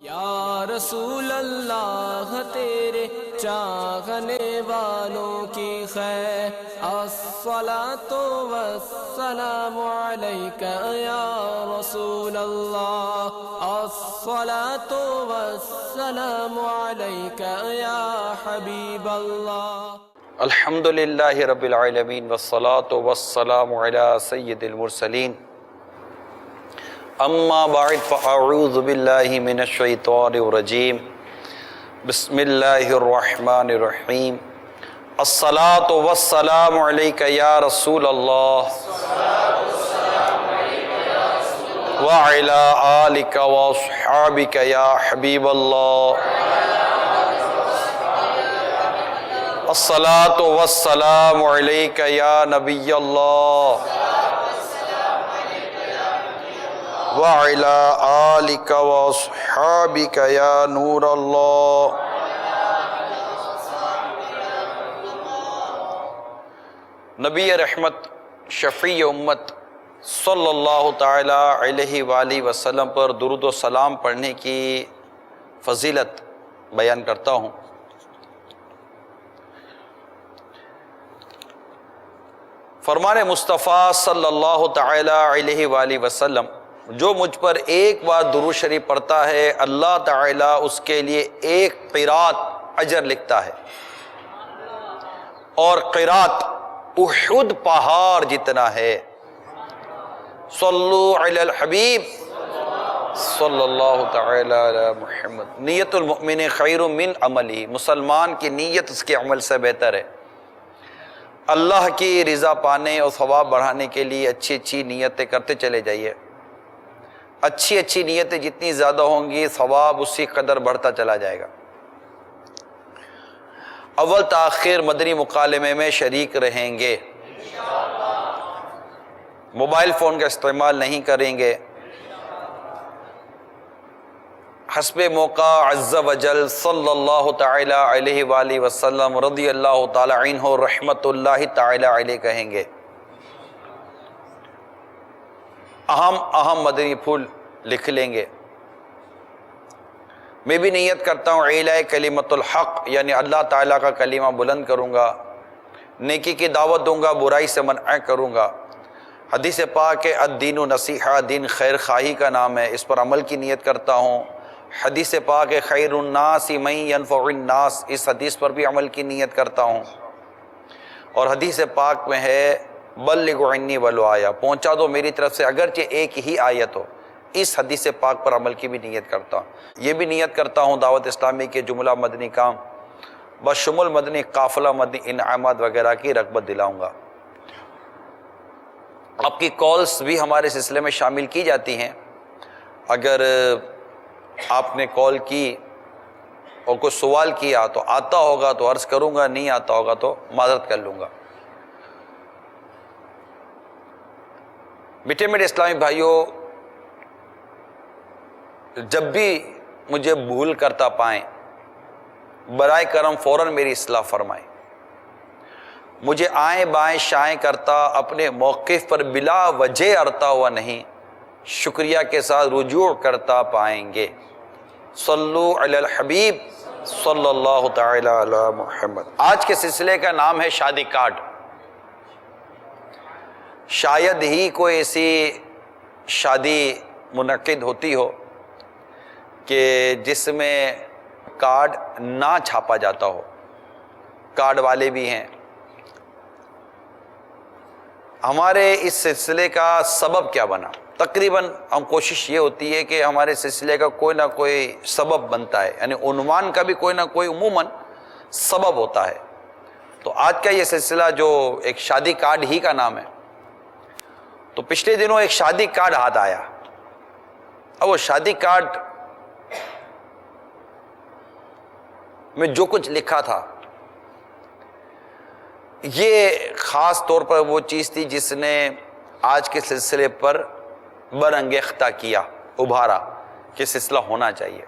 یا رسول اللہ تیرے چاہنے والوں کی خیر، الصلاۃ والسلام علیک یا رسول اللہ، الصلاۃ والسلام علیک یا حبیب اللہ۔ الحمدللہ رب العالمین والصلاۃ والسلام علی سید المرسلین، اما بعد فاعوذ باللہ من الشیطان الرجیم، بسم اللہ الرحمن الرحیم۔ الصلاۃ والسلام علیک یا رسول اللہ وعلی آلک واصحابک یا حبیب اللہ۔ الصلاۃ والسلام علیک یا نبی اللہ وعلی آلک واصحابک یا نور اللہ۔ نبی رحمت شفیع امت صلی اللہ تعالی علیہ وآلہ وسلم پر درود و سلام پڑھنے کی فضیلت بیان کرتا ہوں۔ فرمان مصطفیٰ صلی اللہ تعالی علیہ وآلہ وسلم، جو مجھ پر ایک بار درود شریف پڑھتا ہے اللہ تعالیٰ اس کے لیے ایک قرات اجر لکھتا ہے، اور قرات احد پہاڑ جتنا ہے۔ صلو علی الحبیب صلی اللہ تعالی علی محمد۔ نیت المؤمن خیر من عملی، مسلمان کی نیت اس کے عمل سے بہتر ہے۔ اللہ کی رضا پانے اور ثواب بڑھانے کے لیے اچھی اچھی نیتیں کرتے چلے جائیے۔ اچھی اچھی نیتیں جتنی زیادہ ہوں گی ثواب اسی قدر بڑھتا چلا جائے گا۔ اول تاخیر مدنی مکالمے میں شریک رہیں گے، موبائل فون کا استعمال نہیں کریں گے، حسب موقع عز وجل صلی اللہ تعالی علیہ وآلہ وسلم رضی اللہ تعالی عنہ رحمت اللہ تعالی علیہ کہیں گے۔ اہم مدنی پھول لکھ لیں گے۔ میں بھی نیت کرتا ہوں اعلاء کلمت الحق، یعنی اللہ تعالیٰ کا کلمہ بلند کروں گا، نیکی کی دعوت دوں گا، برائی سے منع کروں گا۔ حدیث پاک ہے الدین نصیحہ، دین خیر خواہی کا نام ہے، اس پر عمل کی نیت کرتا ہوں۔ حدیث پاک ہے خیر الناس من ینفع الناس، اس حدیث پر بھی عمل کی نیت کرتا ہوں۔ اور حدیث پاک میں ہے بلغوا عنی ولو آیہ، پہنچا دو میری طرف سے اگرچہ ایک ہی آیت ہو۔ اس حدیث پاک پر عمل کی بھی نیت کرتا ہوں۔ یہ بھی نیت کرتا ہوں دعوت اسلامی کے جملہ مدنی کام بشمول مدنی قافلہ مدنی انعامات وغیرہ کی رغبت دلاؤں گا۔ آپ کی کالز بھی ہمارے سلسلے میں شامل کی جاتی ہیں۔ اگر آپ نے کال کی اور کوئی سوال کیا تو آتا ہوگا تو عرض کروں گا، نہیں آتا ہوگا تو معذرت کر لوں گا۔ میٹھے میٹھے اسلامی بھائیوں، جب بھی مجھے بھول کرتا پائیں برائے کرم فوراً میری اصلاح فرمائیں۔ مجھے آئیں بائیں شائیں کرتا اپنے موقف پر بلا وجہ اڑتا ہوا نہیں، شکریہ کے ساتھ رجوع کرتا پائیں گے۔ صلو علی الحبیب صلی اللہ تعالی علی محمد۔ آج کے سلسلے کا نام ہے شادی کارڈ۔ شاید ہی کوئی ایسی شادی منعقد ہوتی ہو کہ جس میں کارڈ نہ چھاپا جاتا ہو۔ کارڈ والے بھی ہیں۔ ہمارے اس سلسلے کا سبب کیا بنا؟ تقریباً ہم کوشش یہ ہوتی ہے کہ ہمارے سلسلے کا کوئی نہ کوئی سبب بنتا ہے، یعنی عنوان کا بھی کوئی نہ کوئی عموماً سبب ہوتا ہے۔ تو آج کا یہ سلسلہ جو ایک شادی کارڈ ہی کا نام ہے، تو پچھلے دنوں ایک شادی کارڈ ہاتھ آیا، اور وہ شادی کارڈ میں جو کچھ لکھا تھا یہ خاص طور پر وہ چیز تھی جس نے آج کے سلسلے پر برانگیختہ کیا، ابھارا کہ سلسلہ ہونا چاہیے۔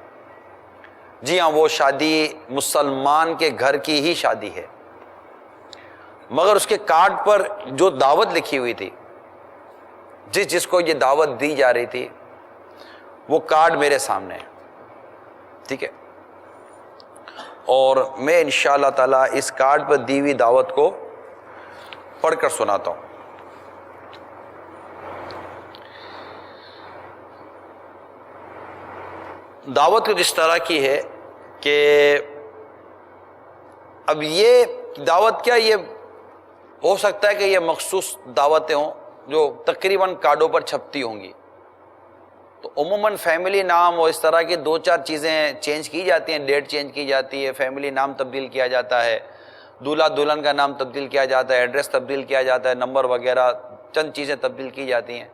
جی ہاں، وہ شادی مسلمان کے گھر کی ہی شادی ہے، مگر اس کے کارڈ پر جو دعوت لکھی ہوئی تھی، جس کو یہ دعوت دی جا رہی تھی، وہ کارڈ میرے سامنے ہے۔ ٹھیک ہے. اور میں انشاءاللہ تعالیٰ اس کارڈ پر دی ہوئی دعوت کو پڑھ کر سناتا ہوں. دعوت کچھ اس طرح کی ہے کہ اب یہ دعوت کیا، یہ ہو سکتا ہے کہ یہ مخصوص دعوتیں ہوں جو تقریباً کارڈوں پر چھپتی ہوں گی. تو عموماً فیملی نام اور اس طرح کی 2-4 چیزیں چینج کی جاتی ہیں، ڈیٹ چینج کی جاتی ہے، فیملی نام تبدیل کیا جاتا ہے، دولہا دلہن کا نام تبدیل کیا جاتا ہے، ایڈریس تبدیل کیا جاتا ہے، نمبر وغیرہ چند چیزیں تبدیل کی جاتی ہیں.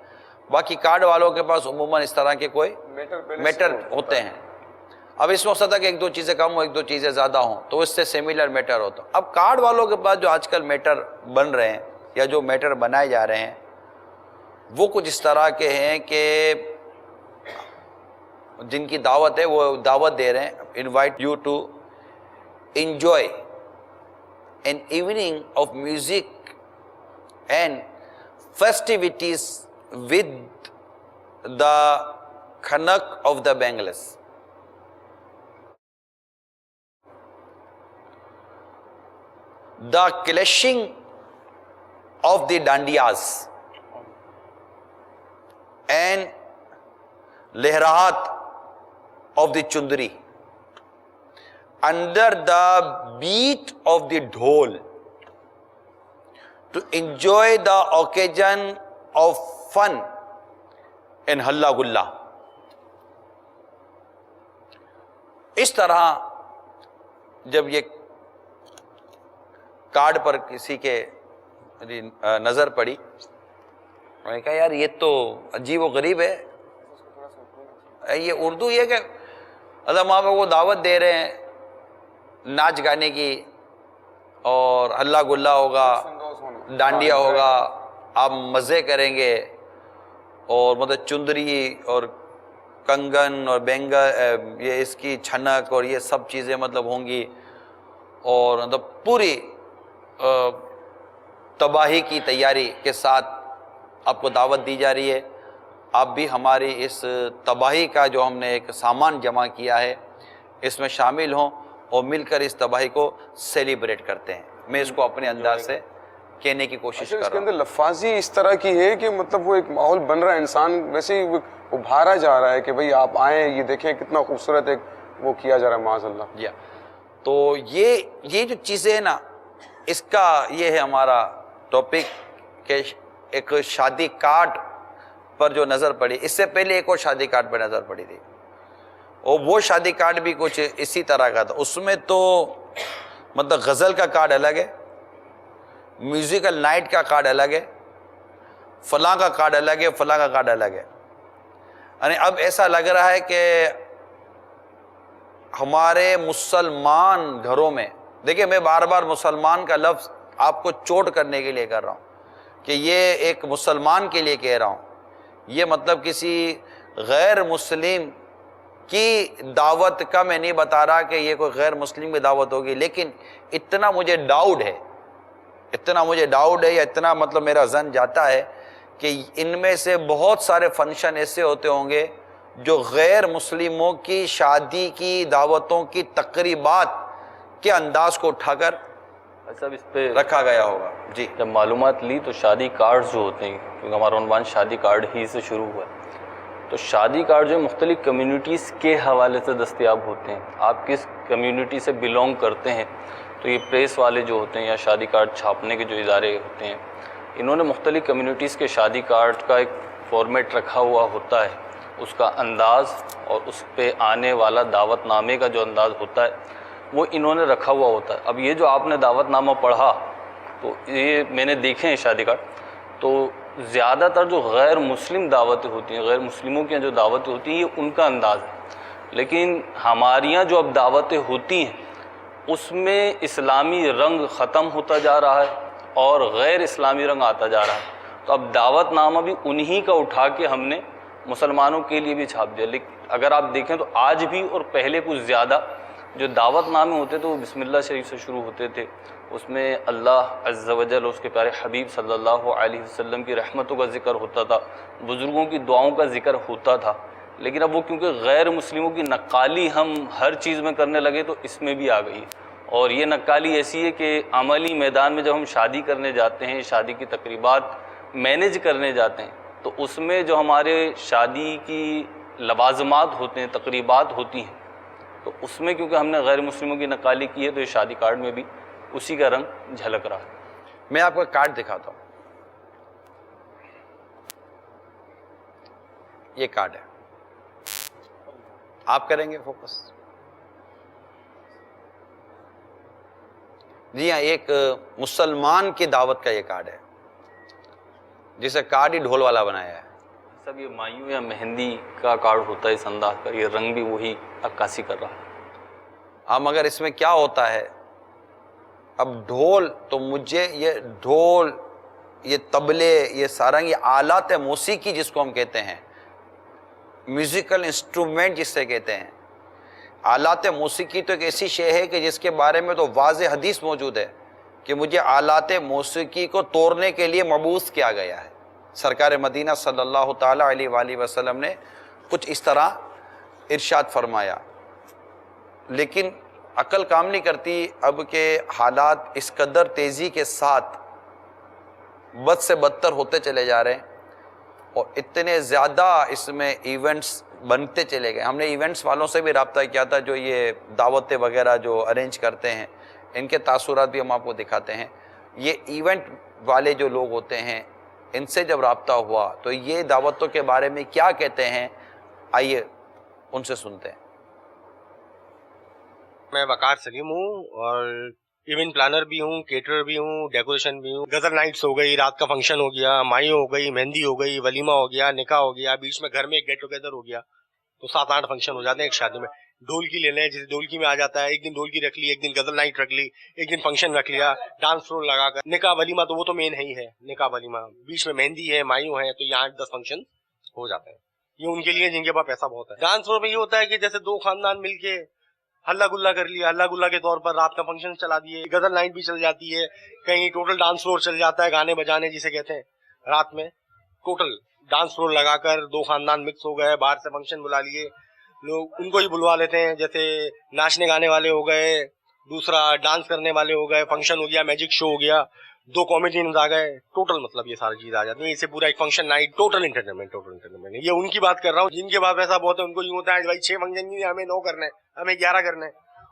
باقی کارڈ والوں کے پاس عموماً اس طرح کے کوئی میٹر ہوتے ہیں. اب اس میں ہو سکتا ہے کہ 1-2 چیزیں کم ہوں، 1-2 چیزیں زیادہ ہوں، تو اس سے سیملر میٹر ہوتا. اب کارڈ والوں کے پاس جو آج کل میٹر بن رہے ہیں یا جو میٹر بنائے جا رہے ہیں وہ کچھ اس طرح کے ہیں کہ جن کی دعوت ہے وہ دعوت دے رہے ہیں. Invite you to enjoy an evening of music and festivities with the khanak of the Bengals. The clashing of the dandiyas and lehraat of the chundri under the beat of the dhol to enjoy the occasion of fun and halla gulla. اس طرح جب یہ card پر کسی کے نظر پڑی، میں نے کہا یار یہ تو عجیب و غریب ہے. یہ اردو یہ کہ اللہ وہاں پہ وہ دعوت دے رہے ہیں ناچ گانے کی اور ہلا گلا ہوگا، ڈانڈیا ہوگا، آپ مزے کریں گے، اور مطلب چندری اور کنگن اور بینگل یہ اس کی چھنک اور یہ سب چیزیں مطلب ہوں گی، اور مطلب پوری تباہی کی تیاری کے ساتھ آپ کو دعوت دی جا رہی ہے. آپ بھی ہماری اس تباہی کا جو ہم نے ایک سامان جمع کیا ہے اس میں شامل ہوں اور مل کر اس تباہی کو سیلیبریٹ کرتے ہیں. میں اس کو اپنے انداز سے کہنے کی کوشش کر رہا ہوں. اس کے اندر لفاظی اس طرح کی ہے کہ مطلب وہ ایک ماحول بن رہا ہے، انسان ویسے ہی ابھارا جا رہا ہے کہ بھئی آپ آئیں، یہ دیکھیں کتنا خوبصورت ایک وہ کیا جا رہا ہے. معاذ اللہ. جی تو یہ جو چیزیں ہیں نا، اس کا یہ ہے ہمارا ٹاپک کہ ایک شادی کارڈ پر جو نظر پڑی، اس سے پہلے ایک اور شادی کارڈ پر نظر پڑی تھی، اور وہ شادی کارڈ بھی کچھ اسی طرح کا تھا. اس میں تو مطلب غزل کا کارڈ الگ ہے، میوزیکل نائٹ کا کارڈ الگ ہے، فلاں کا کارڈ الگ ہے، فلاں کا کارڈ الگ ہے. یعنی اب ایسا لگ رہا ہے کہ ہمارے مسلمان گھروں میں، دیکھیں میں بار بار مسلمان کا لفظ آپ کو چوٹ کرنے کے لیے کر رہا ہوں کہ یہ ایک مسلمان کے لیے کہہ رہا ہوں، یہ مطلب کسی غیر مسلم کی دعوت کا میں نہیں بتا رہا کہ یہ کوئی غیر مسلم کی دعوت ہوگی. لیکن اتنا مجھے ڈاؤٹ ہے یا اتنا مطلب میرا ظن جاتا ہے کہ ان میں سے بہت سارے فنکشن ایسے ہوتے ہوں گے جو غیر مسلموں کی شادی کی دعوتوں کی تقریبات کے انداز کو اٹھا کر صاحب اس پہ رکھا گیا ہوگا. جی جب معلومات لی تو شادی کارڈ جو ہوتے ہیں، کیونکہ ہمارا عنوان شادی کارڈ ہی سے شروع ہوا ہے، تو شادی کارڈ جو مختلف کمیونٹیز کے حوالے سے دستیاب ہوتے ہیں. آپ کس کمیونٹی سے بلونگ کرتے ہیں، تو یہ پریس والے جو ہوتے ہیں یا شادی کارڈ چھاپنے کے جو ادارے ہوتے ہیں، انہوں نے مختلف کمیونٹیز کے شادی کارڈ کا ایک فارمیٹ رکھا ہوا ہوتا ہے. اس کا انداز اور اس پہ آنے والا دعوت نامے کا جو انداز ہوتا ہے وہ انہوں نے رکھا ہوا ہوتا ہے. اب یہ جو آپ نے دعوت نامہ پڑھا تو یہ میں نے دیکھے ہیں شادی کارڈ، تو زیادہ تر جو غیر مسلم دعوتیں ہوتی ہیں، غیر مسلموں کی جو دعوتیں ہوتی ہیں، یہ ان کا انداز ہے. لیکن ہمارے یہاں جو اب دعوتیں ہوتی ہیں اس میں اسلامی رنگ ختم ہوتا جا رہا ہے اور غیر اسلامی رنگ آتا جا رہا ہے. تو اب دعوت نامہ بھی انہی کا اٹھا کے ہم نے مسلمانوں کے لیے بھی چھاپ دیا. لیکن اگر آپ دیکھیں تو آج بھی اور پہلے کچھ زیادہ جو دعوت نامے ہوتے تھے وہ بسم اللہ شریف سے شروع ہوتے تھے. اس میں اللہ عز و جل اور اس کے پیارے حبیب صلی اللہ علیہ وسلم کی رحمتوں کا ذکر ہوتا تھا، بزرگوں کی دعاؤں کا ذکر ہوتا تھا. لیکن اب وہ کیونکہ غیر مسلموں کی نقالی ہم ہر چیز میں کرنے لگے تو اس میں بھی آ گئی ہے. اور یہ نقالی ایسی ہے کہ عملی میدان میں جب ہم شادی کرنے جاتے ہیں، شادی کی تقریبات مینیج کرنے جاتے ہیں، تو اس میں جو ہمارے شادی کی لوازمات ہوتے ہیں، تقریبات ہوتی ہیں، تو اس میں کیونکہ ہم نے غیر مسلموں کی نقالی کی ہے تو یہ شادی کارڈ میں بھی اسی کا رنگ جھلک رہا ہے. میں آپ کو کارڈ دکھاتا ہوں. یہ کارڈ ہے، آپ کریں گے فوکس. جی ہاں، ایک مسلمان کی دعوت کا یہ کارڈ ہے جسے کارڈ ہی ڈھول والا بنایا ہے. سب یہ مایوں یا مہندی کا کارڈ ہوتا ہے اس انداز کا، یہ رنگ بھی وہی عکاسی کر رہا ہے. اب مگر اس میں کیا ہوتا ہے، اب ڈھول تو مجھے یہ ڈھول، یہ طبلے، یہ سارنگ، یہ آلات موسیقی جس کو ہم کہتے ہیں، میوزیکل انسٹرومنٹ جس سے کہتے ہیں، آلات موسیقی تو ایک ایسی شے ہے کہ جس کے بارے میں تو واضح حدیث موجود ہے کہ مجھے آلات موسیقی کو توڑنے کے لیے مبعوث کیا گیا ہے. سرکار مدینہ صلی اللہ تعالیٰ علیہ وآلہ وسلم نے کچھ اس طرح ارشاد فرمایا. لیکن عقل کام نہیں کرتی اب کہ حالات اس قدر تیزی کے ساتھ بد سے بدتر ہوتے چلے جا رہے ہیں اور اتنے زیادہ اس میں ایونٹس بنتے چلے گئے. ہم نے ایونٹس والوں سے بھی رابطہ کیا تھا جو یہ دعوتیں وغیرہ جو ارینج کرتے ہیں، ان کے تاثرات بھی ہم آپ کو دکھاتے ہیں. یہ ایونٹ والے جو لوگ ہوتے ہیں ان سے جب رابطہ ہوا تو یہ دعوتوں کے بارے میں کیا کہتے ہیں، آئیے ان سے سنتے ہیں. میں وقار سلیم ہوں اور ایونٹ پلانر بھی ہوں، کیٹرر بھی ہوں، ڈیکوریشن بھی ہوں. غزل نائٹس ہو گئی، رات کا فنکشن ہو گیا، مائیوں ہو گئی، مہندی ہو گئی، ولیمہ ہو گیا، نکاح ہو گیا، بیچ میں گھر میں ایک گیٹ ٹوگیدر ہو گیا، تو 7-8 فنکشن ہو جاتے ہیں ایک شادی میں. ڈھولکی لے لیں، جیسے ڈھولکی میں آ جاتا ہے، ایک دن ڈھولکی رکھ لی، ایک دن غزل نائٹ رکھ لی، ایک دن فنکشن رکھ لیا ڈانس فلور لگا کر. نکاح ولیمہ تو وہ تو مین ہے ہی ہے، نکاح ولیمہ، بیچ میں مہندی ہے، مائیوں ہے، تو یہ 8-10 فنکشن ہو جاتے ہیں. یہ ان کے لیے جن کے پاس پیسہ بہت ہے. ڈانس فلور میں یہ ہوتا ہے کہ جیسے دو خاندان مل کے ہلا گلا کر لیا، ہلا گلا کے طور پر رات کا فنکشن چلا دیے. غزل نائٹ بھی چل جاتی ہے، کہیں ٹوٹل ڈانس فلور چل جاتا ہے، گانے بجانے جسے کہتے ہیں. رات میں ٹوٹل ڈانس فلور لگا کر دو خاندان مکس ہو گئے، باہر سے فنکشن بلا لیے لوگ، ان کو ہی بلوا لیتے ہیں. جیسے ناچنے گانے والے ہو گئے، دوسرا ڈانس کرنے والے ہو گئے، فنکشن ہو گیا، میجک شو ہو گیا، دو کامیڈینز آ گئے، ٹوٹل مطلب یہ ساری چیز آ جاتی ہے. اسے پورا ایک فنکشن نائٹ، ٹوٹل انٹرٹینمنٹ. یہ ان کی بات کر رہا ہوں جن کے پاس پیسہ بہت ہے. ان کو یوں ہوتا ہے بھائی 6 فنکشن نہیں، ہمیں 9 کرنا ہے، ہمیں 11 کرنا ہے.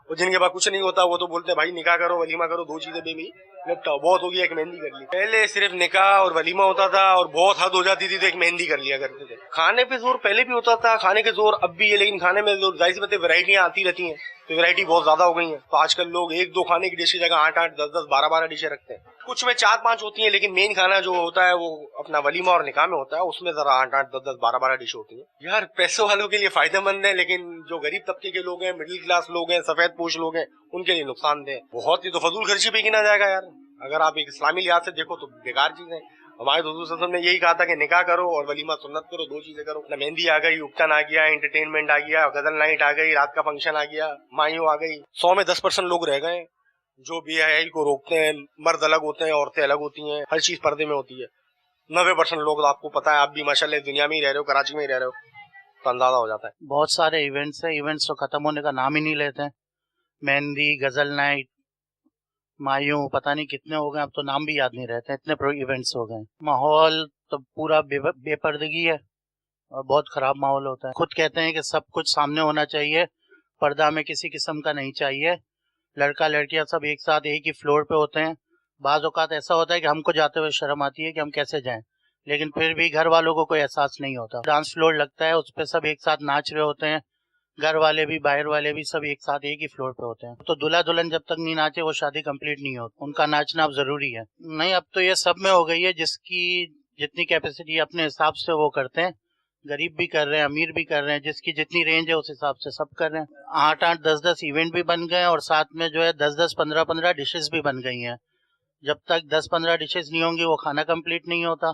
اور جن کے پاس کچھ نہیں ہوتا وہ تو بولتے ہیں بھائی نکاح کرو، ولیمہ کرو، 2 چیزیں بے بھی لپٹاؤ. بہت ہو گیا ایک مہندی کر لی. پہلے صرف نکاح اور ولیمہ ہوتا تھا اور بہت حد ہو جاتی تھی تو ایک مہندی کر لیا کرتے تھے. کھانے پہ زور پہلے بھی ہوتا تھا، کھانے کے زور اب بھی ہے، لیکن کھانے میں ظاہر سی بات ہے ورائٹیاں آتی رہتی ہیں تو ورائٹی بہت زیادہ ہو گئی ہیں. تو آج کل لوگ 1-2 کھانے کی ڈش کی جگہ 8-8, 10-10, 12-12 ڈشیں رکھتے ہیں. کچھ میں 4-5 ہوتی ہیں، لیکن مین کھانا جو ہوتا ہے وہ اپنا ولیمہ اور نکاح میں ہوتا ہے، اس میں ذرا 8-8, 10-10, 12-12 ڈش ہوتی ہیں. یار پیسوں والوں کے لیے فائدہ مند ہے، لیکن جو غریب طبقے کے لوگ ہیں، مڈل کلاس لوگ ہیں، سفید پوش لوگ ہیں، ان کے لیے نقصان دہ. بہت ہی تو فضول خرچی پہ گنا جائے گا یار. اگر آپ ایک اسلامی لحاظ سے دیکھو تو بیکار چیز ہے. ہمارے حضور صلی اللہ علیہ وسلم نے یہی کہا تھا کہ نکاح کرو اور ولیمہ سنت کرو، 2 چیزیں کرو. مہندی آ گئی، اپٹن آ گیا، انٹرٹینمنٹ آ گیا، غزل نائٹ آ گئی، رات کا فنکشن آ گیا، مائیوں آ گئی. 100 میں 10% لوگ رہ گئے جو بے حیائی کو روکتے ہیں. مرد الگ ہوتے ہیں، عورتیں الگ ہوتی ہیں، ہر چیز پردے میں ہوتی ہے. 90% لوگ آپ کو پتا ہے، آپ بھی ماشاءاللہ دنیا میں ہی رہ رہے ہو، کراچی میں ہی رہ رہے ہو، تو اندازہ ہو جاتا ہے. بہت سارے ایونٹس ہیں، ایونٹس تو ختم ہونے کا نام ہی نہیں لیتے ہیں. مہندی، غزل نائٹ، مایوں، پتہ نہیں کتنے ہو گئے، اب تو نام بھی یاد نہیں رہتے، اتنے ایونٹس ہو گئے. ماحول تو پورا بے پردگی ہے اور بہت خراب ماحول ہوتا ہے. خود کہتے ہیں کہ سب کچھ سامنے ہونا چاہیے، پردہ میں کسی قسم کا نہیں چاہیے، لڑکا لڑکیاں سب ایک ساتھ ایک ہی فلور پہ ہوتے ہیں. بعض اوقات ایسا ہوتا ہے کہ ہم کو جاتے ہوئے شرم آتی ہے کہ ہم کیسے جائیں، لیکن پھر بھی گھر والوں کو کوئی احساس نہیں ہوتا. ڈانس فلور لگتا ہے، اس پہ سب ایک ساتھ ناچ رہے ہوتے ہیں، گھر والے بھی باہر والے بھی سب ایک ساتھ ایک ہی فلور پہ ہوتے ہیں. تو دلہا دلہن جب تک نہیں ناچے وہ شادی کمپلیٹ نہیں ہوتی. ان کا ناچنا اب ضروری ہے. نہیں، اب تو یہ سب میں ہو گئی ہے، جس کی جتنی کیپیسٹی اپنے حساب سے وہ کرتے ہیں. غریب بھی کر رہے ہیں، امیر بھی کر رہے ہیں، جس کی جتنی رینج ہے اس حساب سے سب کر رہے ہیں. 8-8, 10-10 ایونٹ بھی بن گئے اور ساتھ میں جو ہے 10-10, 15-15 ڈشز بھی بن گئی ہیں. جب تک 10-15 ڈشز نہیں ہوں گی وہ کھانا کمپلیٹ نہیں ہوتا.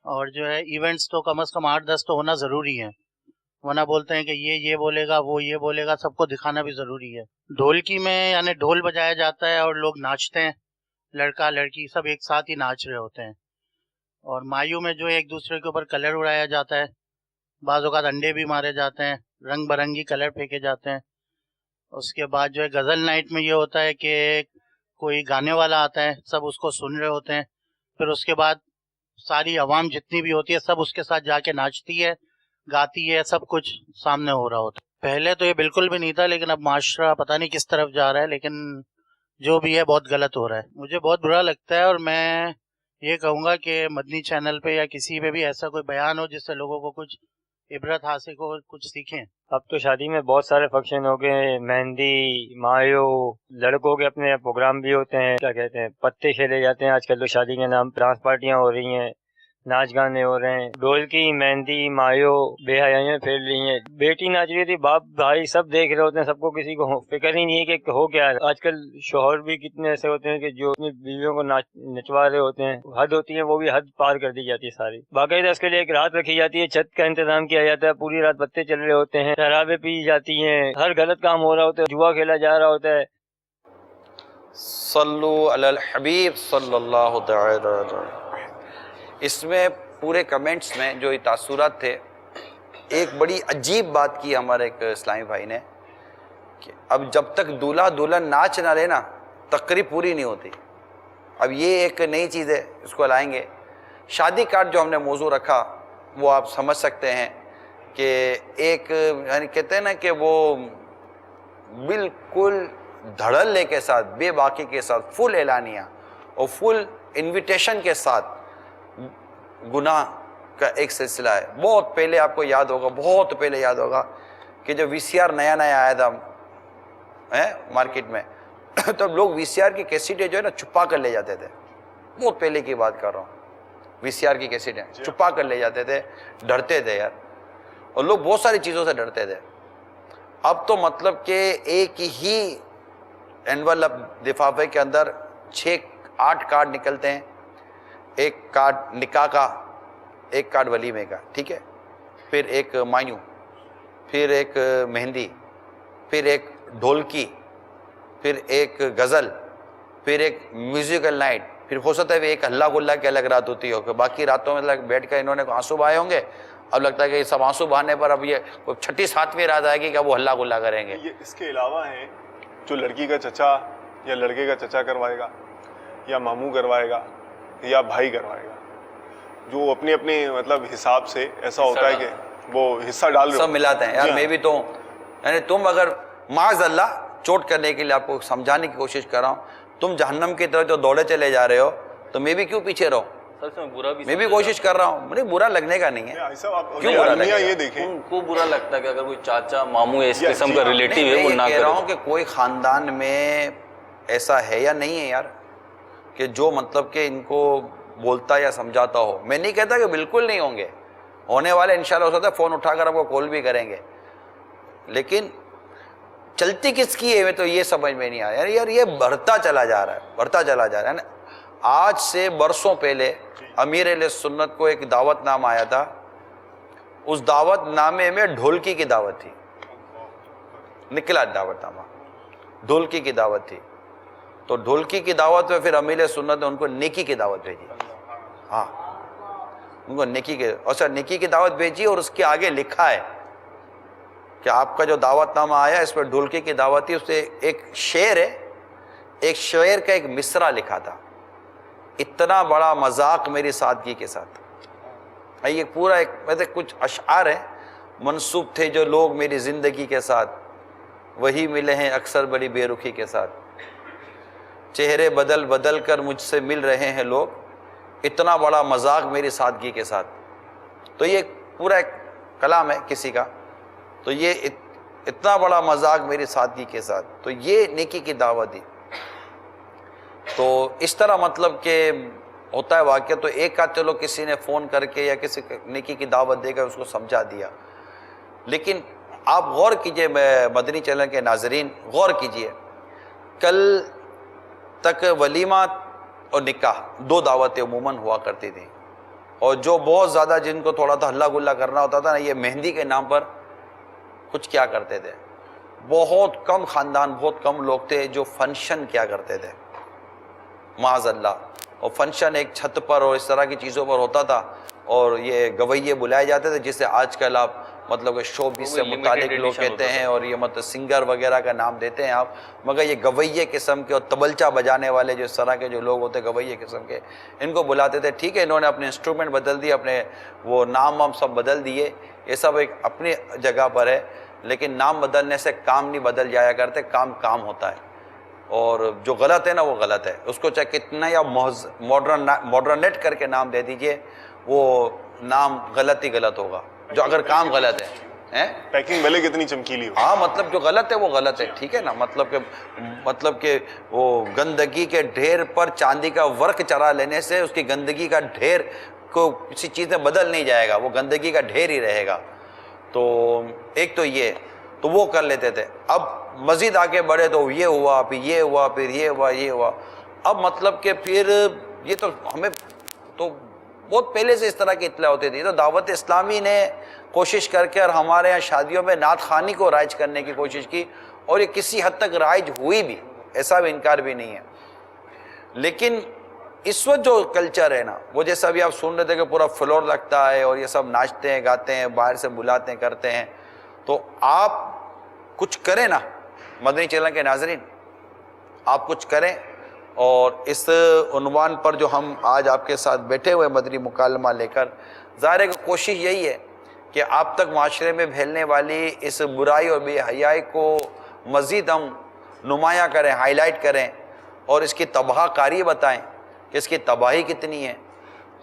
اور جو ہے ایونٹس تو کم از کم 8-10 تو ہونا ضروری ہے، ورنہ بولتے ہیں کہ یہ بولے گا، وہ یہ بولے گا، سب کو دکھانا بھی ضروری ہے. ڈھولکی میں یعنی ڈھول بجایا جاتا ہے اور لوگ ناچتے ہیں، لڑکا لڑکی سب ایک ساتھ ہی ناچ رہے ہوتے ہیں. اور مایوں میں جو ایک دوسرے کے اوپر کلر اڑایا جاتا ہے بعض اوقات انڈے بھی مارے جاتے ہیں، رنگ برنگی کلر پھینکے جاتے ہیں۔ اس کے بعد جو ہے غزل نائٹ میں یہ ہوتا ہے کہ کوئی گانے والا آتا ہے، سب اس کو سن رہے ہوتے ہیں، پھر اس کے بعد ساری عوام جتنی بھی ہوتی ہے سب اس کے ساتھ جا کے ناچتی ہے، گاتی ہے، سب کچھ سامنے ہو رہا ہوتا ہے۔ پہلے تو یہ بالکل بھی نہیں تھا، لیکن اب معاشرہ پتہ نہیں کس طرف جا رہا ہے، لیکن جو بھی ہے بہت غلط ہو رہا ہے، مجھے بہت برا لگتا ہے۔ اور میں یہ کہوں گا کہ مدنی چینل پہ یا کسی پہ بھی ایسا کوئی بیان ہو جس سے لوگوں کو کچھ عبرت حاصل ہو، کچھ سیکھیں۔ اب تو شادی میں بہت سارے فنکشن ہو گئے ہیں، مہندی، مایو، لڑکوں کے اپنے پروگرام بھی ہوتے ہیں، کیا کہتے ہیں، پتے کھیلے جاتے ہیں آج کل تو شادی کے نام، ڈانس پارٹیاں ہو رہی ہیں، ناچ گانے ہو رہے ہیں، ڈھول کی، مہندی، مایو، بے حیائیاں پھیل رہی ہیں، بیٹی ناچ رہی تھی، باپ بھائی سب دیکھ رہے ہوتے ہیں، سب کو کسی کو فکر ہی نہیں ہے کہ ہو کیا ہے۔ آج کل شوہر بھی کتنے ایسے ہوتے ہیں کہ جو اپنی بیویوں کو نچوا رہے ہوتے ہیں، حد ہوتی ہے وہ بھی حد پار کر دی جاتی ہے ساری۔ باقاعدہ اس کے لیے ایک رات رکھی جاتی ہے، چھت کا انتظام کیا جاتا ہے، پوری رات بتے چل رہے ہوتے ہیں، شرابیں پی جاتی ہیں، ہر غلط کام ہو رہا ہوتا ہے، جوا کھیلا جا رہا ہوتا ہے۔ صلو علی الحبیب صلی اللہ تعالی علیہ وسلم۔ اس میں پورے کمنٹس میں جو تاثرات تھے، ایک بڑی عجیب بات کی ہمارے ایک اسلامی بھائی نے کہ اب جب تک دولہا دلہن ناچ نہ لے نا تقریب پوری نہیں ہوتی۔ اب یہ ایک نئی چیز ہے، اس کو لائیں گے۔ شادی کارڈ جو ہم نے موضوع رکھا وہ آپ سمجھ سکتے ہیں کہ ایک یعنی کہتے ہیں نا کہ وہ بالکل دھڑلے کے ساتھ، بے باکی کے ساتھ، فل اعلانیہ اور فل انویٹیشن کے ساتھ گناہ کا ایک سلسلہ ہے۔ بہت پہلے آپ کو یاد ہوگا، بہت پہلے یاد ہوگا کہ جو وی سی آر نیا آیا تھا مارکیٹ میں تو اب لوگ وی سی آر کی کیسیٹیں جو ہے نا چھپا کر لے جاتے تھے۔ بہت پہلے کی بات کر رہا ہوں، وی سی آر کی کیسیٹیں چھپا کر لے جاتے تھے، ڈرتے تھے یار، اور لوگ بہت ساری چیزوں سے ڈرتے تھے۔ اب تو مطلب کہ ایک ہی انویلپ لفافے کے اندر 6-8 کارڈ نکلتے ہیں، ایک کارڈ نکاح کا، ایک کارڈ ولیمے کا، ٹھیک ہے، پھر ایک مایوں، پھر ایک مہندی، پھر ایک ڈھولکی، پھر ایک غزل، پھر ایک میوزیکل نائٹ، پھر ہو سکتا ہے ایک ہلا گلا کی الگ رات ہوتی ہو کہ باقی راتوں میں بیٹھ کر انہوں نے آنسو بہائے ہوں گے۔ اب لگتا ہے کہ یہ سب آنسو بہانے پر اب یہ 6ٹی 7ویں رات آئے گی کہ وہ ہلا گلا کریں گے۔ یہ اس کے علاوہ ہیں جو لڑکی کا چچا یا لڑکے کا چچا کروائے گا یا ماموں کروائے گا یا بھائی کروائے گا، جو اپنے اپنے مطلب حساب سے ایسا ہوتا ہے کہ وہ حصہ ڈال رہے سب ملاتے ہیں یار۔ میں بھی تو یعنی تم اگر معاذ اللہ چوٹ کرنے کے لیے آپ کو سمجھانے کی کوشش کر رہا ہوں، تم جہنم کی طرف جو دوڑے چلے جا رہے ہو تو میں بھی کیوں پیچھے رہوں؟ میں بھی کوشش کر رہا ہوں، مجھے برا لگنے کا نہیں ہے۔ کیوں برا لگے گا؟ یہ دیکھیں ان کو برا لگتا ہے کہ اگر کوئی چاچا ماموں اس قسم کا ریلیٹیو ہے میں وہ یہ نہ کہہ رہا کرے۔ ہوں کہ کوئی خاندان میں ایسا ہے یا نہیں ہے یار کہ جو مطلب کہ ان کو بولتا یا سمجھاتا ہو۔ میں نہیں کہتا کہ بالکل نہیں ہوں گے، ہونے والے انشاءاللہ ہو سکتا ہے فون اٹھا کر آپ کو کال بھی کریں گے، لیکن چلتی کس کی ہے میں تو یہ سمجھ میں نہیں آیا یار۔ یہ بڑھتا چلا جا رہا ہے، بڑھتا چلا جا رہا ہے۔ آج سے برسوں پہلے امیر اہل سنت کو ایک دعوت نامہ آیا تھا، اس دعوت نامے میں ڈھولکی کی دعوت تھی، نکلا دعوت نامہ، ڈھولکی کی دعوت تھی۔ تو ڈھولکی کی دعوت میں پھر امیر سنت نے ان کو نیکی کی دعوت بھیجی، ہاں ان کو نیکی کے، اور سر نیکی کی دعوت بھیجی، اور اس کے آگے لکھا ہے کہ آپ کا جو دعوت نامہ آیا اس پہ ڈھولکی کی دعوت تھی۔ اس سے ایک شعر ہے، ایک شعر کا ایک مصرع لکھا تھا، اتنا بڑا مذاق میری سادگی کے ساتھ۔ یہ پورا ایک ویسے کچھ اشعار ہیں منسوب تھے جو لوگ میری زندگی کے ساتھ، وہی ملے ہیں اکثر بڑی بے رخی کے ساتھ، چہرے بدل بدل کر مجھ سے مل رہے ہیں لوگ، اتنا بڑا مذاق میری سادگی کے ساتھ۔ تو یہ پورا ایک کلام ہے کسی کا، تو یہ اتنا بڑا مذاق میری سادگی کے ساتھ، تو یہ نیکی کی دعوت دی۔ تو اس طرح مطلب کہ ہوتا ہے واقعہ۔ تو ایک آدھ چلو کسی نے فون کر کے یا کسی نیکی کی دعوت دے کر اس کو سمجھا دیا، لیکن آپ غور کیجئے مدنی چینل کے ناظرین، غور کیجئے، کل تک ولیمہ اور نکاح 2 دعوتیں عموماً ہوا کرتی تھیں، اور جو بہت زیادہ جن کو تھوڑا سا ہلا گلا کرنا ہوتا تھا نا، یہ مہندی کے نام پر کچھ کیا کرتے تھے۔ بہت کم خاندان، بہت کم لوگ تھے جو فنکشن کیا کرتے تھے، معاذ اللہ۔ اور فنکشن ایک چھت پر اور اس طرح کی چیزوں پر ہوتا تھا، اور یہ گویے بلائے جاتے تھے، جسے آج کل آپ مطلب کہ شو بیس سے متعلق لوگ کہتے ہیں، اور یہ مطلب سنگر وغیرہ کا نام دیتے ہیں آپ، مگر یہ گویے قسم کے اور تبلچہ بجانے والے جو اس طرح کے جو لوگ ہوتے ہیں گویے قسم کے، ان کو بلاتے تھے. ٹھیک ہے، انہوں نے اپنے انسٹرومنٹ بدل دیے، اپنے وہ نام وام سب بدل دیے، یہ سب ایک اپنی جگہ پر ہے، لیکن نام بدلنے سے کام نہیں بدل جایا کرتے، کام ہوتا ہے. اور جو غلط ہے نا وہ غلط ہے، اس کو چاہے کتنا یا ماڈرنیٹ کر کے نام دے دیجئے، وہ نام غلط ہی غلط ہوگا، جو اگر کام غلط ہے. پیکنگ بھلے کتنی چمکیلی ہو. ہاں مطلب جو غلط ہے وہ غلط ہے، ٹھیک ہے نا. مطلب کہ وہ گندگی کے ڈھیر پر چاندی کا ورق چرا لینے سے اس کی گندگی کا ڈھیر کو کسی چیز میں بدل نہیں جائے گا، وہ گندگی کا ڈھیر ہی رہے گا. تو ایک تو یہ تو وہ کر لیتے تھے. اب مزید آگے بڑھے تو یہ ہوا، پھر یہ ہوا، پھر یہ ہوا. اب مطلب کہ پھر یہ تو ہمیں تو بہت پہلے سے اس طرح کی اطلاع ہوتی تھی. تو دعوت اسلامی نے کوشش کر کے اور ہمارے یہاں شادیوں میں نعت خوانی کو رائج کرنے کی کوشش کی، اور یہ کسی حد تک رائج ہوئی بھی، ایسا بھی انکار بھی نہیں ہے. لیکن اس وقت جو کلچر ہے نا، وہ جیسا ابھی آپ سن رہے تھے کہ پورا فلور لگتا ہے اور یہ سب ناچتے ہیں، گاتے ہیں، باہر سے بلاتے ہیں، کرتے ہیں. تو آپ کچھ کریں نا مدنی چینل کے ناظرین، آپ کچھ کریں. اور اس عنوان پر جو ہم آج آپ کے ساتھ بیٹھے ہوئے مدنی مکالمہ لے کر، ظاہر ہے کہ کوشش یہی ہے کہ آپ تک معاشرے میں پھیلنے والی اس برائی اور بے حیائی کو مزید ہم نمایاں کریں، ہائی لائٹ کریں، اور اس کی تباہ کاری بتائیں کہ اس کی تباہی کتنی ہے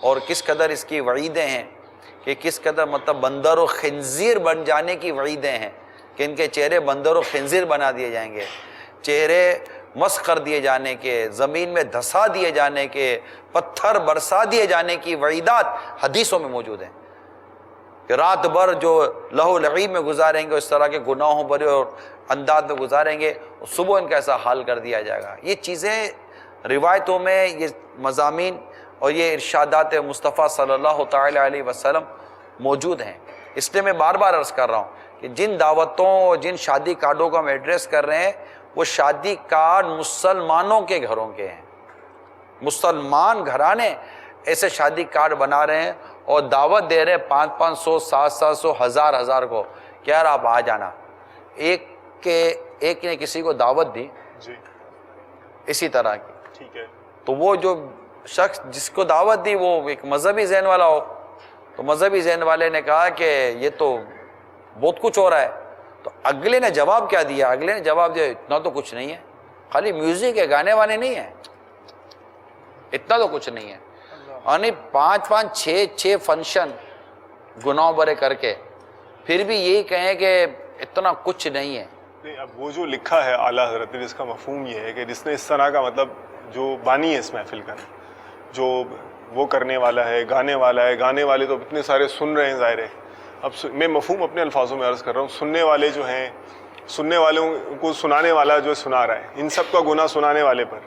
اور کس قدر اس کی وعیدیں ہیں، کہ کس قدر مطلب بندر و خنزیر بن جانے کی وعیدیں ہیں، کہ ان کے چہرے بندر و خنزیر بنا دیے جائیں گے، چہرے مسخ کر دیے جانے کے، زمین میں دھسا دیے جانے کے، پتھر برسا دیے جانے کی وعیدات حدیثوں میں موجود ہیں، کہ رات بھر جو لہو لعیب میں گزاریں گے، اس طرح کے گناہوں بھرے اور انداز میں گزاریں گے، صبح ان کا ایسا حال کر دیا جائے گا. یہ چیزیں روایتوں میں، یہ مضامین اور یہ ارشادات مصطفیٰ صلی اللہ تعالی علیہ وسلم موجود ہیں. اس لیے میں بار بار عرض کر رہا ہوں کہ جن دعوتوں، جن شادی کارڈوں کو ہم ایڈریس کر رہے ہیں، وہ شادی کارڈ مسلمانوں کے گھروں کے ہیں. مسلمان گھرانے ایسے شادی کارڈ بنا رہے ہیں اور دعوت دے رہے ہیں 500 700 1000 کو کہ یار آپ آ جانا. ایک نے کسی کو دعوت دی جی اسی طرح کی، ٹھیک ہے. تو وہ جو شخص جس کو دعوت دی وہ ایک مذہبی ذہن والا ہو، تو مذہبی ذہن والے نے کہا کہ یہ تو بہت کچھ ہو رہا ہے. تو اگلے نے جواب کیا دیا؟ اگلے نے جواب دیا اتنا تو کچھ نہیں ہے، خالی میوزک ہے، گانے وانے نہیں ہیں، اتنا تو کچھ نہیں ہے. یعنی 5 6 فنکشن گناہ برے کر کے پھر بھی یہی کہیں کہ اتنا کچھ نہیں ہے. نہیں، اب وہ جو لکھا ہے اعلیٰ حضرت نے، جس کا مفہوم یہ ہے کہ جس نے اس طرح کا مطلب جو بانی ہے اس محفل کا، جو وہ کرنے والا ہے، گانے والا ہے، گانے والے تو اتنے سارے سن رہے ہیں ظاہر ہے. اب میں مفہوم اپنے الفاظوں میں عرض کر رہا ہوں، سننے والے جو ہیں، سننے والوں کو سنانے والا جو سنا رہا ہے، ان سب کا گناہ سنانے والے پر،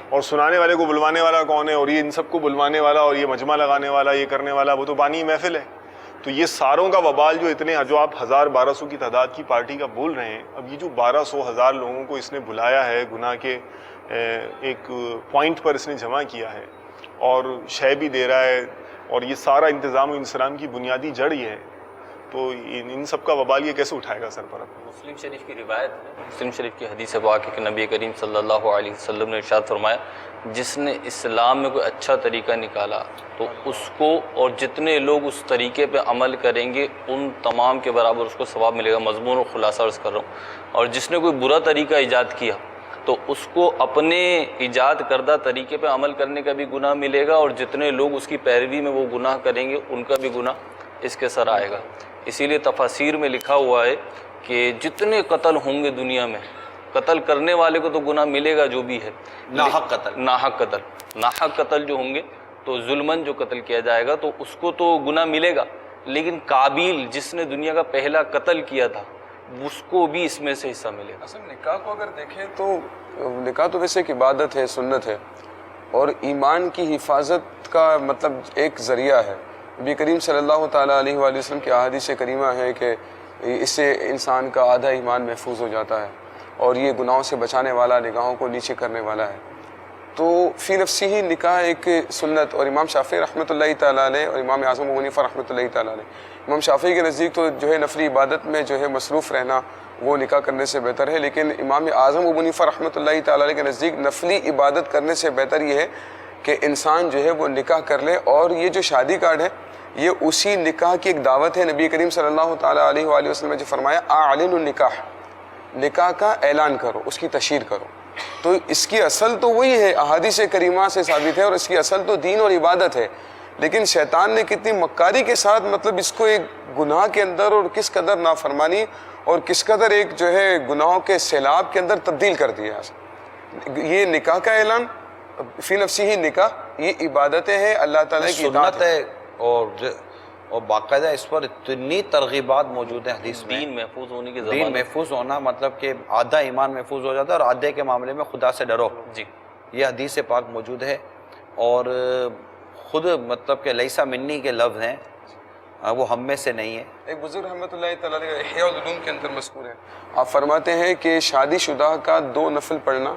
اور سنانے والے کو بلوانے والا کون ہے، اور یہ ان سب کو بلوانے والا اور یہ مجمع لگانے والا، یہ کرنے والا، وہ تو بانی محفل ہے. تو یہ ساروں کا وبال جو آپ 1000-1200 کی تعداد کی پارٹی کا بول رہے ہیں، اب یہ جو 1200-1000 لوگوں کو اس نے بلایا ہے، گناہ کے ایک پوائنٹ پر اس نے جمع کیا ہے اور شے بھی دے رہا ہے، اور یہ سارا انتظام و انسلام کی بنیادی جڑ یہ ہے، تو ان سب کا وبال یہ کیسے اٹھائے گا سر پر؟ مسلم شریف کی روایت ہے، مسلم شریف کی حدیث پاک ہے کہ نبی کریم صلی اللہ علیہ وسلم نے ارشاد فرمایا، جس نے اسلام میں کوئی اچھا طریقہ نکالا تو اس کو، اور جتنے لوگ اس طریقے پہ عمل کریں گے ان تمام کے برابر اس کو ثواب ملے گا. مضمون اور خلاصہ عرض کر رہا ہوں. اور جس نے کوئی برا طریقہ ایجاد کیا تو اس کو اپنے ایجاد کردہ طریقے پہ عمل کرنے کا بھی گناہ ملے گا، اور جتنے لوگ اس کی پیروی میں وہ گناہ کریں گے ان کا بھی گناہ اس کے سر آئے گا. اسی لیے تفاسیر میں لکھا ہوا ہے کہ جتنے قتل ہوں گے دنیا میں، قتل کرنے والے کو تو گناہ ملے گا جو بھی ہے، ناحق قتل جو ہوں گے تو ظلمن جو قتل کیا جائے گا تو اس کو تو گناہ ملے گا، لیکن قابیل جس نے دنیا کا پہلا قتل کیا تھا اس کو بھی اس میں سے حصہ ملے گا. اصل نکاح کو اگر دیکھیں تو نکاح تو ویسے ایک عبادت ہے، سنت ہے، اور ایمان کی حفاظت کا مطلب ایک ذریعہ ہے. نبی کریم صلی اللہ تعالیٰ علیہ وآلہ وسلم کی احادیث کریمہ ہے کہ اس سے انسان کا آدھا ایمان محفوظ ہو جاتا ہے، اور یہ گناہوں سے بچانے والا، نگاہوں کو نیچے کرنے والا ہے. تو فی نفسی ہی نکاح ایک سنت، اور امام شافعی رحمۃ اللہ تعالیٰ علیہ اور امام اعظم ابو حنیفہ رحمۃ اللہ تعالیٰ علیہ، امام شافعی کے نزدیک تو جو ہے نفلی عبادت میں جو ہے مصروف رہنا وہ نکاح کرنے سے بہتر ہے، لیکن امام اعظم ابو حنیفہ رحمۃ اللہ تعالیٰ علیہ کے نزدیک نفلی عبادت کرنے سے بہتر یہ ہے کہ انسان جو ہے وہ نکاح کر لے. اور یہ جو شادی کارڈ ہے یہ اسی نکاح کی ایک دعوت ہے. نبی کریم صلی اللہ تعالیٰ علیہ وآلہ وسلم نے جو فرمایا اعلنوا النکاح، نکاح کا اعلان کرو، اس کی تشہیر کرو. تو اس کی اصل تو وہی ہے، احادیث کریمہ سے ثابت ہے، اور اس کی اصل تو دین اور عبادت ہے. لیکن شیطان نے کتنی مکاری کے ساتھ مطلب اس کو ایک گناہ کے اندر اور کس قدر نافرمانی اور کس قدر ایک جو ہے گناہوں کے سیلاب کے اندر تبدیل کر دیا. یہ نکاح کا اعلان فی نفسی ہی نکاح یہ عبادتیں ہیں، اللہ تعالیٰ کی اطاعت سنت ہے، اور باقاعدہ اس پر اتنی ترغیبات موجود ہیں حدیث میں. دین محفوظ ہونے کی دین ضمانت. محفوظ ہونا مطلب کہ آدھا ایمان محفوظ ہو جاتا ہے، اور آدھے کے معاملے میں خدا سے ڈرو. جی یہ حدیث پاک موجود ہے، اور خود مطلب کہ لیسا منی کے لفظ ہیں، وہ ہم میں سے نہیں ہے. ایک بزرگ رحمۃ اللہ تعالیٰ علیہ احیاء العلوم کے اندر مذکور ہے، آپ فرماتے ہیں کہ شادی شدہ کا 2 نفل پڑھنا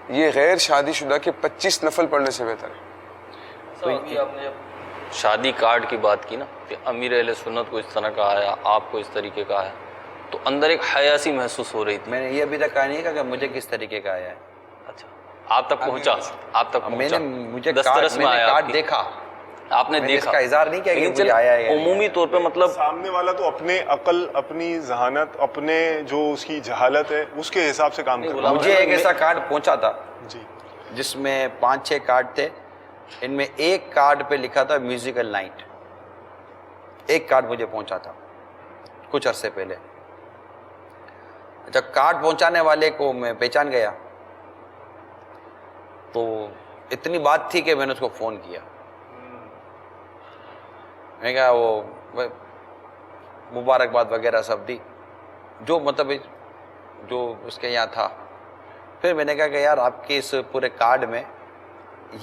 یہ غیر شادی شدہ کے 25 نفل پڑھنے سے بہتر ہے. تو ابھی آپ نے جب شادی کارڈ کی بات کی نا کہ امیر اہل سنت کو اس طرح کا آیا، آپ کو اس طریقے کا ہے، تو اندر ایک حیا سی محسوس ہو رہی تھی. میں نے یہ ابھی تک کہا نہیں کہ مجھے کس طریقے کا آیا ہے. اچھا آپ تک پہنچا، آپ تک میں پہنچا، نے مجھے دسترس میں آیا، کارڈ دیکھا، آپ نے میں نے اس دیکھا، کا اظہار نہیں کیا کہ لیکن مجھے آیا ہے یا نہیں. عمومی طور پہ مطلب سامنے والا تو اپنے عقل، اپنی ذہانت، اپنے جو اس کی جہالت ہے اس کے حساب سے کام کر رہا ہے. مجھے ایک ایسا کارڈ پہنچا تھا جی جس میں 5-6 کارڈ تھے، ان میں ایک کارڈ پہ لکھا تھا میوزیکل نائٹ. ایک کارڈ مجھے پہنچا تھا کچھ عرصے پہلے. جب کارڈ پہنچانے والے کو میں پہچان گیا تو اتنی بات تھی کہ میں نے اس کو فون کیا. میں کہا وہ مبارکباد وغیرہ سب دی جو مطلب جو اس کے یہاں تھا. پھر میں نے کہا کہ یار آپ کے اس پورے کارڈ میں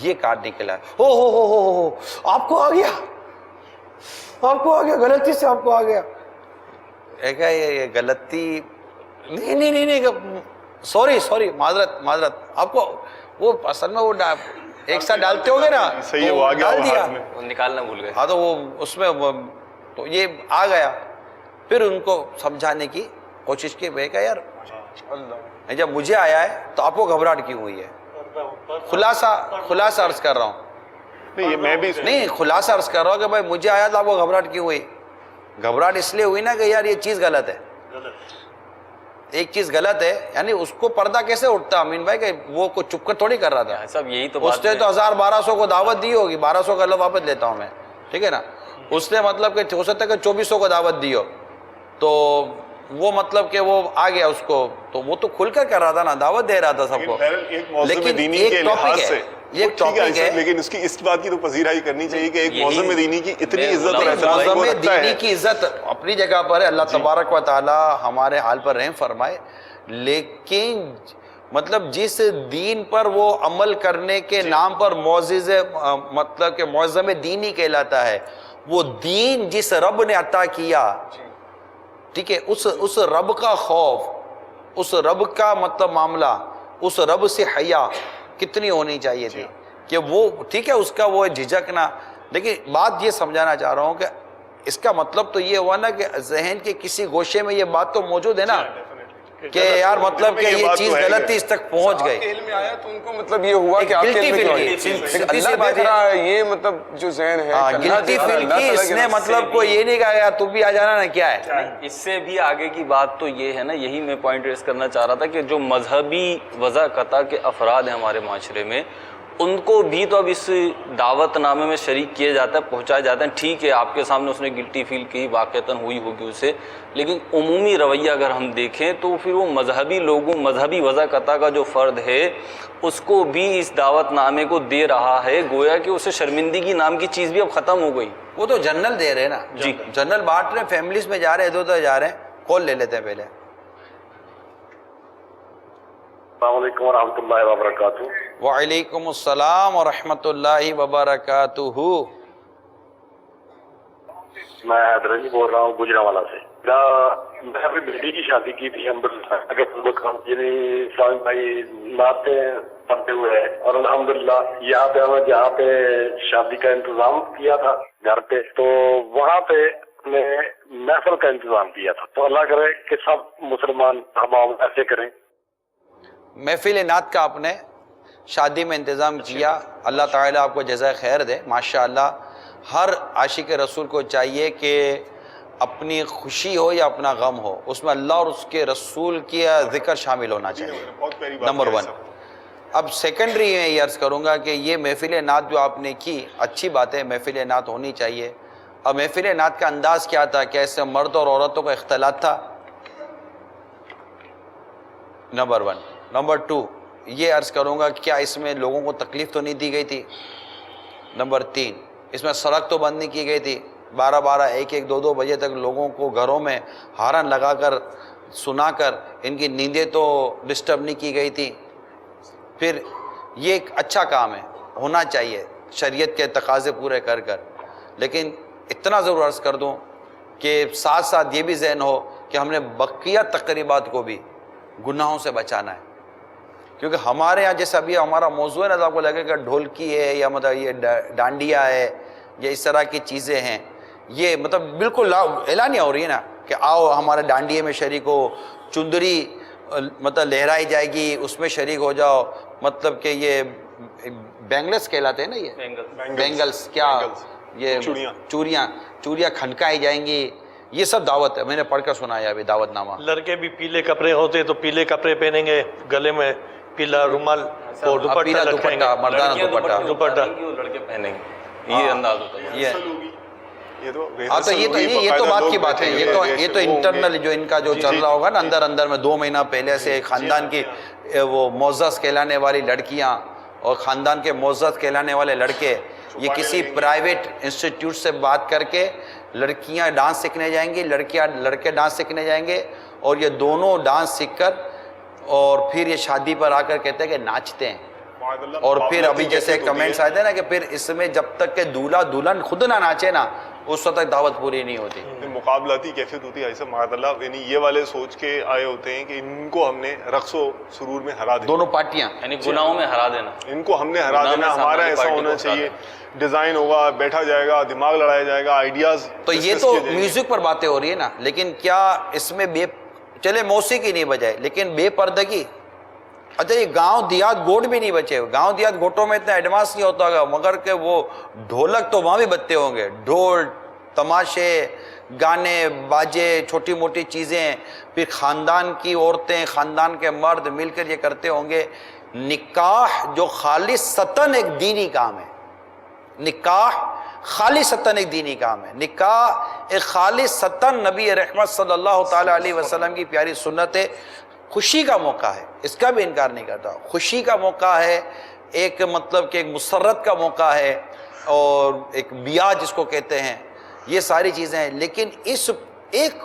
یہ کارڈ نکلا ہے. ہو آپ کو آ گیا، آپ کو آ گیا، غلطی سے آپ کو آ گیا. کہا یہ غلطی نہیں، سوری معذرت. آپ کو وہ اصل میں وہ ایک ساتھ ڈالتے ہو گے نا، صحیح ہے، وہ آ گیا ڈال دیا. ہاتھ میں. وہ نکالنا بھول گئے. ہاں تو وہ اس میں تو یہ آ گیا. پھر ان کو سمجھانے کی کوشش کی. میں کہا یار جب مجھے آیا ہے تو آپ کو گھبراہٹ کیوں ہوئی ہے؟ خلاصہ عرض کر رہا ہوں. نہیں یہ میں بھی نہیں خلاصہ عرض کر رہا ہوں کہ بھائی مجھے آیا تو آپ کو گھبراہٹ کیوں ہوئی؟ گھبراہٹ اس لیے ہوئی نا کہ یار یہ چیز غلط ہے. ایک چیز غلط ہے، یعنی اس کو پردہ کیسے اٹھتا امین بھائی کہ وہ کو چپ کر تھوڑی کر رہا تھا. سب یہی تو اس نے تو 1000-1200 کو دعوت دی ہوگی، 1200 کا اللہ واپس لیتا ہوں میں، ٹھیک ہے نا. اس نے مطلب کہ ہو سکتا ہے کہ 2400 کو دعوت دی ہو، تو وہ مطلب کہ وہ آ گیا اس کو، تو وہ تو کھل کر رہا تھا نا، دعوت دے رہا تھا سب کو. ایک موضوع لیکن دینی ایک کے ٹاپک لحاظ ہے، سے یہ ایک ٹاپک ہے، لیکن اس کی اس بات کی تو پذیرائی کرنی چاہیے کہ ایک یہی موضوع دینی کی اتنی عزت اور احترام وہ معظم رکھتا دینی ہے. کی عزت اپنی جگہ پر ہے. اللہ تبارک و تعالی ہمارے حال پر رحم فرمائے. لیکن مطلب جس دین پر وہ عمل کرنے کے نام پر معزز مطلب کہ معظم دینی کہلاتا ہے، وہ دین جس رب نے عطا کیا، ٹھیک ہے، اس رب کا خوف، اس رب کا مطلب معاملہ، اس رب سے حیا کتنی ہونی چاہیے تھی کہ وہ ٹھیک ہے اس کا وہ جھجکنا. لیکن بات یہ سمجھانا چاہ رہا ہوں کہ اس کا مطلب تو یہ ہوا نا کہ ذہن کے کسی گوشے میں یہ بات تو موجود ہے نا کہ یار مطلب کہ یہ چیز غلط تھی، اس تک پہنچ گئی. علم میں آیا تو ان کو مطلب یہ ہوا کہ آپ کے علم میں کیوں آئی؟ اللہ دیکھ رہا ہے، یہ مطلب جو ذہن ہے گلٹی فیل کی اس نے، مطلب کو یہ نہیں کہا یار تم بھی آ جانا نا، کیا ہے. اس سے بھی آگے کی بات تو یہ ہے نا، یہی میں پوائنٹ ریز کرنا چاہ رہا تھا کہ جو مذہبی وضاقتہ کے افراد ہیں ہمارے معاشرے میں، ان کو بھی تو اب اس دعوت نامے میں شریک کیا جاتا ہے، پہنچایا جاتا ہے. ٹھیک ہے آپ کے سامنے اس نے گلٹی فیل کی، واقعتاً ہوئی ہوگی اسے، لیکن عمومی رویہ اگر ہم دیکھیں تو پھر وہ مذہبی لوگوں، مذہبی وضاقتہ کا جو فرد ہے اس کو بھی اس دعوت نامے کو دے رہا ہے، گویا کہ اسے شرمندگی نام کی چیز بھی اب ختم ہو گئی. وہ تو جنرل دے رہے ہیں نا، جی جنرل بانٹ رہے ہیں، فیملیز میں جا رہے ہیں، ادھر جا رہے ہیں. کال لے لیتے ہیں پہلے. السلام علیکم ورحمۃ اللہ وبرکاتہ. وعلیکم السلام ورحمۃ اللہ وبرکاتہ. میں حیدرآباد بول رہا ہوں گجرانوالہ سے. میں اپنی بیٹی کی شادی کی تھی، ہم اسلامی بھائی ناتے پڑھتے ہوئے ہیں، اور الحمدللہ یہاں پہ ہمیں جہاں پہ شادی کا انتظام کیا تھا گھر پہ، تو وہاں پہ نے محفل کا انتظام کیا تھا. تو اللہ کرے کہ سب مسلمان ہم ایسے کریں. محفل نعت کا آپ نے شادی میں انتظام کیا، اللہ تعالیٰ آپ کو جزائے خیر دے. ماشاءاللہ ہر عاشق رسول کو چاہیے کہ اپنی خوشی ہو یا اپنا غم ہو، اس میں اللہ اور اس کے رسول کی ذکر شامل ہونا چاہیے، نمبر 1. اب سیکنڈری میں یہ عرض کروں گا کہ یہ محفل نعت جو آپ نے کی اچھی بات ہے، محفل نعت ہونی چاہیے. اب محفل نعت کا انداز کیا تھا؟ کیا اس سے مرد اور عورتوں کا اختلاط تھا؟ نمبر 1. نمبر 2 یہ عرض کروں گا کیا اس میں لوگوں کو تکلیف تو نہیں دی گئی تھی؟ نمبر 3 اس میں سڑک تو بند نہیں کی گئی تھی؟ 12 1 2 بجے تک لوگوں کو گھروں میں ہارن لگا کر سنا کر ان کی نیندیں تو ڈسٹرب نہیں کی گئی تھی؟ پھر یہ ایک اچھا کام ہے، ہونا چاہیے شریعت کے تقاضے پورے کر کر. لیکن اتنا ضرور عرض کر دوں کہ ساتھ ساتھ یہ بھی ذہن ہو کہ ہم نے بقیہ تقریبات کو بھی گناہوں سے بچانا ہے. کیونکہ ہمارے ہاں جیسے ابھی ہمارا موضوع ہے نا، تو آپ کو لگے کہ ڈھولکی ہے یا مطلب یہ ڈانڈیا ہے یا اس طرح کی چیزیں ہیں، یہ مطلب بالکل اعلانیہ ہو رہی ہے نا کہ آؤ ہمارے ڈانڈیے میں شریک ہو، چندری مطلب لہرائی جائے گی اس میں شریک ہو جاؤ. مطلب کہ یہ بینگلس کہلاتے ہیں نا، یہ بینگلس کیا، یہ چوڑیاں کھنکائی جائیں گی. یہ سب دعوت ہے، میں نے پڑھ کر سنایا ابھی دعوت نامہ. لڑکے بھی پیلے کپڑے ہوتے تو پیلے کپڑے پہنیں گے، گلے میں پیلا رومال اور پیلا دوپٹہ، مردانہ دوپٹہ لڑکے پہنیں گے، یہ انداز ہوتا ہے. یہ تو بات کی بات ہے، یہ تو انٹرنل جو ان کا جو چل رہا ہوگا نا اندر میں 2 مہینہ پہلے سے خاندان کی وہ معزز کہلانے والی لڑکیاں اور خاندان کے معزز کہلانے والے لڑکے یہ کسی پرائیویٹ انسٹیٹیوٹ سے بات کر کے لڑکیاں ڈانس سیکھنے جائیں گی، لڑکے ڈانس سیکھنے جائیں گے، اور یہ دونوں ڈانس سیکھ کر اور پھر یہ شادی پر آ کر کہتے ہیں کہ ناچتے ہیں. اور پھر ابھی جیسے کمنٹس آئے تھے نا کہ پھر اس میں جب تک کہ دولہا دلہن خود نہ ناچے نا اس وقت تک دعوت پوری نہیں ہوتی. مقابلاتی کیفیت ہوتی ہے ایسا معاذ اللہ، یعنی یہ والے سوچ کے آئے ہوتے ہیں کہ ان کو ہم نے رقص و سرور میں ہرا دینا، دونوں پارٹیاں یعنی گناہوں میں ہرا دینا، ان کو ہم نے ہرا دینا. ہمارا ایسا ہونا چاہیے، ڈیزائن ہوگا، بیٹھا جائے گا، دماغ لڑایا جائے گا، آئیڈیاز. تو یہ تو میوزک پر باتیں ہو رہی ہے نا، لیکن کیا اس میں چلے موسیقی نہیں بجائے لیکن بے پردگی. اچھا یہ گاؤں دیہات گوٹ بھی نہیں بچے، گاؤں دیہات گوٹوں میں اتنا ایڈوانس نہیں ہوتا ہوگا، مگر کہ وہ ڈھولک تو وہاں بھی بجتے ہوں گے، ڈھول تماشے گانے باجے چھوٹی موٹی چیزیں، پھر خاندان کی عورتیں خاندان کے مرد مل کر یہ کرتے ہوں گے. نکاح جو خالصتاً ایک دینی کام ہے، نکاح خالصتاً ایک دینی کام ہے، نکاح ایک خالصتاً نبی رحمت صلی اللہ تعالی علیہ وسلم کی پیاری سنت ہے. خوشی کا موقع ہے، اس کا بھی انکار نہیں کرتا، خوشی کا موقع ہے، ایک مطلب کہ ایک مسرت کا موقع ہے، اور ایک بیاہ جس کو کہتے ہیں، یہ ساری چیزیں ہیں. لیکن اس ایک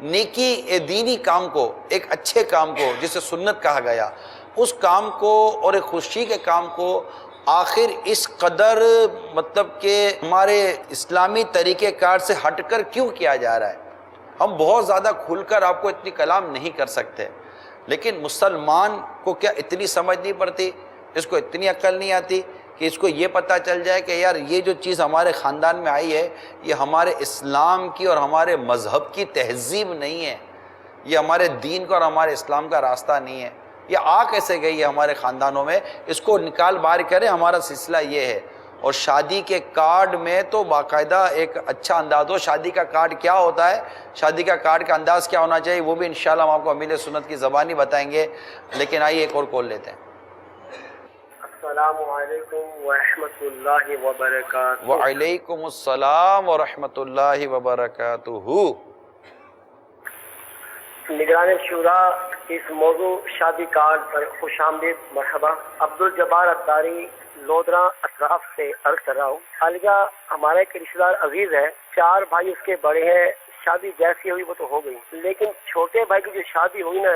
نیکی دینی کام کو، ایک اچھے کام کو جسے سنت کہا گیا، اس کام کو اور ایک خوشی کے کام کو آخر اس قدر مطلب کہ ہمارے اسلامی طریقہ کار سے ہٹ کر کیوں کیا جا رہا ہے؟ ہم بہت زیادہ کھل کر آپ کو اتنی کلام نہیں کر سکتے، لیکن مسلمان کو کیا اتنی سمجھ نہیں پڑتی، اس کو اتنی عقل نہیں آتی کہ اس کو یہ پتہ چل جائے کہ یار یہ جو چیز ہمارے خاندان میں آئی ہے یہ ہمارے اسلام کی اور ہمارے مذہب کی تہذیب نہیں ہے، یہ ہمارے دین کا اور ہمارے اسلام کا راستہ نہیں ہے، یہ آ کیسے گئی ہے ہمارے خاندانوں میں، اس کو نکال باہر کرے. ہمارا سلسلہ یہ ہے. اور شادی کے کارڈ میں تو باقاعدہ ایک اچھا انداز ہو. شادی کا کارڈ کیا ہوتا ہے، شادی کا کارڈ کا انداز کیا ہونا چاہیے، وہ بھی انشاءاللہ ہم آپ کو امیل سنت کی زبانی بتائیں گے. لیکن آئیے ایک اور کال لیتے ہیں. السلام علیکم ورحمۃ اللہ وبرکاتہ. وعلیکم السلام ورحمۃ اللہ وبرکاتہ. نگران شورا اس موضوع شادی کارڈ پر خوش آمدید. مرحبا. عبدالجبار اتاری لودرا اطراف سے عرض کر رہا ہوں. حالیہ ہمارا ایک رشتہ دار عزیز ہے، 4 بھائی اس کے بڑے ہیں، شادی جیسی ہوئی وہ تو ہو گئی، لیکن چھوٹے بھائی کی جو شادی ہوئی نا،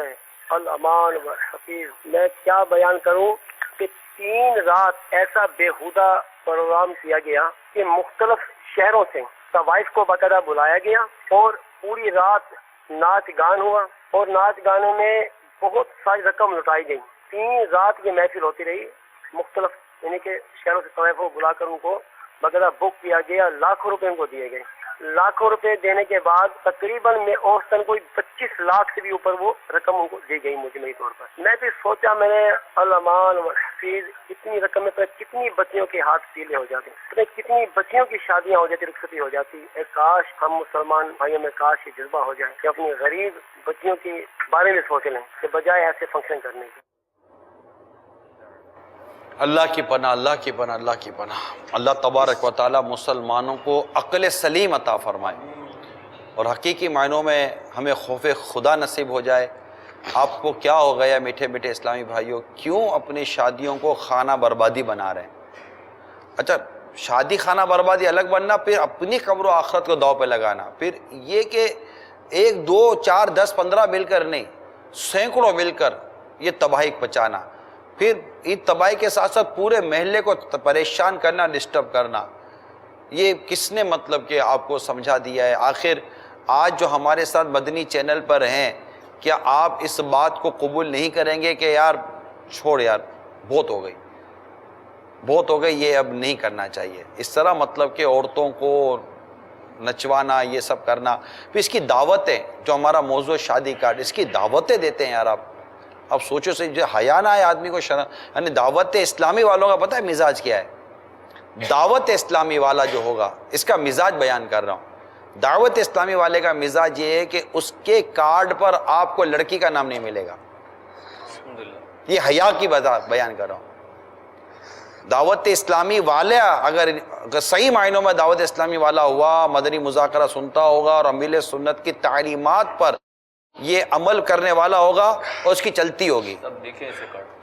الامان و حفیظ، میں کیا بیان کروں کہ 3 رات ایسا بےہودہ پروگرام کیا گیا کہ مختلف شہروں سے طوائف کو باقاعدہ بلایا گیا اور پوری رات ناچ گان ہوا، اور ناچ گانے میں بہت ساری رقم لٹائی گئی. 3 رات کی محفل ہوتی رہی، مختلف یعنی کہ شہروں سے طوائف کو بلا کر ان کو باقاعدہ بک کیا گیا، لاکھوں روپے ان کو دیے گئے۔ لاکھوں روپے دینے کے بعد تقریباً میں اوسطاً کوئی 25 لاکھ سے بھی اوپر وہ رقم ان کو دی گئی مجموعی طور پر۔ میں بھی سوچا، میں نے علمان و حفیظ اتنی رقم میں کتنی بچیوں کے ہاتھ پیلے ہو جاتے، کتنی بچیوں کی شادیاں ہو جاتی، رخصتی ہو جاتی۔ کاش ہم مسلمان بھائیوں میں کاش یہ جذبہ ہو جائے کہ اپنی غریب بچیوں کے بارے میں سوچ لیں کہ بجائے ایسے فنکشن کرنے کے۔ اللہ کی پناہ، اللہ کی پناہ، اللہ کی پناہ۔ اللہ تبارک و تعالی مسلمانوں کو عقل سلیم عطا فرمائے اور حقیقی معنوں میں ہمیں خوف خدا نصیب ہو جائے۔ آپ کو کیا ہو گیا میٹھے میٹھے اسلامی بھائیوں، کیوں اپنی شادیوں کو خانہ بربادی بنا رہے ہیں؟ اچھا، شادی خانہ بربادی الگ بننا، پھر اپنی قبر و آخرت کو داؤ پہ لگانا، پھر یہ کہ 1 2 4 10 15 مل کر نہیں، سینکڑوں مل کر یہ تباہی پہنچانا، پھر اس تباہی کے ساتھ ساتھ پورے محلے کو پریشان کرنا، ڈسٹرب کرنا، یہ کس نے مطلب کہ آپ کو سمجھا دیا ہے؟ آخر آج جو ہمارے ساتھ مدنی چینل پر ہیں، کیا آپ اس بات کو قبول نہیں کریں گے کہ یار چھوڑ یار، بہت ہو گئی، بہت ہو گئی، یہ اب نہیں کرنا چاہیے اس طرح، مطلب کہ عورتوں کو نچوانا، یہ سب کرنا؟ پھر اس کی دعوتیں، جو ہمارا موضوع شادی کارڈ، اس کی دعوتیں دیتے ہیں یار آپ۔ اب سوچو سے جو حیا نہ ہے آدمی کو، شرم، یعنی دعوت اسلامی والوں کا پتہ ہے مزاج کیا ہے؟ دعوت اسلامی والا جو ہوگا، اس کا مزاج بیان کر رہا ہوں۔ دعوت اسلامی والے کا مزاج یہ ہے کہ اس کے کارڈ پر آپ کو لڑکی کا نام نہیں ملے گا، یہ حیا کی بیان کر رہا ہوں۔ دعوت اسلامی والا اگر صحیح معنوں میں دعوت اسلامی والا ہوا، مدنی مذاکرہ سنتا ہوگا اور امیل سنت کی تعلیمات پر یہ عمل کرنے والا ہوگا اور اس کی چلتی ہوگی،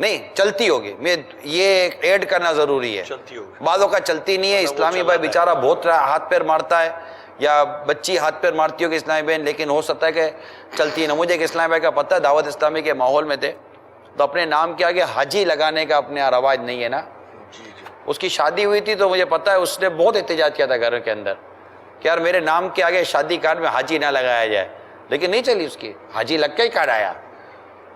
نہیں چلتی ہوگی، میں یہ ایڈ کرنا ضروری ہے، بعضوں کا چلتی نہیں ہے، اسلامی بھائی بیچارہ بہت ہاتھ پیر مارتا ہے، یا بچی ہاتھ پیر مارتی ہوگی اسلامی بہن، لیکن ہو سکتا ہے کہ چلتی نہ۔ مجھے ایک اسلامی بھائی کا پتہ ہے، دعوت اسلامی کے ماحول میں تھے تو اپنے نام کے آگے حاجی لگانے کا اپنے یہاں رواج نہیں ہے نا۔ اس کی شادی ہوئی تھی تو مجھے پتہ ہے اس نے بہت احتجاج کیا تھا گھر کے اندر کہ یار میرے نام کے آگے شادی کارڈ میں حاجی نہ لگایا جائے، لیکن نہیں چلی اس کی، حاجی لگ کے ہی کارڈ آیا۔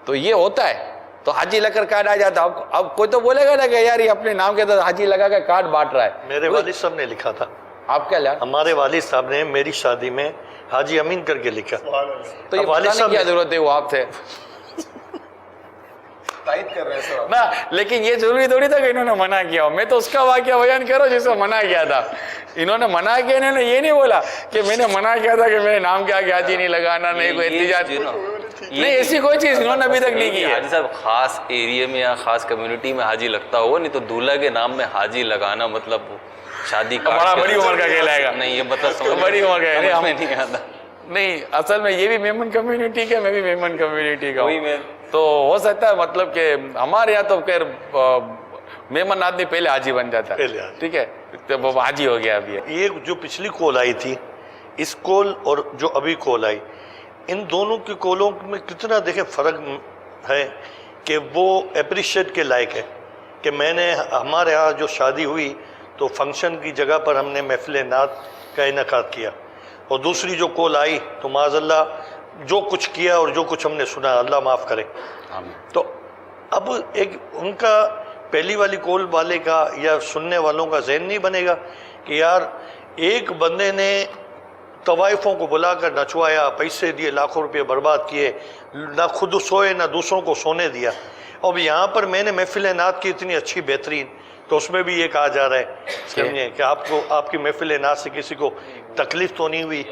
تو یہ ہوتا ہے، تو حاجی لگ کر کارڈ آ جاتا۔ اب کوئی تو بولے گا نا کہ یار یہ اپنے نام کے تو حاجی لگا کے کارڈ بانٹ رہا ہے۔ میرے والد صاحب نے لکھا تھا۔ آپ کیا لیا؟ ہمارے والد صاحب نے میری شادی میں حاجی امین کر کے لکھا۔ تو یہ والد صاحب کیا ضرورت ہے، وہ آپ تھے تائید کر رہے ہیں نا، لیکن یہ ضروری تھوڑی تھا کہ انہوں نے منع کیا ہو۔ میں تو اس کا واقعہ بیان کرو جس کو منع کیا تھا۔ انہوں نے منع کیا، انہوں نے یہ نہیں بولا کہ میں نے منع کیا تھا کہ میرے نام کے آگے حاجی نہیں لگانا، نہیں کوئی احتجاج، نہیں ایسی کوئی چیز انہوں نے ابھی تک نہیں کی ہے۔ حاجی صاحب خاص ایریے میں یا خاص کمیونٹی میں حاجی لگتا ہو، نہیں تو دولہا کے نام میں حاجی لگانا مطلب شادی کا بڑا بڑی عمر کا کہلائے گا، نہیں، یہ مطلب بڑی عمر کا نہیں آتا۔ نہیں، اصل میں یہ بھی میمن کمیونٹی کا، میں بھی میمن کمیونٹی کا ہوں، تو ہو سکتا ہے مطلب کہ ہمارے یہاں تو خیر میمن آدمی پہلے حاجی بن جاتا ہے، ٹھیک ہے، تو وہ حاجی ہو گیا ابھی۔ یہ جو پچھلی کول آئی تھی، اس کول اور جو ابھی کول آئی، ان دونوں کی کولوں میں کتنا دیکھیں فرق ہے کہ وہ اپریشیٹ کے لائق ہے کہ میں نے ہمارے ہاں جو شادی ہوئی تو فنکشن کی جگہ پر ہم نے محفل نعت کا انعقاد کیا، اور دوسری جو کول آئی تو معاذ اللہ جو کچھ کیا اور جو کچھ ہم نے سنا، اللہ معاف کرے۔ تو اب ایک ان کا پہلی والی کول والے کا یا سننے والوں کا ذہن نہیں بنے گا کہ یار ایک بندے نے طوائفوں کو بلا کر نچوایا، پیسے دیے، لاکھوں روپے برباد کیے، نہ خود سوئے نہ دوسروں کو سونے دیا، اب یہاں پر میں نے محفل نعت کی اتنی اچھی بہترین، تو اس میں بھی یہ کہا جا رہا ہے سمجھیں کہ آپ کی محفل نعت سے کسی کو تکلیف تو نہیں ہوئی،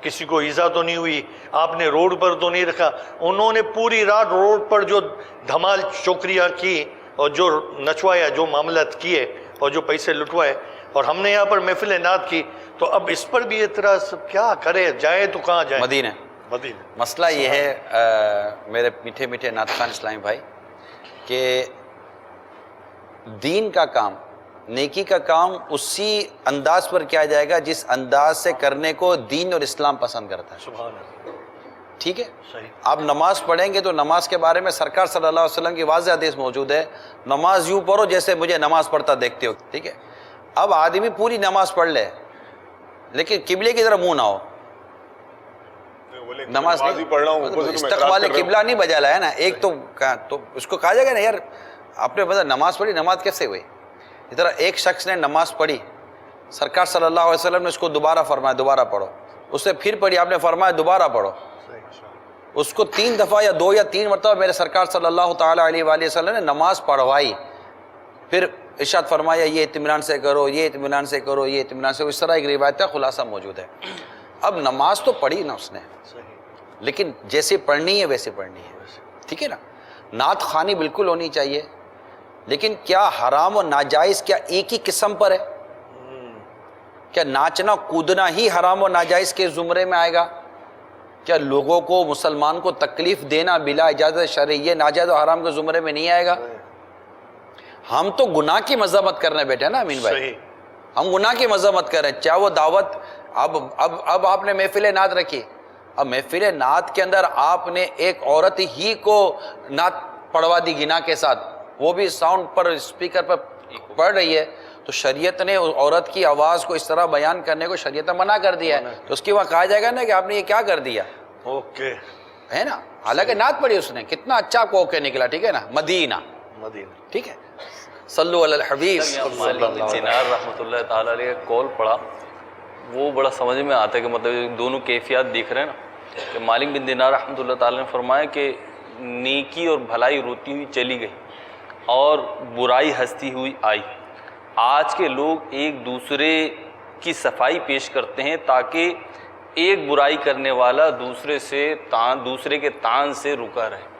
کسی کو ایذا تو نہیں ہوئی، آپ نے روڈ پر تو نہیں رکھا۔ انہوں نے پوری رات روڈ پر جو دھمال چوکریاں کی اور جو نچوایا، جو معاملات کیے اور جو پیسے لٹوائے، اور ہم نے یہاں پر محفل نعت کی، تو اب اس پر بھی اعتراض کیا کرے، جائے تو کہاں جائے؟ مدینہ۔ مسئلہ یہ ہے میرے میٹھے میٹھے نعت خوان اسلامی بھائی کہ دین کا کام، نیکی کا کام اسی انداز پر کیا جائے گا جس انداز سے کرنے کو دین اور اسلام پسند کرتا ہے۔ سبحان اللہ، ٹھیک ہے، آپ نماز پڑھیں گے تو نماز کے بارے میں سرکار صلی اللہ علیہ وسلم کی واضح حدیث موجود ہے، نماز یوں پڑھو جیسے مجھے نماز پڑھتا دیکھتے ہو، ٹھیک ہے۔ اب آدمی پوری نماز پڑھ لے لیکن قبلے کی طرف منہ نہ ہو، نماز ہی پڑھ رہا ہوں، اوپر سے تم اعتراض استقبال کر رہے ہو۔ قبلہ نہیں بجا لایا نا، ایک تو اس کو کہا جائے گا نا یار آپ نے نماز پڑھی، نماز کیسے ہوئی؟ اس طرح ایک شخص نے نماز پڑھی، سرکار صلی اللہ علیہ وسلم نے اس کو دوبارہ فرمایا دوبارہ پڑھو، اس نے پھر پڑھی، آپ نے فرمایا دوبارہ پڑھو، اس کو 3 دفعہ یا 2 یا 3 مرتبہ میرے سرکار صلی اللہ تعالیٰ علیہ وآلہ وسلم نے نماز پڑھوائی، پھر ارشاد فرمایا یہ اطمینان سے کرو، یہ اطمینان سے کرو، یہ اطمینان سے، اس طرح ایک روایت کا خلاصہ موجود ہے۔ اب نماز تو پڑھی نا اس نے، لیکن جیسے پڑھنی ہے ویسے پڑھنی ہے، ٹھیک ہے نا؟ نعت خوانی بالکل ہونی چاہیے، لیکن کیا حرام و ناجائز کیا ایک ہی قسم پر ہے؟ کیا ناچنا کودنا ہی حرام و ناجائز کے زمرے میں آئے گا؟ کیا لوگوں کو، مسلمان کو تکلیف دینا بلا اجازت شرعی یہ ناجائز و حرام کے زمرے میں نہیں آئے گا؟ ہم تو گناہ کی مذمت کرنے بیٹھے ہیں نا امین بھائی، ہم گناہ کی مذمت کر رہے ہیں، چاہے وہ دعوت اب آپ نے محفل نعت رکھی، اب محفل نعت کے اندر آپ نے ایک عورت ہی کو نعت پڑھوا دی گناہ کے ساتھ، وہ بھی ساؤنڈ پر اسپیکر پر پڑھ رہی ہے، تو شریعت نے عورت کی آواز کو اس طرح بیان کرنے کو شریعت نے منع کر دیا ہے، تو اس کی وہاں کہا جائے گا نا کہ آپ نے یہ کیا کر دیا، اوکے ہے نا؟ حالانکہ نعت پڑھی اس نے، کتنا اچھا آپ کو اوکے نکلا، ٹھیک ہے نا؟ مدینہ، ٹھیک ہے، صلو علی الحبیب۔ مالک بن دینار رحمۃ اللہ تعالیٰ علیہ کا کال پڑھا، وہ بڑا سمجھ میں آتا ہے کہ مطلب دونوں کیفیات دیکھ رہے ہیں نا، کہ مالک بن دینار رحمۃ اللہ تعالیٰ نے فرمایا کہ نیکی اور بھلائی روتی ہوئی چلی گئی اور برائی ہنستی ہوئی آئی۔ آج کے لوگ ایک دوسرے کی صفائی پیش کرتے ہیں تاکہ ایک برائی کرنے والا دوسرے کے تان سے رکا رہے،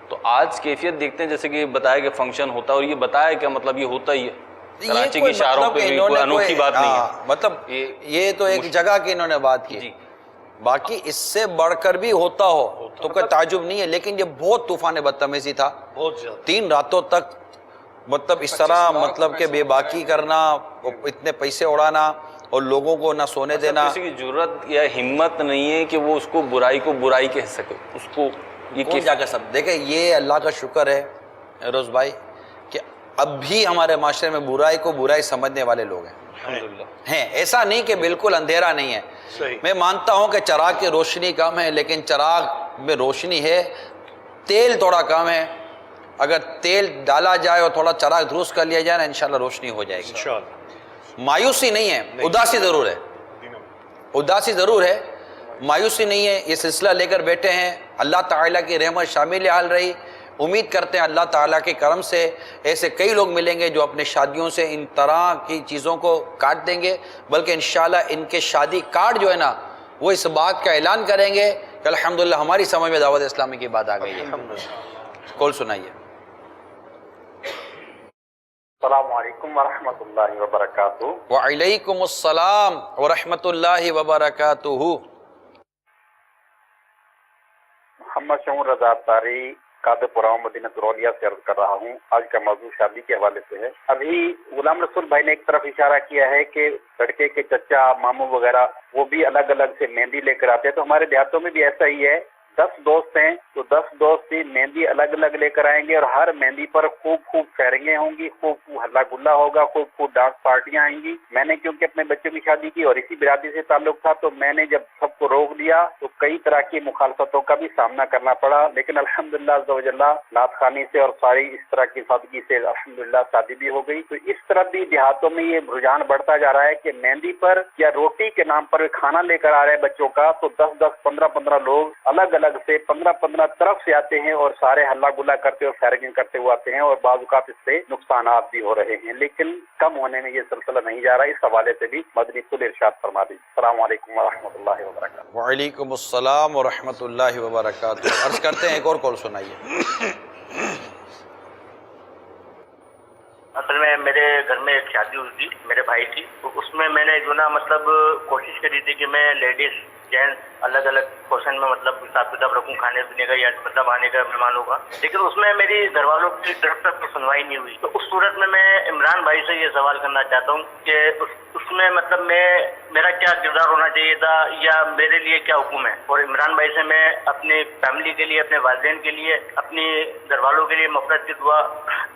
تو آج کیفیت دیکھتے ہیں جیسے کہ بتایا کہ فنکشن ہوتا ہے، اور یہ بتایا کہ مطلب یہ ہوتا ہی ہے، کراچی کی اشاروں پہ بھی کوئی انوکھی بات نہیں ہے، مطلب یہ تو ایک جگہ کی انہوں نے بات کی، باقی اس سے بڑھ کر بھی ہوتا ہو تو کوئی تعجب نہیں ہے، لیکن یہ بہت طوفان بدتمیزی تھا، 3 راتوں تک مطلب اس طرح مطلب کہ بے باکی کرنا، اتنے پیسے اڑانا اور لوگوں کو نہ سونے دینا، کسی کی جرت یا ہمت نہیں ہے کہ وہ اس کو برائی کہہ سکے، اس کو کون جا کے سب دیکھیں۔ یہ اللہ کا شکر ہے روز بھائی کہ اب بھی ہمارے معاشرے میں برائی کو برائی سمجھنے والے لوگ ہیں، ایسا نہیں کہ بالکل اندھیرا نہیں ہے۔ میں مانتا ہوں کہ چراغ کی روشنی کم ہے، لیکن چراغ میں روشنی ہے، تیل تھوڑا کم ہے، اگر تیل ڈالا جائے اور تھوڑا چراغ درست کر لیا جائے نا، انشاءاللہ روشنی ہو جائے گی۔ مایوسی نہیں ہے، اداسی ضرور ہے، اداسی ضرور ہے، مایوسی نہیں ہے۔ یہ سلسلہ لے کر بیٹھے ہیں، اللہ تعالیٰ کی رحمت شامل حال رہی، امید کرتے ہیں اللہ تعالیٰ کے کرم سے ایسے کئی لوگ ملیں گے جو اپنے شادیوں سے ان طرح کی چیزوں کو کاٹ دیں گے، بلکہ انشاءاللہ ان کے شادی کارڈ جو ہے نا وہ اس بات کا اعلان کریں گے کہ الحمدللہ ہماری سمجھ میں دعوت اسلامی کی بات آ گئی ہے۔ کال سنائیے۔ السلام علیکم ورحمۃ اللہ وبرکاتہ۔ وعلیکم السلام ورحمۃ اللہ وبرکاتہ۔ محمد شعور رضا تاری قادر پورا مدینہ رولیا سے عرض کر رہا ہوں۔ آج کا موضوع شادی کے حوالے سے ہے۔ ابھی غلام رسول بھائی نے ایک طرف اشارہ کیا ہے کہ لڑکے کے چچا ماموں وغیرہ وہ بھی الگ الگ سے مہندی لے کر آتے ہیں، تو ہمارے دیہاتوں میں بھی ایسا ہی ہے، 10 دوست ہیں تو 10 دوست ہی مہندی الگ الگ لے کر آئیں گے، اور ہر مہندی پر خوب فیرنگیں ہوں گی، خوب ہلا گلا ہوگا، خوب ڈانس پارٹیاں آئیں گی۔ میں نے کیونکہ اپنے بچوں کی شادی کی اور اسی برادری سے تعلق تھا، تو میں نے جب سب کو روک دیا تو کئی طرح کی مخالفتوں کا بھی سامنا کرنا پڑا، لیکن الحمدللہ عز و جل لات خانی سے اور ساری اس طرح کی سادگی سے الحمدللہ شادی بھی ہو گئی۔ تو اس طرح بھی دیہاتوں میں یہ رجحان بڑھتا جا رہا ہے کہ مہندی پر یا روٹی کے نام پر کھانا لے کر آ رہے ہیں بچوں کا، تو 10 15 لوگ الگ الگ سے 15 طرف سے آتے ہیں اور سارے ہلا گلا کرتے اور فیرنگ کرتے ہوئے آتے ہیں، اور بعض اوقات اس سے نقصانات بھی ہو رہے ہیں، لیکن کم ہونے میں یہ سلسلہ نہیں جا رہا۔ اس حوالے سے بھی مدنی کل ارشاد فرما دیجیے۔ السلام علیکم ورحمۃ اللہ وبرکاتہ۔ وعلیکم السلام ورحمۃ اللہ وبرکاتہ۔ عرض کرتے ہیں ایک اور کال سنائیے۔ اصل میں میرے گھر میں ایک شادی ہوئی تھی، میرے بھائی کی، تو اس میں میں نے جو نا مطلب کوشش کری تھی کہ میں لیڈیز جینٹس الگ الگ پورشن میں مطلب حساب کتاب رکھوں کھانے پینے کا یا مطلب آنے کا مہمانوں کا، لیکن اس میں میری گھر والوں کی طرف تک سنوائی نہیں ہوئی۔ تو اس صورت میں عمران بھائی سے یہ سوال کرنا چاہتا ہوں کہ اس میں مطلب میرا کیا کردار ہونا چاہیے تھا یا میرے لیے کیا حکم ہے، اور عمران بھائی سے میں اپنی فیملی کے لیے، اپنے والدین کے لیے، اپنی گھر والوں کے لیے مغفرت کی دعا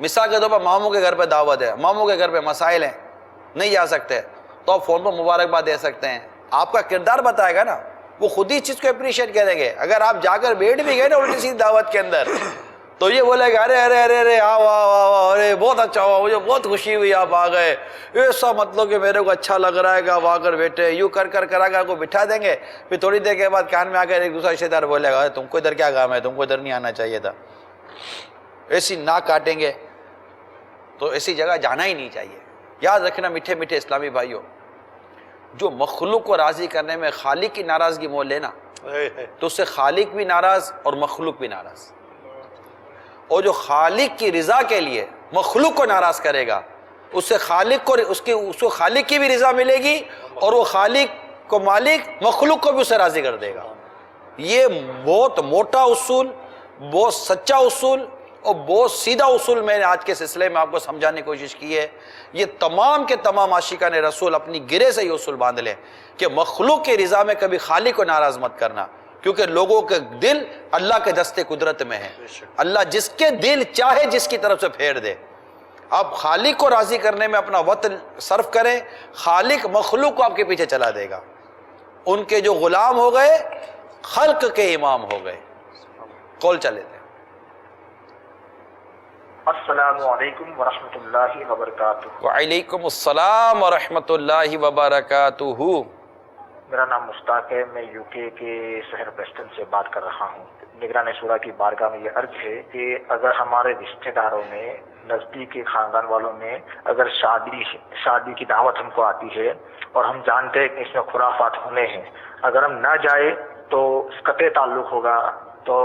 مثال کے طور پر ماموں کے گھر پہ دعوت ہے، ماموں کے گھر پہ مسائل ہیں، نہیں جا سکتے، تو آپ فون پر مبارکباد دے سکتے ہیں. آپ کا کردار بتائے گا نا، وہ خود ہی اس چیز کو اپریشیٹ کریں گے. اگر آپ جا کر بیٹھ بھی گئے نا الٹی سیدھی دعوت کے اندر، تو یہ بولے گا ارے ارے ارے ارے آ واہ واہ واہ، ارے بہت اچھا ہوا، مجھے بہت خوشی ہوئی آپ آ گئے، ایسا مطلب کہ میرے کو اچھا لگ رہا ہے کہ آپ آ کر بیٹھے. یوں کر کر کرا کر کو بٹھا دیں گے، پھر تھوڑی دیر کے بعد کان میں آ کر ایک دوسرا رشتے دار بولے گا تم کو ادھر کیا کام ہے، تم کو ادھر نہیں آنا چاہیے تھا. ایسی ناک کاٹیں گے. تو ایسی جگہ جانا ہی نہیں چاہیے. یاد رکھنا میٹھے میٹھے اسلامی بھائیوں، جو مخلوق کو راضی کرنے میں خالق کی ناراضگی مول لینا، تو اس سے خالق بھی ناراض اور مخلوق بھی ناراض. اور جو خالق کی رضا کے لیے مخلوق کو ناراض کرے گا، اس سے خالق کو اس کو خالق کی بھی رضا ملے گی، اور وہ خالق کو مالک مخلوق کو بھی اسے راضی کر دے گا. یہ بہت موٹا اصول، بہت سچا اصول اور بہت سیدھا اصول میں نے آج کے سلسلے میں آپ کو سمجھانے کی کوشش کی ہے. یہ تمام کے تمام عاشقان رسول اپنی گرے سے یہ اصول باندھ لیں کہ مخلوق کی رضا میں کبھی خالق کو ناراض مت کرنا، کیونکہ لوگوں کے دل اللہ کے دستے قدرت میں ہیں. اللہ جس کے دل چاہے جس کی طرف سے پھیر دے. آپ خالق کو راضی کرنے میں اپنا وقت صرف کریں، خالق مخلوق کو آپ کے پیچھے چلا دے گا. ان کے جو غلام ہو گئے خلق کے امام ہو گئے. کال چلے تھے. السلام علیکم ورحمۃ اللہ وبرکاتہ. وعلیکم السلام ورحمۃ اللہ وبرکاتہ. میرا نام مشتاق ہے، میں یو کے شہر پریسٹن سے بات کر رہا ہوں. نگران شورا کی بارگاہ میں یہ عرض ہے کہ اگر ہمارے رشتہ داروں میں، نزدیک کے خاندان والوں میں اگر شادی کی دعوت ہم کو آتی ہے اور ہم جانتے ہیں کہ اس میں خرافات ہونے ہیں، اگر ہم نہ جائے تو قطع تعلق ہوگا، تو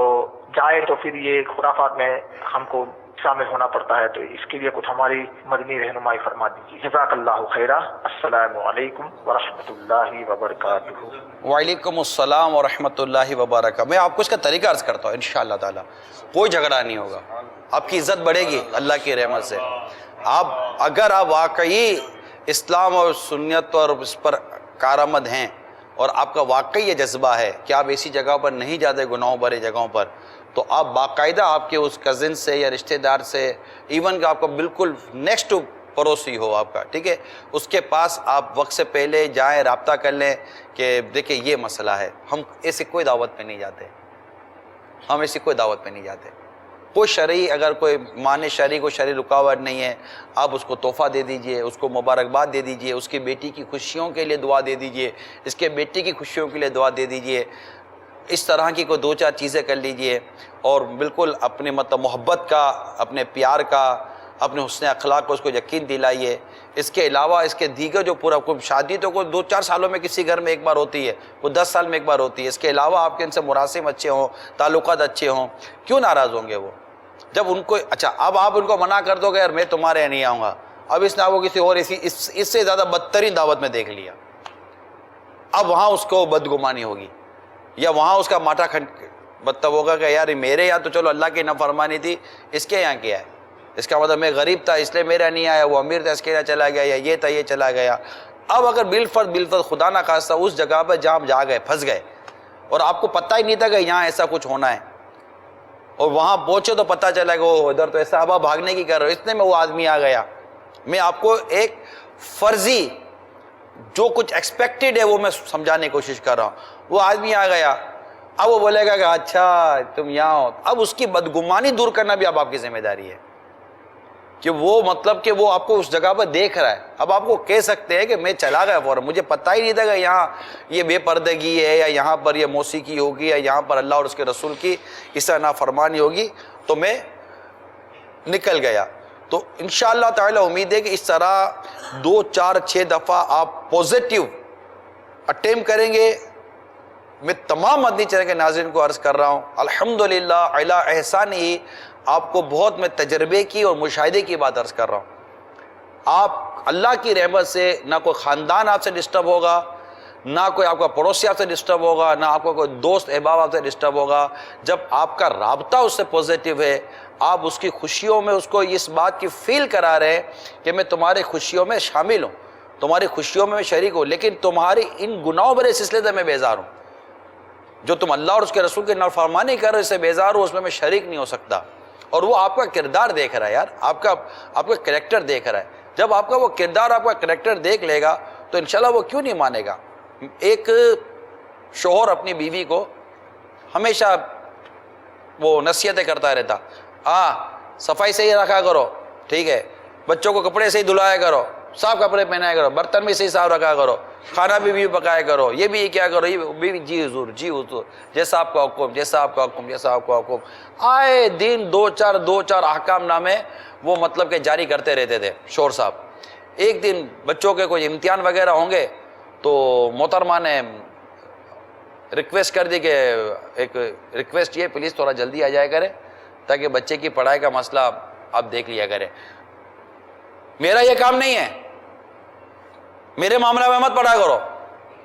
جائے تو پھر یہ خرافات میں ہم کو شامل ہونا پڑتا ہے. تو اس کے لیے کچھ ہماری مدنی رہنمائی فرما دیجیے. جزاک اللہ خیرہ. السلام علیکم ورحمۃ اللہ وبرکاتہ. وعلیکم السلام ورحمۃ اللہ وبرکاتہ. میں آپ کو اس کا طریقہ عرض کرتا ہوں. انشاءاللہ تعالی کوئی جھگڑا نہیں ہوگا، آپ کی عزت بڑھے گی اللہ کی رحمت سے. اگر آپ واقعی اسلام اور سنت اور اس پر کارآمد ہیں اور آپ کا واقعی یہ جذبہ ہے کہ آپ ایسی جگہ پر نہیں جاتے، گناہوں بھرے جگہوں پر، تو آپ باقاعدہ آپ کے اس کزن سے یا رشتہ دار سے، ایون کہ آپ کا بالکل نیکسٹ پڑوسی ہو آپ کا، ٹھیک ہے، اس کے پاس آپ وقت سے پہلے جائیں، رابطہ کر لیں کہ دیکھیں یہ مسئلہ ہے. ہم ایسی کوئی دعوت پہ نہیں جاتے، ہم ایسی کوئی دعوت پہ نہیں جاتے. کوئی شرعی، اگر کوئی معنی شرعی کو شرعی رکاوٹ نہیں ہے، آپ اس کو تحفہ دے دیجئے، اس کو مبارکباد دے دیجئے، اس کی بیٹی کی خوشیوں کے لیے دعا دے دیجئے، اس کے بیٹی کی خوشیوں کے لیے دعا دے دیجئے. اس طرح کی کوئی دو چار چیزیں کر لیجئے، اور بالکل اپنے محبت کا، اپنے پیار کا، اپنے حسن اخلاق کو اس کو یقین دلائیے. اس کے علاوہ اس کے دیگر جو پورا شادی تو کوئی 2-4 سالوں میں کسی گھر میں ایک بار ہوتی ہے، وہ 10 سال میں ایک بار ہوتی ہے. اس کے علاوہ آپ کے ان سے مراسم اچھے ہوں، تعلقات اچھے ہوں، کیوں ناراض ہوں گے وہ؟ جب ان کو اچھا اب آپ ان کو منع کر دو گے یار میں تمہارے یہاں نہیں آؤں گا، اب اس نے آپ کو کسی اور اس سے زیادہ بدترین دعوت میں دیکھ لیا، اب وہاں اس کو بدگمانی ہوگی، یا وہاں اس کا ماٹھا مطلب ہوگا کہ یار میرے یہاں تو چلو اللہ کی نافرمانی تھی، اس کے یہاں کیا ہے؟ اس کا مطلب میں غریب تھا اس لیے میرا نہیں آیا، وہ امیر تھا اس کے یہاں چلا گیا، یا یہ تھا یہ چلا گیا. اب اگر بالفرض خدا نہ خواستہ اس جگہ پہ جہاں جا گئے، پھنس گئے، اور آپ کو پتہ ہی نہیں تھا کہ یہاں ایسا کچھ ہونا ہے، اور وہاں پہنچے تو پتہ چلا کہ وہ ادھر تو ایسا اب آپ بھاگنے کی کر رہے ہو، اتنے میں وہ آدمی آ گیا. میں آپ کو ایک فرضی جو کچھ ایکسپیکٹڈ ہے وہ میں سمجھانے کی کوشش کر رہا ہوں. وہ آدمی آ گیا، اب وہ بولے گا کہ اچھا تم یہاں ہو. اب اس کی بدگمانی دور کرنا بھی اب آپ کی ذمہ داری ہے کہ وہ مطلب کہ وہ آپ کو اس جگہ پر دیکھ رہا ہے. اب آپ کو کہہ سکتے ہیں کہ میں چلا گیا فوراً، مجھے پتہ ہی نہیں تھا کہ یہاں یہ بے پردگی ہے، یا یہاں پر یہ موسیقی ہوگی، یا یہاں پر اللہ اور اس کے رسول کی اس طرح نافرمانی ہوگی، تو میں نکل گیا. تو انشاءاللہ تعالی امید ہے کہ اس طرح 2 4 6 دفعہ آپ پوزیٹیو اٹیمپ کریں گے. میں تمام مدنی چینل کے ناظرین کو عرض کر رہا ہوں الحمدللہ علی احسان ہی آپ کو بہت میں تجربے کی اور مشاہدے کی بات عرض کر رہا ہوں. آپ اللہ کی رحمت سے نہ کوئی خاندان آپ سے ڈسٹرب ہوگا، نہ کوئی آپ کا پڑوسی آپ سے ڈسٹرب ہوگا، نہ آپ کا کوئی دوست احباب آپ سے ڈسٹرب ہوگا. جب آپ کا رابطہ اس سے پوزیٹیو ہے، آپ اس کی خوشیوں میں اس کو اس بات کی فیل کرا رہے ہیں کہ میں تمہاری خوشیوں میں شامل ہوں، تمہاری خوشیوں میں شریک ہوں، لیکن تمہاری ان گناہوں بھرے سلسلے سے میں بیزار ہوں. جو تم اللہ اور اس کے رسول کے نافرمانی کر رہے ہو، اس سے بیزار ہو، اس میں شریک نہیں ہو سکتا. اور وہ آپ کا کردار دیکھ رہا ہے یار، آپ کا کریکٹر دیکھ رہا ہے. جب آپ کا وہ کردار، آپ کا کریکٹر دیکھ لے گا تو انشاءاللہ وہ کیوں نہیں مانے گا. ایک شوہر اپنی بیوی کو ہمیشہ وہ نصیحتیں کرتا رہتا، صفائی سے ہی رکھا کرو، ٹھیک ہے، بچوں کو کپڑے سے ہی دھلایا کرو، صاف کپڑے پہنایا کرو، برتن بھی صحیح صاف رکھا کرو، کھانا بھی پکایا کرو، یہ بھی کیا کرو، یہ بھی جی حضور جی حضور، جیسا آپ کا حکم، جیسا آپ کا حکم، جیسا آپ کا حکم. آئے دن دو چار احکام نامے وہ مطلب کہ جاری کرتے رہتے تھے شور صاحب. ایک دن بچوں کے کوئی امتحان وغیرہ ہوں گے تو محترمہ نے ریکویسٹ کر دی کہ ایک ریکویسٹ یہ پلیز تھوڑا جلدی آ جائے کرے تاکہ بچے کی پڑھائی کا مسئلہ آپ دیکھ لیا کرے. میرا یہ کام نہیں ہے، میرے معاملہ میں مت پڑھا کرو،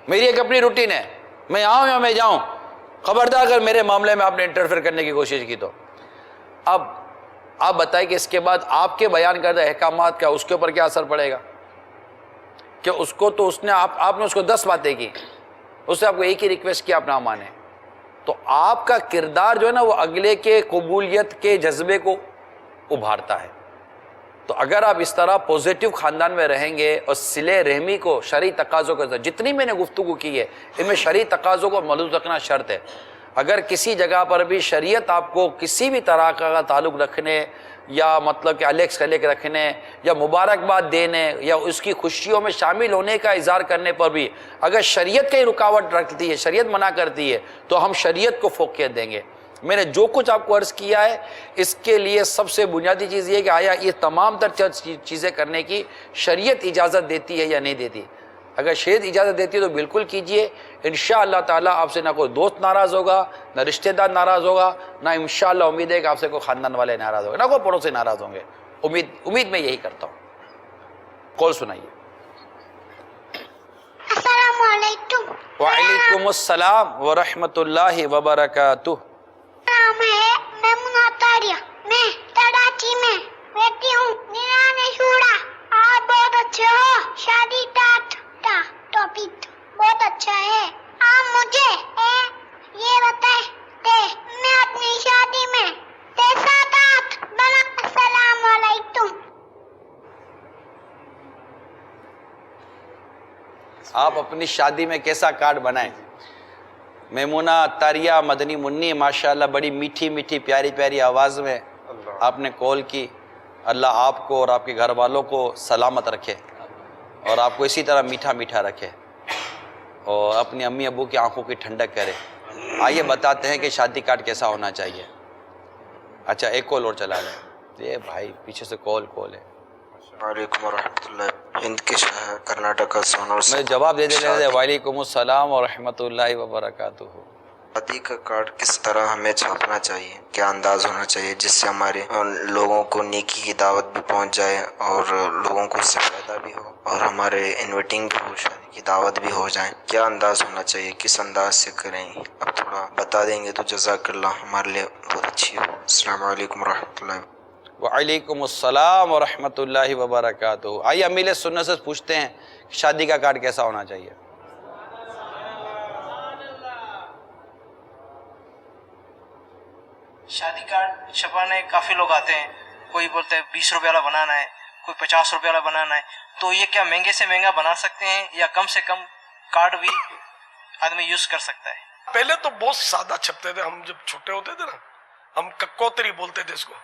میری ایک اپنی روٹین ہے، میں آؤں یا میں جاؤں، خبردار اگر میرے معاملے میں آپ نے انٹرفیئر کرنے کی کوشش کی تو. اب آپ بتائیں کہ اس کے بعد آپ کے بیان کردہ احکامات کا اس کے اوپر کیا اثر پڑے گا؟ کہ اس کو تو اس نے آپ نے اس کو 10 باتیں کی، اس نے آپ کو ایک ہی ریکویسٹ کیا آپ نہ مانے. تو آپ کا کردار جو ہے نا وہ اگلے کے قبولیت کے جذبے کو ابھارتا ہے. تو اگر آپ اس طرح پوزیٹو خاندان میں رہیں گے اور صلہ رحمی کو شرعی تقاضوں کے ساتھ، جتنی میں نے گفتگو کی ہے ان میں شرعی تقاضوں کو ملحوظ رکھنا شرط ہے. اگر کسی جگہ پر بھی شریعت آپ کو کسی بھی طرح کا تعلق رکھنے یا مطلب کہ الیکس خلیک رکھنے یا مبارکباد دینے یا اس کی خوشیوں میں شامل ہونے کا اظہار کرنے پر بھی اگر شریعت کی رکاوٹ رکھتی ہے، شریعت منع کرتی ہے، تو ہم شریعت کو فوقیت دیں گے. میں نے جو کچھ آپ کو عرض کیا ہے اس کے لیے سب سے بنیادی چیز یہ کہ آیا یہ تمام تر چیزیں کرنے کی شریعت اجازت دیتی ہے یا نہیں دیتی. اگر شریعت اجازت دیتی ہے تو بالکل کیجئے. انشاءاللہ تعالیٰ آپ سے نہ کوئی دوست ناراض ہوگا، نہ رشتہ دار ناراض ہوگا، نہ انشاءاللہ امید ہے کہ آپ سے کوئی خاندان والے ناراض ہوگا، نہ کوئی پڑوسی ناراض ہوں گے. امید میں یہی کرتا ہوں. کال سنائیے. السلام علیکم. وعلیکم السلام ورحمۃ اللہ وبرکاتہ. نام ہے میمونہ طاہرہ، میں کراچی میں رہتی ہوں. نگران شورا، آپ بہت اچھے ہو. شادی کا ٹاپک بہت اچھا ہے. آپ مجھے یہ بتائیں کہ میں اپنی شادی میں کیسا کارڈ بنا. السلام علیکم. آپ اپنی شادی میں کیسا کارڈ بنائیں. میمونہ طاہرہ مدنی منی ماشاءاللہ بڑی میٹھی میٹھی پیاری پیاری آواز میں آپ نے کال کی. اللہ آپ کو اور آپ کے گھر والوں کو سلامت رکھے اور آپ کو اسی طرح میٹھا میٹھا رکھے اور اپنی امی ابو کی آنکھوں کی ٹھنڈک کرے. آئیے بتاتے ہیں کہ شادی کارڈ کیسا ہونا چاہیے. اچھا ایک کال اور چلا لیں. یہ بھائی پیچھے سے کال ہے. وعلیکم ورحمۃ اللہ. ہند کے شہر کرناٹکا سونور سے میں جواب دے دیتے. وعلیکم السلام ورحمۃ اللہ وبرکاتہ. شادی کا کارڈ کس طرح ہمیں چھاپنا چاہیے، کیا انداز ہونا چاہیے جس سے ہمارے لوگوں کو نیکی کی دعوت بھی پہنچ جائے اور لوگوں کو اس سے فائدہ بھی ہو اور ہمارے انویٹنگ بھی ہو، شادی کی دعوت بھی ہو جائے. کیا انداز ہونا چاہیے، کس انداز سے کریں؟ اب تھوڑا بتا دیں گے تو جزاک اللہ ہمارے لیے بہت اچھی ہو. السلام علیکم ورحمۃ اللہ. وعلیکم السلام ورحمۃ اللہ وبرکاتہ. آئیے امیل سنت سے پوچھتے ہیں کہ شادی کا کارڈ کیسا ہونا چاہیے. شادی کارڈ چھپانے کافی لوگ آتے ہیں. کوئی بولتا ہے 20 روپے والا بنانا ہے، کوئی 50 روپے والا بنانا ہے. تو یہ کیا مہنگے سے مہنگا بنا سکتے ہیں یا کم سے کم کارڈ بھی آدمی یوز کر سکتا ہے؟ پہلے تو بہت سادہ چھپتے تھے. ہم جب چھوٹے ہوتے تھے نا، ہم ککوتری بولتے تھے اس کو،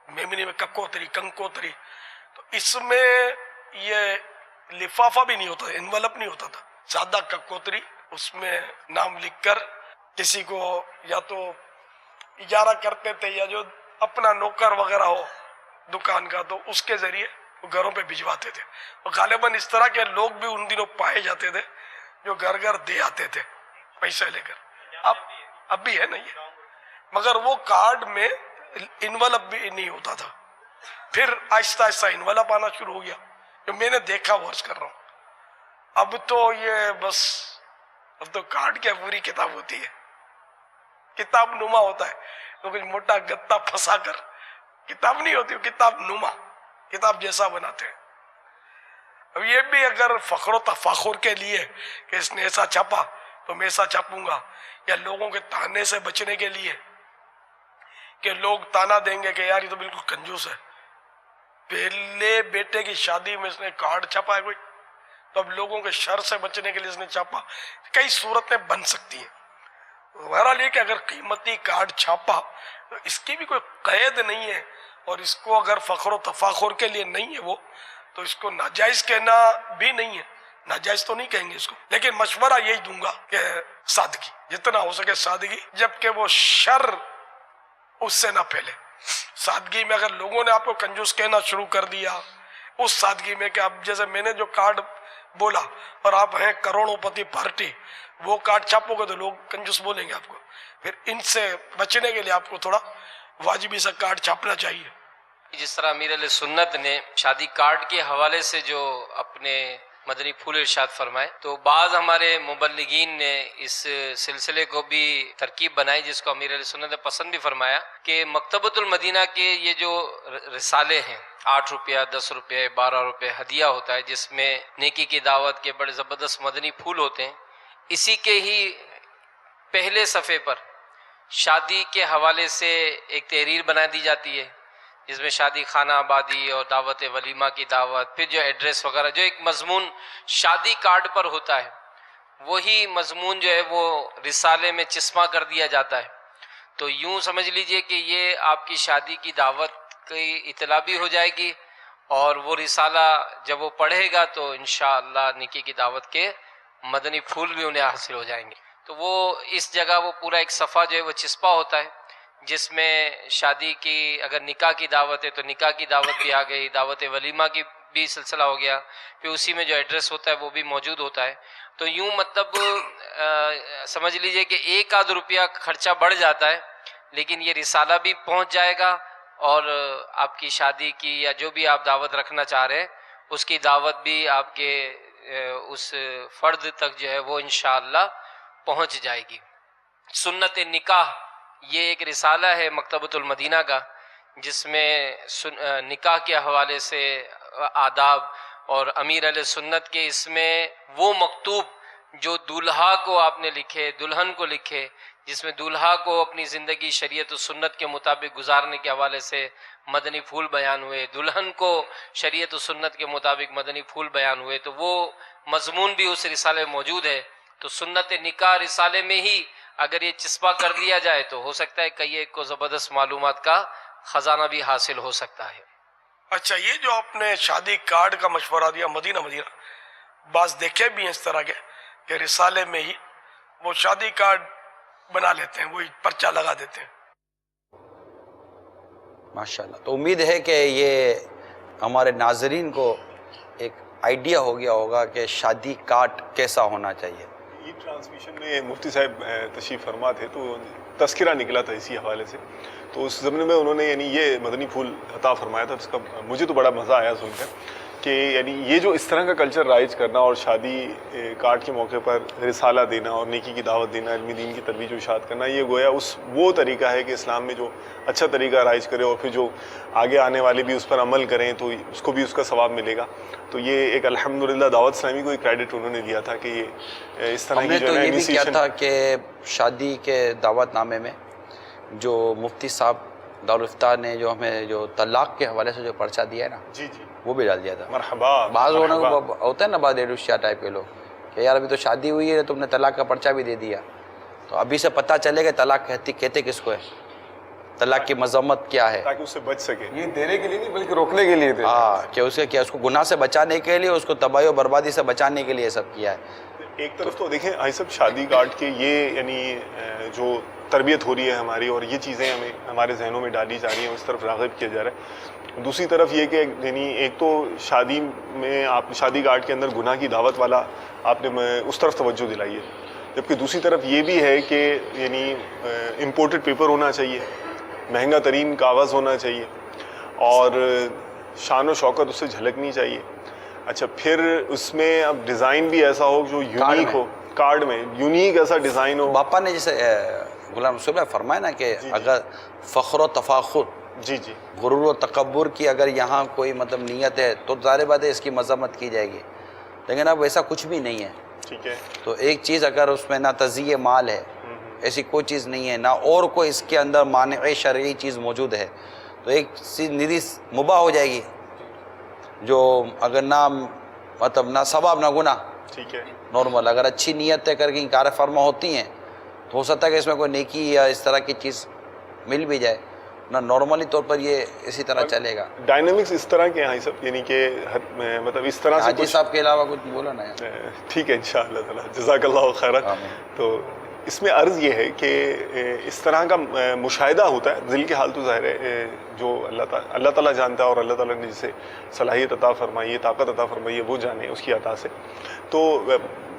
میمنی میں ککوتری، کنکوتری. تو اس میں یہ لفافہ بھی نہیں ہوتا، انولپ نہیں ہوتا تھا، سادہ ککوتری. اس میں نام لکھ کر کسی کو یا تو اجارہ کرتے تھے یا جو اپنا نوکر وغیرہ ہو دکان کا تو اس کے ذریعے گھروں پہ بھجواتے تھے. اور غالباً اس طرح کے لوگ بھی ان دنوں پائے جاتے تھے جو گھر گھر دے آتے تھے پیسے لے کر. اب بھی ہے نا یہ، مگر وہ کارڈ میں انولپ بھی نہیں ہوتا تھا. پھر آہستہ آہستہ انولپ آنا شروع ہو گیا، جو میں نے دیکھا وہ عرض کر رہا ہوں. اب تو یہ بس اب تو کارڈ کی پوری کتاب ہوتی ہے، کتاب نما ہوتا ہے. تو کچھ موٹا گتا پھنسا کر کتاب نہیں ہوتی، کتاب نما، کتاب جیسا بناتے ہیں. اب یہ بھی اگر فخر و تفاخر کے لیے کہ اس نے ایسا چھاپا تو میں ایسا چھاپوں گا، یا لوگوں کے تانے سے بچنے کے لیے کہ لوگ تانا دیں گے کہ یار یہ تو بالکل کنجوس ہے، پہلے بیٹے کی شادی میں اس نے کارڈ چھپا ہے کوئی، تو اب لوگوں کے شر سے بچنے کے لیے اس نے چھاپا. کئی صورتیں بن سکتی ہیں. بہرحال یہ کہ اگر قیمتی کارڈ چھاپا تو اس کی بھی کوئی قید نہیں ہے، اور اس کو اگر فخر و تفاخر کے لیے نہیں ہے وہ، تو اس کو ناجائز کہنا بھی نہیں ہے. ناجائز تو نہیں کہیں گے اس کو، لیکن مشورہ یہی دوں گا کہ سادگی، جتنا ہو سکے سادگی، جبکہ وہ شر اس سے نہ پھیلے. سادگی میں اگر لوگوں نے آپ کو کنجوس کہنا شروع کر دیا، اس سادگی میں کہ اب جیسے میں نے جو کارڈ بولا اور آپ ہیں کروڑوں پتی پارٹی، وہ کارڈ چھاپو گے تو لوگ کنجوس بولیں گے آپ کو. پھر ان سے بچنے کے لیے آپ کو تھوڑا واجبی سا کارڈ چھاپنا چاہیے. جس طرح امیر علیہ سنت نے شادی کارڈ کے حوالے سے جو اپنے مدنی پھول ارشاد فرمائے، تو بعض ہمارے مبلغین نے اس سلسلے کو بھی ترکیب بنائی جس کو امیر علیہ سنت نے پسند بھی فرمایا، کہ مکتبۃ المدینہ کے یہ جو رسالے ہیں 8 روپیہ 10 روپے 12 روپے ہدیہ ہوتا ہے، جس میں نیکی کی دعوت کے بڑے زبردست مدنی پھول ہوتے ہیں، اسی کے ہی پہلے صفحے پر شادی کے حوالے سے ایک تحریر بنا دی جاتی ہے جس میں شادی خانہ آبادی اور دعوت ولیمہ کی دعوت، پھر جو ایڈریس وغیرہ، جو ایک مضمون شادی کارڈ پر ہوتا ہے وہی مضمون جو ہے وہ رسالے میں چسپاں کر دیا جاتا ہے. تو یوں سمجھ لیجئے کہ یہ آپ کی شادی کی دعوت کی اطلاع بھی ہو جائے گی، اور وہ رسالہ جب وہ پڑھے گا تو انشاءاللہ نیکی کی دعوت کے مدنی پھول بھی انہیں حاصل ہو جائیں گے. تو وہ اس جگہ وہ پورا ایک صفحہ جو ہے وہ چسپا ہوتا ہے جس میں شادی کی، اگر نکاح کی دعوت ہے تو نکاح کی دعوت بھی آ گئی، دعوت ولیمہ کی بھی سلسلہ ہو گیا، پھر اسی میں جو ایڈریس ہوتا ہے وہ بھی موجود ہوتا ہے. تو یوں مطلب سمجھ لیجئے کہ 1 روپیہ خرچہ بڑھ جاتا ہے، لیکن یہ رسالہ بھی پہنچ جائے گا، اور آپ کی شادی کی یا جو بھی آپ دعوت رکھنا چاہ رہے ہیں اس کی دعوت بھی آپ کے اس فرد تک جو ہے وہ انشاءاللہ پہنچ جائے گی. سنت نکاح یہ ایک رسالہ ہے مکتبۃ المدینہ کا، جس میں نکاح کے حوالے سے آداب، اور امیر علیہ سنت کے اس میں وہ مکتوب جو دولہا کو آپ نے لکھے، دلہن کو لکھے، جس میں دولہا کو اپنی زندگی شریعت و سنت کے مطابق گزارنے کے حوالے سے مدنی پھول بیان ہوئے، دلہن کو شریعت و سنت کے مطابق مدنی پھول بیان ہوئے، تو وہ مضمون بھی اس رسالے میں موجود ہے. تو سنت نکاح رسالے میں ہی اگر یہ چسپا کر دیا جائے تو ہو سکتا ہے کئی ایک کو زبردست معلومات کا خزانہ بھی حاصل ہو سکتا ہے. اچھا، یہ جو آپ نے شادی کارڈ کا مشورہ دیا، مدینہ بعض دیکھے بھی ہیں اس طرح کے کہ رسالے میں ہی وہ شادی کارڈ بنا لیتے ہیں، وہی پرچہ لگا دیتے ہیں. ماشاءاللہ. تو امید ہے کہ یہ ہمارے ناظرین کو ایک آئیڈیا ہو گیا ہوگا کہ شادی کارڈ کیسا ہونا چاہیے. یہ ٹرانسمیشن میں مفتی صاحب تشریف فرما تھے تو تذکرہ نکلا تھا اسی حوالے سے، تو اس زمانے میں انہوں نے یعنی یہ مدنی پھول عطا فرمایا تھا. اس کا مجھے تو بڑا مزہ آیا سن کر کہ یعنی یہ جو اس طرح کا کلچر رائج کرنا اور شادی کارڈ کے موقع پر رسالہ دینا اور نیکی کی دعوت دینا، علم دین کی ترویج و اشاعت کرنا، یہ گویا وہ طریقہ ہے کہ اسلام میں جو اچھا طریقہ رائج کرے اور پھر جو آگے آنے والے بھی اس پر عمل کریں تو اس کو بھی اس کا ثواب ملے گا. تو یہ ایک الحمدللہ دعوت اسلامی کو ایک کریڈٹ انہوں نے دیا تھا کہ یہ اس طرح کی جو ہم نے تو یہ بھی کیا تھا کہ شادی کے دعوت نامے میں جو مفتی صاحب دارالفتہ نے جو ہمیں جو طلاق کے حوالے سے جو پرچہ دیا ہے نا، جی جی وہ بھی ڈال دیا تھا. مرحبا. بعض لوگوں کو ہوتا ہے نا، بعض ریڈوشیا ٹائپ کے لوگ کہ یار ابھی تو شادی ہوئی ہے تم نے طلاق کا پرچہ بھی دے دیا، تو ابھی سے پتہ چلے کہ طلاق کہتے کس کو ہے، طلاق کی مذمت کیا ہے، تاکہ اس سے بچ سکے. یہ دینے کے لیے نہیں بلکہ روکنے کے لیے. ہاں، کہ اس کو گناہ سے بچانے کے لیے، اس کو تباہی و بربادی سے بچانے کے لیے سب کیا ہے. ایک طرف تو دیکھیں بھائی صاحب شادی کارڈ کے یہ یعنی جو تربیت ہو رہی ہے ہماری، اور یہ چیزیں ہمارے ذہنوں میں ڈالی جا رہی ہیں، اس طرف راغب کیا جا رہا ہے. دوسری طرف یہ کہ یعنی ایک تو شادی میں آپ شادی کارڈ کے اندر گناہ کی دعوت والا آپ نے اس طرف توجہ دلائی ہے، جبکہ دوسری طرف یہ بھی ہے کہ یعنی امپورٹڈ پیپر ہونا چاہیے، مہنگا ترین کاغذ ہونا چاہیے، اور شان و شوکت اس سے جھلکنی چاہیے. اچھا، پھر اس میں اب ڈیزائن بھی ایسا ہو جو یونیک ہو، کارڈ میں یونیک ایسا ڈیزائن ہو. باپا نے جیسے غلام رسول بھائی فرمایا نا کہ اگر فخر و تفاخر، جی جی، غرور و تکبر کی اگر یہاں کوئی مطلب نیت ہے تو ظاہر بات ہے اس کی مذمت کی جائے گی، لیکن اب ایسا کچھ بھی نہیں ہے. ٹھیک ہے. تو ایک چیز اگر اس میں نہ تزیہ مال ہے، ایسی کوئی چیز نہیں ہے، نہ اور کوئی اس کے اندر مانع شرعی چیز موجود ہے، تو ایک چیز ندی مباح ہو جائے گی، جو اگر نہ مطلب نہ ثواب نہ گناہ، ٹھیک ہے، نارمل اگر اچھی نیتیں کر کے کار فرما ہوتی ہیں تو ہو سکتا ہے کہ اس میں کوئی نیکی یا اس طرح کی چیز مل بھی جائے، نہ نارملی طور پر یہ اسی طرح چلے گا۔ ڈائنامکس اس طرح کے ہیں سب، یعنی کہ مطلب اس طرح سے حاجی صاحب کے علاوہ کچھ بولا نا یار۔ ٹھیک ہے انشاءاللہ تعالی، جزاک اللہ خیرا۔ تو اس میں عرض یہ ہے کہ اس طرح کا مشاہدہ ہوتا ہے، دل کے حال تو ظاہر ہے جو اللہ تعالیٰ جانتا ہے، اور اللہ تعالیٰ نے جسے صلاحیت عطا فرمائی ہے، طاقت عطا فرمائی ہے، وہ جانے اس کی عطا سے، تو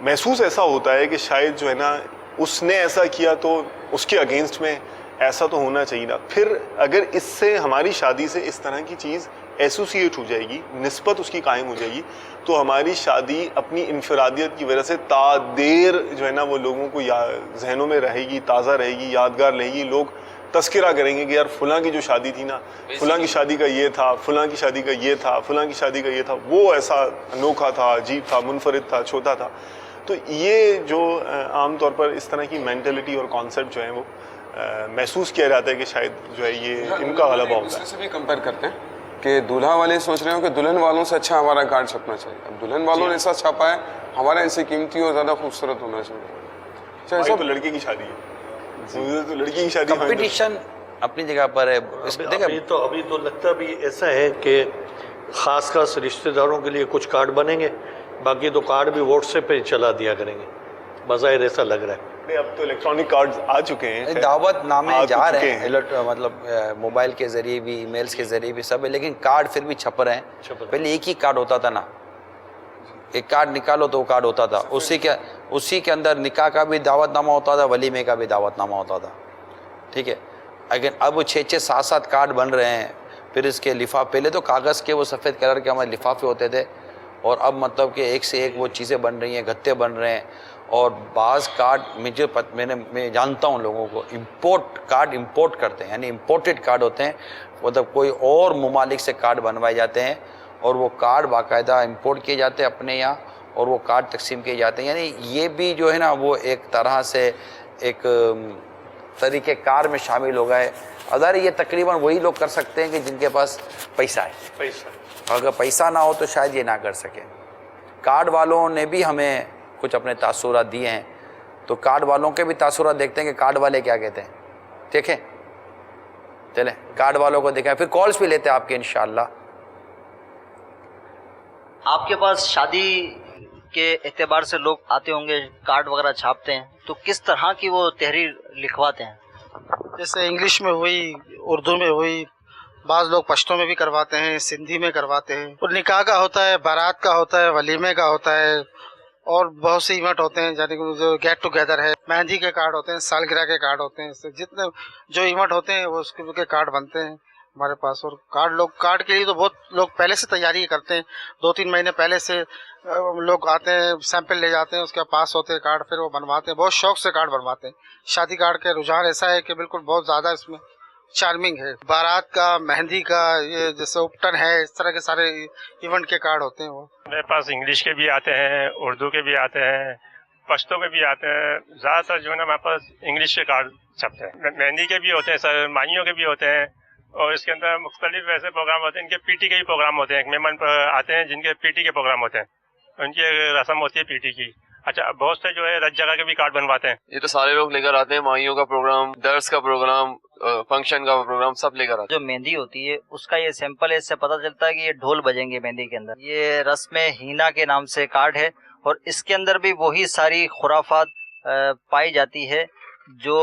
محسوس ایسا ہوتا ہے کہ شاید جو ہے نا اس نے ایسا کیا تو اس کے اگینسٹ میں ایسا تو ہونا چاہیے نا۔ پھر اگر اس سے ہماری شادی سے اس طرح کی چیز ایسوسیٹ ہو جائے گی، نسبت اس کی قائم ہو جائے گی، تو ہماری شادی اپنی انفرادیت کی وجہ سے تا دیر جو ہے نا وہ لوگوں کو ذہنوں میں رہے گی، تازہ رہے گی، یادگار رہے گی، لوگ تذکرہ کریں گے کہ یار فلاں کی جو شادی تھی نا، فلاں کی شادی کا یہ تھا، فلاں کی شادی کا یہ تھا، فلاں کی شادی کا یہ تھا، وہ ایسا انوکھا تھا، عجیب تھا، منفرد تھا، چھوٹا تھا۔ تو یہ جو عام طور پر اس طرح کی مینٹلٹی اور کانسیپٹ جو ہیں وہ محسوس کیا جاتا ہے کہ شاید جو ہے یہ ان کا غلبہ ہوتا ہے۔ دوسرے سے بھی کمپیئر کرتے ہیں کہ دولہا والے سوچ رہے ہوں کہ دلہن والوں سے اچھا ہمارا کارڈ چھپنا چاہیے، اب دلہن والوں نے ایسا چھاپا ہے ہمارا ان سے قیمتی اور زیادہ خوبصورت ہونا چاہیے۔ اچھا تو لڑکی کی شادی ہے، تو لڑکی کی شادی کمپٹیشن اپنی جگہ پر ہے۔ ابھی تو لگتا بھی ایسا ہے کہ خاص رشتہ داروں کے لیے کچھ کارڈ بنیں گے، باقی تو کارڈ بھی واٹس ایپ پہ چلا دیا کریں گے، بظاہر ایسا لگ رہا ہے۔ اب تو الیکٹرانک کارڈز آ چکے ہیں، دعوت نامے جا رہے ہیں، مطلب موبائل کے ذریعے بھی، ای میلز کے ذریعے بھی سب ہے، لیکن کارڈ پھر بھی چھپ رہے ہیں۔ پہلے ایک ہی کارڈ ہوتا تھا نا، ایک کارڈ نکالو تو وہ کارڈ ہوتا تھا، اسی کے اندر نکاح کا بھی دعوت نامہ ہوتا تھا، ولیمے کا بھی دعوت نامہ ہوتا تھا، ٹھیک ہے۔ اگر اب 6 7 کارڈ بن رہے ہیں، پھر اس کے لفاف، پہلے تو کاغذ کے وہ سفید کلر کے ہمارے لفافے ہوتے تھے، اور اب مطلب کہ ایک سے ایک وہ چیزیں بن رہی ہیں، گتے بن رہے ہیں، اور بعض کارڈ میں جانتا ہوں لوگوں کو کارڈ امپورٹ کرتے ہیں، یعنی امپورٹڈ کارڈ ہوتے ہیں، مطلب کوئی اور ممالک سے کارڈ بنوائے جاتے ہیں، اور وہ کارڈ باقاعدہ امپورٹ کیے جاتے ہیں اپنے یہاں، اور وہ کارڈ تقسیم کیے جاتے ہیں، یعنی یہ بھی جو ہے نا وہ ایک طرح سے ایک طریقہ کار میں شامل ہو گئے۔ اگر یہ تقریباً وہی لوگ کر سکتے ہیں کہ جن کے پاس پیسہ ہے، اگر پیسہ نہ ہو تو شاید یہ نہ کر سکے۔ کارڈ والوں نے بھی ہمیں کچھ اپنے تاثرات دیے ہیں، تو کارڈ والوں کے بھی تاثرات دیکھتے ہیں کہ کارڈ والے کیا کہتے ہیں، دیکھیں، چلیں کارڈ والوں کو دیکھیں، پھر کالز بھی لیتے ہیں آپ کے انشاءاللہ۔ آپ کے پاس شادی کے اعتبار سے لوگ آتے ہوں گے، کارڈ وغیرہ چھاپتے ہیں، تو کس طرح کی وہ تحریر لکھواتے ہیں؟ جیسے انگلش میں ہوئی، اردو میں ہوئی، بعض لوگ پشتو میں بھی کرواتے ہیں، سندھی میں کرواتے ہیں، اور نکاح کا ہوتا ہے، بارات کا ہوتا ہے، ولیمے کا ہوتا ہے، اور بہت سے ایونٹ ہوتے ہیں، یعنی کہ جو گیٹ ٹوگیدر ہے، مہندی کے کارڈ ہوتے ہیں، سالگرہ کے کارڈ ہوتے ہیں، جتنے جو ایونٹ ہوتے ہیں وہ اس کے کارڈ بنتے ہیں ہمارے پاس۔ اور کارڈ کے لیے تو بہت لوگ پہلے سے تیاری کرتے ہیں، 2-3 مہینے پہلے سے لوگ آتے ہیں، سیمپل لے جاتے ہیں، اس کے پاس ہوتے ہیں کارڈ، پھر وہ بنواتے ہیں، بہت شوق سے کارڈ بنواتے ہیں۔ شادی کارڈ کے رجحان ایسا ہے کہ بالکل بہت زیادہ اس میں چارمنگ ہے۔ بارات کا، مہندی کا، یہ جیسے اپٹن ہے، اس طرح کے سارے ایونٹ کے کارڈ ہوتے ہیں۔ وہ میرے پاس انگلش کے بھی آتے ہیں، اردو کے بھی آتے ہیں، پشتو کے بھی آتے ہیں، زیادہ تر جو ہے نا ہمارے پاس انگلش کے کارڈ چھپتے ہیں۔ مہندی کے بھی ہوتے ہیں سر، مائیوں کے بھی ہوتے ہیں، اور اس کے اندر مختلف ایسے پروگرام ہوتے ہیں، ان کے پی ٹی کے بھی پروگرام ہوتے ہیں، ایک مہمان آتے ہیں جن کے پی ٹی کے پروگرام ہوتے ہیں، ان کی رسم ہوتی ہے پی ٹی کی۔ اچھا، بہت سے جو ہے رت جگہ کے بھی کارڈ بنواتے ہیں۔ یہ تو سارے لوگ لے کر آتے ہیں، مائیوں کا پروگرام، درس کا پروگرام، فنکشن کا پروگرام، سب لے کر آتے ہیں۔ جو مہندی ہوتی ہے اس کا یہ سیمپل ہے، اس سے پتہ چلتا ہے کہ یہ ڈھول بجیں گے مہندی کے اندر۔ یہ رسم ہینا کے نام سے کارڈ ہے، اور اس کے اندر بھی وہی ساری خرافات پائی جاتی ہے جو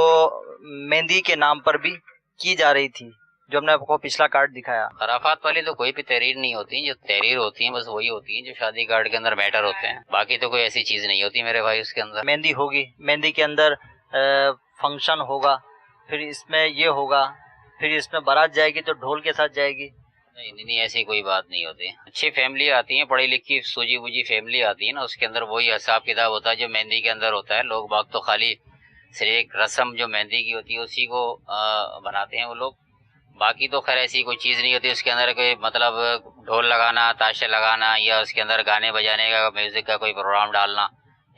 مہندی کے نام پر بھی کی جا رہی تھی، جو ہم نے آپ کو پچھلا کارڈ دکھایا۔ خرافات والی تو کوئی بھی تحریر نہیں ہوتی، جو تحریر ہوتی ہیں بس وہی ہوتی ہیں جو شادی کارڈ کے اندر میٹر ہوتے ہیں، باقی تو کوئی ایسی چیز نہیں ہوتی میرے بھائی۔ اس کے اندر مہندی ہوگی، مہندی کے اندر فنکشن ہوگا، پھر اس میں یہ ہوگا، پھر اس میں بارات جائے گی تو ڈھول کے ساتھ جائے گی۔ نہیں، ایسی کوئی بات نہیں ہوتی۔ اچھی فیملی آتی ہیں، پڑھی لکھی سوجی بوجھی فیملی آتی ہے نا، اس کے اندر وہی حساب کتاب ہوتا ہے جو مہندی کے اندر ہوتا ہے۔ لوگ باغ تو خالی صرف ایک رسم جو مہندی کی ہوتی ہے اسی کو بناتے ہیں وہ لوگ، باقی تو خیر ایسی کوئی چیز نہیں ہوتی۔ اس کے اندر کوئی مطلب ڈھول لگانا، تاشے لگانا، یا اس کے اندر گانے بجانے کا، میوزک کا کوئی پروگرام ڈالنا،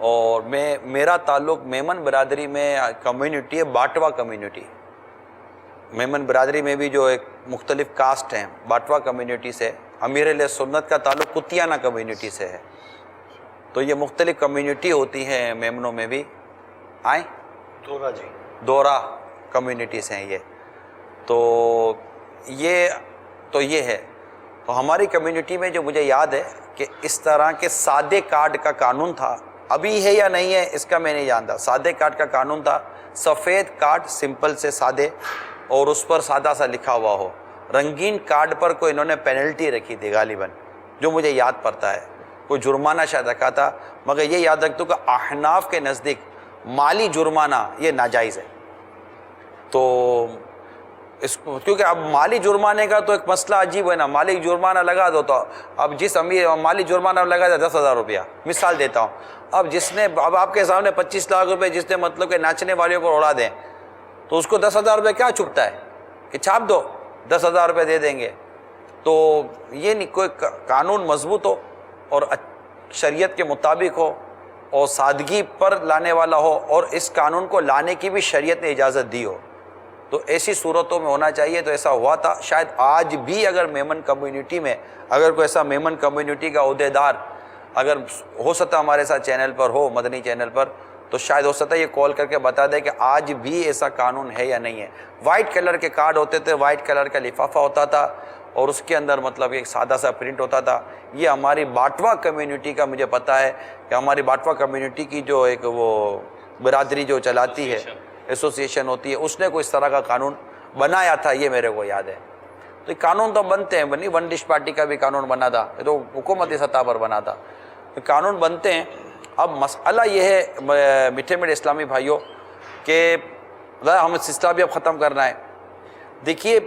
اور میرا تعلق میمن برادری میں کمیونٹی ہے باٹوا کمیونٹی. میمن برادری میں بھی جو ایک مختلف کاسٹ ہیں باٹوا کمیونٹی سے. امیر علیہ سنت کا تعلق کتیانہ کمیونٹی سے ہے. تو یہ مختلف کمیونٹی ہوتی ہیں میمنوں میں بھی. آئیں دورہ جی دورہ کمیونٹی سے ہیں یہ. تو یہ ہے. تو ہماری کمیونٹی میں جو مجھے یاد ہے کہ اس طرح کے سادے کارڈ کا قانون تھا, ابھی ہے یا نہیں ہے اس کا میں نہیں جانتا. سادے کارڈ کا قانون تھا, سفید کارڈ سمپل سے سادے اور اس پر سادہ سا لکھا ہوا ہو. رنگین کارڈ پر کوئی انہوں نے پینلٹی رکھی تھی غالباً, جو مجھے یاد پڑتا ہے. کوئی جرمانہ شاید رکھا تھا, مگر یہ یاد رکھتا ہوں کہ احناف کے نزدیک مالی جرمانہ یہ ناجائز ہے. تو کیونکہ اب مالی جرمانے کا تو ایک مسئلہ عجیب ہے نا. مالی جرمانہ لگا دو تو اب جس امیر مالی جرمانہ لگا دے 10,000 روپیہ, مثال دیتا ہوں. اب جس نے اب آپ کے سامنے 25 لاکھ روپے جس نے مطلب کہ ناچنے والوں کو اڑا دیں تو اس کو 10,000 روپے کیا چھپتا ہے کہ چھاپ دو 10,000 روپے دے دیں گے. تو یہ نہیں, کوئی قانون مضبوط ہو اور شریعت کے مطابق ہو اور سادگی پر لانے والا ہو اور اس قانون کو لانے کی بھی شریعت نے اجازت دی ہو, تو ایسی صورتوں میں ہونا چاہیے. تو ایسا ہوا تھا. شاید آج بھی اگر میمن کمیونٹی میں اگر کوئی ایسا میمن کمیونٹی کا عہدیدار اگر ہو سکتا ہمارے ساتھ چینل پر ہو, مدنی چینل پر, تو شاید ہو سکتا ہے یہ کال کر کے بتا دے کہ آج بھی ایسا قانون ہے یا نہیں ہے. وائٹ کلر کے کارڈ ہوتے تھے, وائٹ کلر کا لفافہ ہوتا تھا اور اس کے اندر مطلب ایک سادہ سا پرنٹ ہوتا تھا. یہ ہماری باٹوا کمیونٹی کا مجھے پتہ ہے کہ ہماری باٹوا کمیونٹی کی جو ایک وہ برادری جو چلاتی ہے ایسوسیشن ہوتی ہے, اس نے کوئی اس طرح کا قانون بنایا تھا, یہ میرے کو یاد ہے. تو قانون تو بنتے ہیں, بنی ون ڈش پارٹی کا بھی قانون بنا تھا, یہ تو حکومتی سطح پر بنا تھا. قانون بنتے ہیں. اب مسئلہ یہ ہے میٹھے میٹھے اسلامی بھائیوں کہ ہم سلسلہ بھی اب ختم کرنا ہے. دیکھیے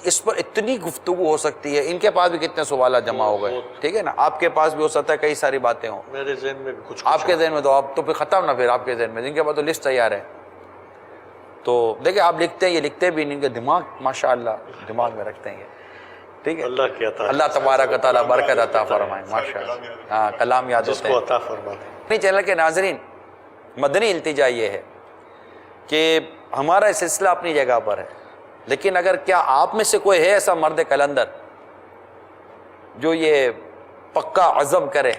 اس پر اتنی گفتگو ہو سکتی ہے. ان کے پاس بھی کتنے سوالات جمع ہو گئے, ٹھیک ہے نا, آپ کے پاس بھی ہو سکتا ہے کئی ساری باتیں ہوں. میرے ذہن میں بھی کچھ آپ کے ذہن میں تو آپ تو پھر ختم نہ, پھر آپ کے ذہن میں جن کے پاس تو لسٹ تیار ہے. تو دیکھیں آپ لکھتے ہیں, یہ لکھتے بھی ان کے دماغ ماشاءاللہ دماغ میں رکھتے ہیں یہ, ٹھیک ہے. اللہ کی عطا, اللہ تبارک و تعالیٰ برکت عطا فرمائے. ماشاءاللہ, ہاں کلام یاد ہوتے ہیں. عطا فرمائے. اپنی چینل کے ناظرین, مدنی التجا یہ ہے کہ ہمارا سلسلہ اپنی جگہ پر ہے, لیکن اگر کیا آپ میں سے کوئی ہے ایسا مرد کلندر جو یہ پکا عزم کرے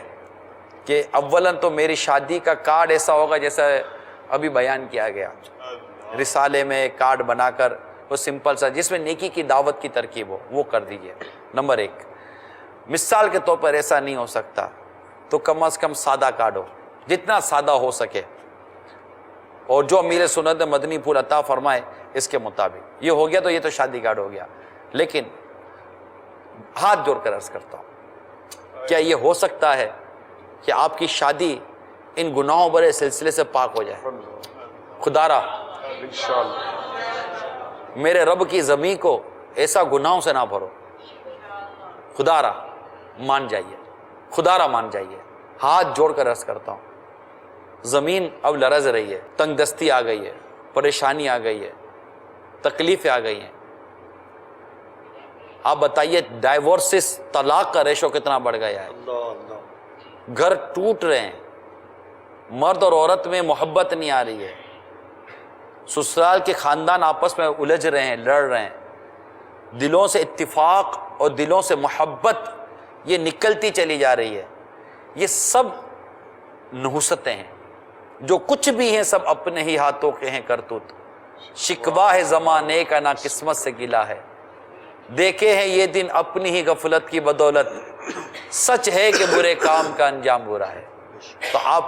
کہ اولاً تو میری شادی کا کارڈ ایسا ہوگا جیسا ابھی بیان کیا گیا, رسالے میں کارڈ بنا کر وہ سمپل سا جس میں نیکی کی دعوت کی ترکیب ہو, وہ کر دیجئے. نمبر 1. مثال کے طور پر ایسا نہیں ہو سکتا تو کم از کم سادہ کارڈ ہو, جتنا سادہ ہو سکے, اور جو امیر سنت مدنی پھول عطا فرمائے اس کے مطابق. یہ ہو گیا تو یہ تو شادی کارڈ ہو گیا. لیکن ہاتھ جوڑ کر عرض کرتا ہوں, کیا یہ ہو سکتا ہے کہ آپ کی شادی ان گناہوں برے سلسلے سے پاک ہو جائے؟ خدا را میرے رب کی زمین کو ایسا گناہوں سے نہ بھرو. خدا را مان جائیے, خدا را مان جائیے. ہاتھ جوڑ کر عرض کرتا ہوں, زمین اب لرز رہی ہے, تنگ دستی آ گئی ہے, پریشانی آ گئی ہے, تکلیفیں آ گئی ہیں. آپ بتائیے ڈائیورسز, طلاق کا ریشو کتنا بڑھ گیا ہے. گھر ٹوٹ رہے ہیں, مرد اور عورت میں محبت نہیں آ رہی ہے, سسرال کے خاندان آپس میں الجھ رہے ہیں, لڑ رہے ہیں. دلوں سے اتفاق اور دلوں سے محبت یہ نکلتی چلی جا رہی ہے. یہ سب نحوستیں ہیں, جو کچھ بھی ہیں سب اپنے ہی ہاتھوں کے ہیں کرتوت. شکوہ ہے زمانے کا نہ قسمت سے گلا ہے, دیکھے ہیں یہ دن اپنی ہی غفلت کی بدولت, سچ ہے کہ برے کام کا انجام برا ہے. تو آپ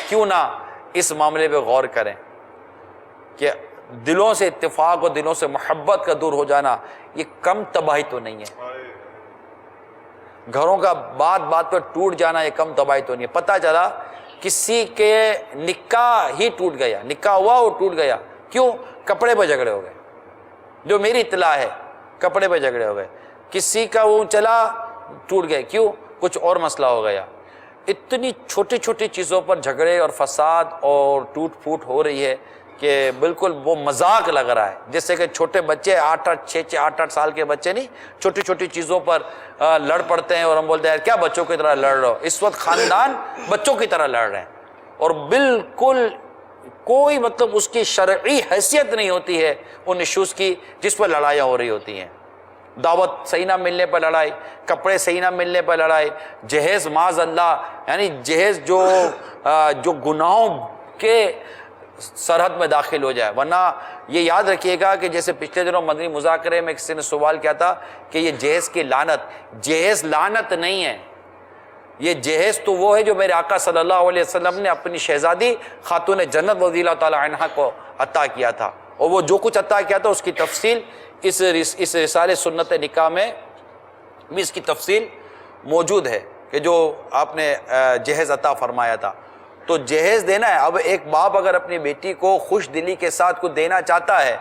کیوں نہ اس معاملے پہ غور کریں کہ دلوں سے اتفاق اور دلوں سے محبت کا دور ہو جانا یہ کم تباہی تو نہیں ہے. گھروں کا بات بات پر ٹوٹ جانا یہ کم تباہی تو نہیں ہے. پتہ چلا کسی کے نکاح ہی ٹوٹ گیا, نکاح ہوا وہ ٹوٹ گیا. کیوں؟ کپڑے پہ جھگڑے ہو گئے. جو میری اطلاع ہے کپڑے پہ جھگڑے ہو گئے. کسی کا وہ چلا ٹوٹ گئے, کیوں؟ کچھ اور مسئلہ ہو گیا. اتنی چھوٹی چھوٹی چیزوں پر جھگڑے اور فساد اور ٹوٹ پھوٹ ہو رہی ہے کہ بالکل وہ مذاق لگ رہا ہے. جیسے کہ چھوٹے بچے 8-8 سال کے بچے نہیں چھوٹی چھوٹی چیزوں پر لڑ پڑتے ہیں اور ہم بولتے ہیں کیا بچوں کی طرح لڑ رہے ہو. اس وقت خاندان بچوں کی طرح لڑ رہے ہیں. اور بالکل کوئی مطلب اس کی شرعی حیثیت نہیں ہوتی ہے ان ایشوز کی جس پر لڑائیاں ہو رہی ہوتی ہیں. دعوت صحیح نہ ملنے پر لڑائی، کپڑے صحیح نہ ملنے پر لڑائی، جہیز معاذ اللہ، یعنی جہیز جو گناہوں کے سرحد میں داخل ہو جائے. ورنہ یہ یاد رکھیے گا کہ جیسے پچھلے دنوں مدنی مذاکرے میں کسی نے سوال کیا تھا کہ یہ جہیز کی لعنت، جہیز لعنت نہیں ہے. یہ جہیز تو وہ ہے جو میرے آقا صلی اللہ علیہ وسلم نے اپنی شہزادی خاتون جنت رضی اللہ تعالی عنہا کو عطا کیا تھا، اور وہ جو کچھ عطا کیا تھا اس کی تفصیل اس رسالے سنت نکاح میں بھی اس کی تفصیل موجود ہے کہ جو آپ نے جہیز عطا فرمایا تھا. تو جہیز دینا ہے. اب ایک باپ اگر اپنی بیٹی کو خوش دلی کے ساتھ کچھ دینا چاہتا ہے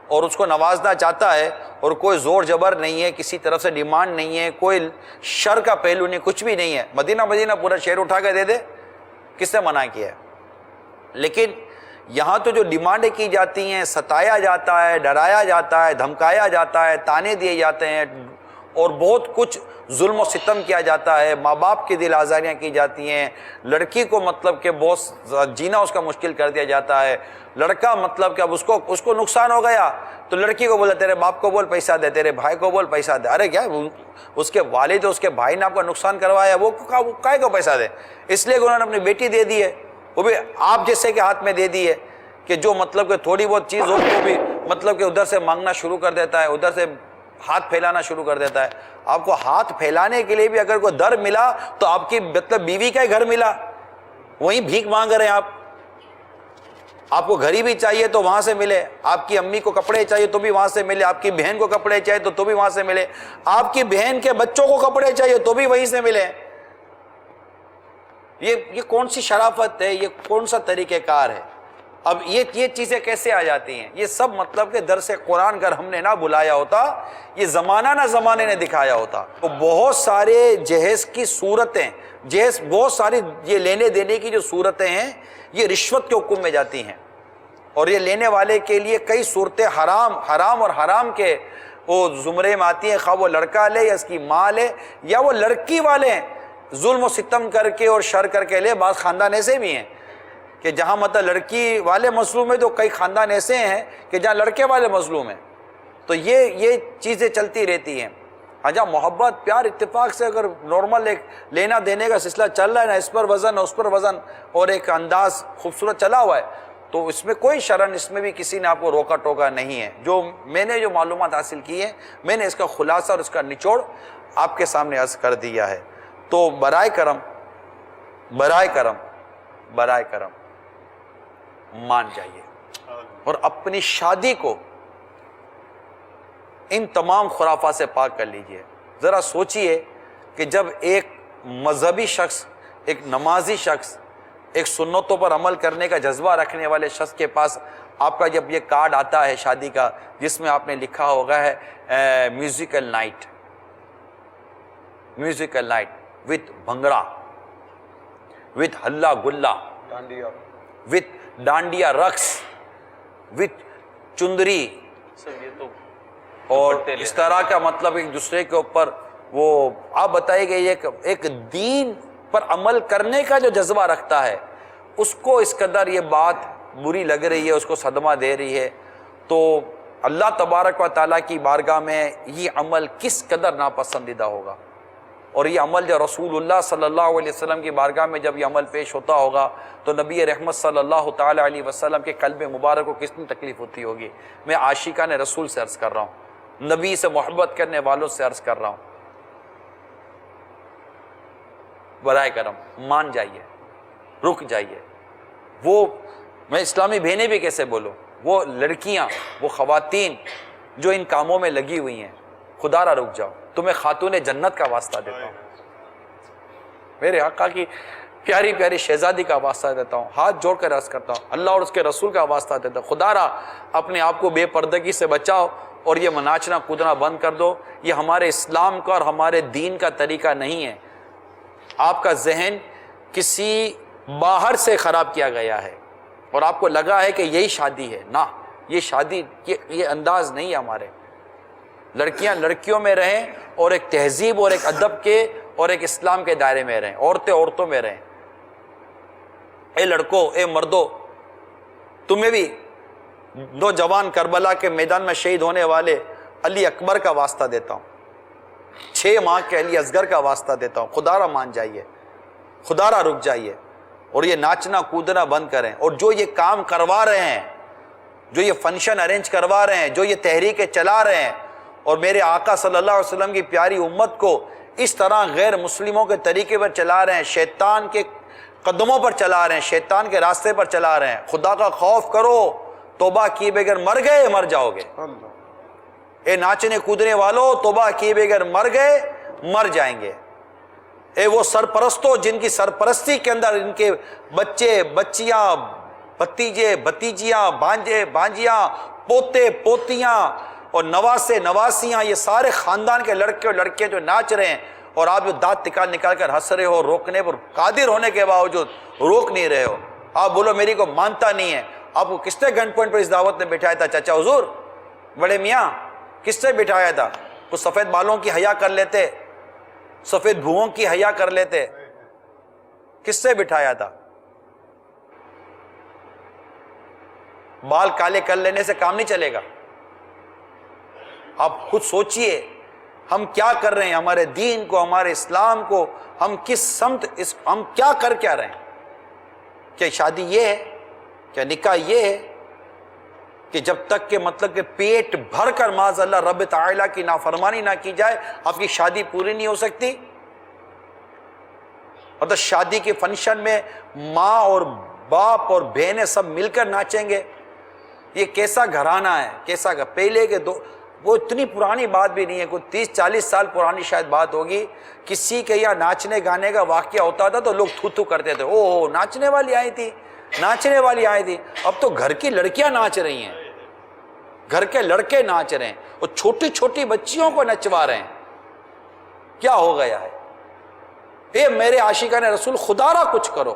اور اس کو نوازنا چاہتا ہے اور کوئی زور جبر نہیں ہے، کسی طرف سے ڈیمانڈ نہیں ہے، کوئی شر کا پہلو نہیں، کچھ بھی نہیں ہے، مدینہ پورا شہر اٹھا کے دے دے، کس نے منع کیا ہے؟ لیکن یہاں تو جو ڈیمانڈیں کی جاتی ہیں، ستایا جاتا ہے، ڈرایا جاتا ہے، دھمکایا جاتا ہے، تانے دیے جاتے ہیں اور بہت کچھ ظلم و ستم کیا جاتا ہے، ماں باپ کی دل آزاریاں کی جاتی ہیں، لڑکی کو مطلب کہ بہت جینا اس کا مشکل کر دیا جاتا ہے، لڑکا مطلب کہ اب اس کو نقصان ہو گیا تو لڑکی کو بولا تیرے باپ کو بول پیسہ دے، تیرے بھائی کو بول پیسہ دے. ارے کیا اس کے والد اس کے بھائی نے آپ کا نقصان کروایا، وہ کائے کو پیسہ دے؟ اس لیے کہ انہوں نے اپنی بیٹی دے دی ہے، وہ بھی آپ جیسے کے ہاتھ میں دے دی ہے کہ جو مطلب کہ تھوڑی بہت چیز ہو وہ بھی مطلب کہ ادھر سے مانگنا شروع کر دیتا ہے، ادھر سے ہاتھ پھیلانا شروع کر دیتا ہے. آپ کو ہاتھ پھیلانے کے لیے بھی اگر کوئی در ملا تو آپ کی مطلب بیوی کا ہی گھر ملا، وہیں بھیک مانگ رہے ہیں آپ کو گھڑی بھی چاہیے تو وہاں سے ملے، آپ کی امی کو کپڑے چاہیے تو بھی وہاں سے ملے، آپ کی بہن کو کپڑے چاہیے تو بھی وہاں سے ملے، آپ کی بہن کے بچوں کو کپڑے چاہیے تو بھی وہیں سے ملے. یہ کون سی شرافت ہے؟ یہ کون سا طریقہ کار ہے؟ اب یہ چیزیں کیسے آ جاتی ہیں؟ یہ سب مطلب کہ درس قرآن اگر ہم نے نہ بلایا ہوتا، یہ زمانہ نہ زمانے نے دکھایا ہوتا. تو بہت سارے جہیز کی صورتیں، جہیز بہت ساری یہ لینے دینے کی جو صورتیں ہیں یہ رشوت کے حکم میں جاتی ہیں، اور یہ لینے والے کے لیے کئی صورتیں حرام اور حرام کے وہ زمرے میں آتی ہیں، خواہ وہ لڑکا لے یا اس کی ماں لے یا وہ لڑکی والے ظلم و ستم کر کے اور شر کر کے لے. بعض خاندان ایسے بھی ہیں کہ جہاں مطلب لڑکی والے مظلوم ہیں تو کئی خاندان ایسے ہیں کہ جہاں لڑکے والے مظلوم ہیں. تو یہ چیزیں چلتی رہتی ہیں. جہاں محبت پیار اتفاق سے اگر نارمل ایک لینا دینے کا سلسلہ چل رہا ہے نا، اس پر وزن اس پر وزن اور ایک انداز خوبصورت چلا ہوا ہے، تو اس میں کوئی شرن، اس میں بھی کسی نے آپ کو روکا ٹوکا نہیں ہے. میں نے جو معلومات حاصل کی ہیں میں نے اس کا خلاصہ اور اس کا نچوڑ آپ کے سامنے عرض کر دیا ہے. تو برائے کرم مان جائیے اور اپنی شادی کو ان تمام خرافات سے پاک کر لیجئے. ذرا سوچئے کہ جب ایک مذہبی شخص، ایک نمازی شخص، ایک سنتوں پر عمل کرنے کا جذبہ رکھنے والے شخص کے پاس آپ کا جب یہ کارڈ آتا ہے شادی کا جس میں آپ نے لکھا ہوگا ہے musical night with bhangra, with ہلا گلا، وتھ ڈانڈیا رقص، وتھ چندری، اور اس طرح کا مطلب ایک دوسرے کے اوپر وہ آپ بتائیے کہ ایک دین پر عمل کرنے کا جو جذبہ رکھتا ہے اس کو اس قدر یہ بات بری لگ رہی ہے، اس کو صدمہ دے رہی ہے، تو اللہ تبارک و تعالیٰ کی بارگاہ میں یہ عمل کس قدر ناپسندیدہ ہوگا. اور یہ عمل جو رسول اللہ صلی اللہ علیہ وسلم کی بارگاہ میں جب یہ عمل پیش ہوتا ہوگا تو نبی رحمت صلی اللہ تعالی علیہ وسلم کے قلب مبارک کو کتنی تکلیف ہوتی ہوگی. میں عاشقان رسول سے عرض کر رہا ہوں، نبی سے محبت کرنے والوں سے عرض کر رہا ہوں، برائے کرم مان جائیے، رک جائیے. وہ میں اسلامی بہنیں بھی کیسے بولوں، وہ لڑکیاں، وہ خواتین جو ان کاموں میں لگی ہوئی ہیں، خدا را رک جاؤ. تمہیں خاتون جنت کا واسطہ دیتا ہوں، میرے آقا کی پیاری پیاری شہزادی کا واسطہ دیتا ہوں، ہاتھ جوڑ کر عرض کرتا ہوں، اللہ اور اس کے رسول کا واسطہ دیتا ہوں، خدا را اپنے آپ کو بے پردگی سے بچاؤ اور یہ ناچنا کودنا بند کر دو. یہ ہمارے اسلام کا اور ہمارے دین کا طریقہ نہیں ہے. آپ کا ذہن کسی باہر سے خراب کیا گیا ہے اور آپ کو لگا ہے کہ یہی شادی ہے. نہ، یہ شادی یہ انداز نہیں ہے ہمارے. لڑکیاں لڑکیوں میں رہیں اور ایک تہذیب اور ایک ادب کے اور ایک اسلام کے دائرے میں رہیں، عورتیں عورتوں میں رہیں. اے لڑکوں، اے مردوں، تمہیں بھی نوجوان کربلا کے میدان میں شہید ہونے والے علی اکبر کا واسطہ دیتا ہوں، 6 ماہ کے علی اصغر کا واسطہ دیتا ہوں، خدا را مان جائیے، خدا را رک جائیے، اور یہ ناچنا کودنا بند کریں، اور جو یہ کام کروا رہے ہیں، جو یہ فنکشن ارینج کروا رہے ہیں، جو یہ تحریکیں چلا رہے ہیں، اور میرے آقا صلی اللہ علیہ وسلم کی پیاری امت کو اس طرح غیر مسلموں کے طریقے پر چلا رہے ہیں، شیطان کے قدموں پر چلا رہے ہیں، شیطان کے راستے پر چلا رہے ہیں، خدا کا خوف کرو، توبہ کیے بغیر مر گئے مر جاؤ گے۔ اے ناچنے کودنے والوں، توبہ کیے بغیر مر گئے مر جائیں گے۔ اے وہ سرپرستوں جن کی سرپرستی کے اندر ان کے بچے بچیاں بھتیجے بھتیجیاں بانجے بانجیاں پوتے پوتیاں اور نواسے نواسیاں، یہ سارے خاندان کے لڑکے اور لڑکیاں جو ناچ رہے ہیں، اور آپ جو دانت نکال کر ہنس رہے ہو، روکنے پر قادر ہونے کے باوجود روک نہیں رہے ہو، آپ بولو میری کو مانتا نہیں ہے۔ آپ کو کس نے گن پوائنٹ پر اس دعوت نے بٹھایا تھا؟ چچا حضور، بڑے میاں، کس نے بٹھایا تھا؟ کچھ سفید بالوں کی حیا کر لیتے، سفید بھوؤں کی حیا کر لیتے، کس نے بٹھایا تھا؟ بال کالے کر لینے سے کام نہیں چلے گا۔ آپ خود سوچئے ہم کیا کر رہے ہیں، ہمارے دین کو، ہمارے اسلام کو ہم کس سمت ہم کیا کر کیا رہے ہیں؟ کیا شادی یہ ہے؟ کیا نکاح یہ ہے کہ جب تک کہ مطلب کہ پیٹ بھر کر معاذ اللہ رب تعالیٰ کی نافرمانی نہ کی جائے آپ کی شادی پوری نہیں ہو سکتی؟ مطلب شادی کے فنکشن میں ماں اور باپ اور بہنیں سب مل کر ناچیں گے؟ یہ کیسا گھرانہ ہے، کیسا پہلے کے وہ اتنی پرانی بات بھی نہیں ہے، کوئی 30-40 سال پرانی شاید بات ہوگی، کسی کے یہاں ناچنے گانے کا واقعہ ہوتا تھا تو لوگ تھو تھو کرتے تھے، اوہ ناچنے والی آئی تھی، ناچنے والی آئی تھی۔ اب تو گھر کی لڑکیاں ناچ رہی ہیں، گھر کے لڑکے ناچ رہے ہیں، اور چھوٹی چھوٹی بچیوں کو نچوا رہے ہیں۔ کیا ہو گیا ہے؟ اے میرے عاشقان رسول، خدا را کچھ کرو،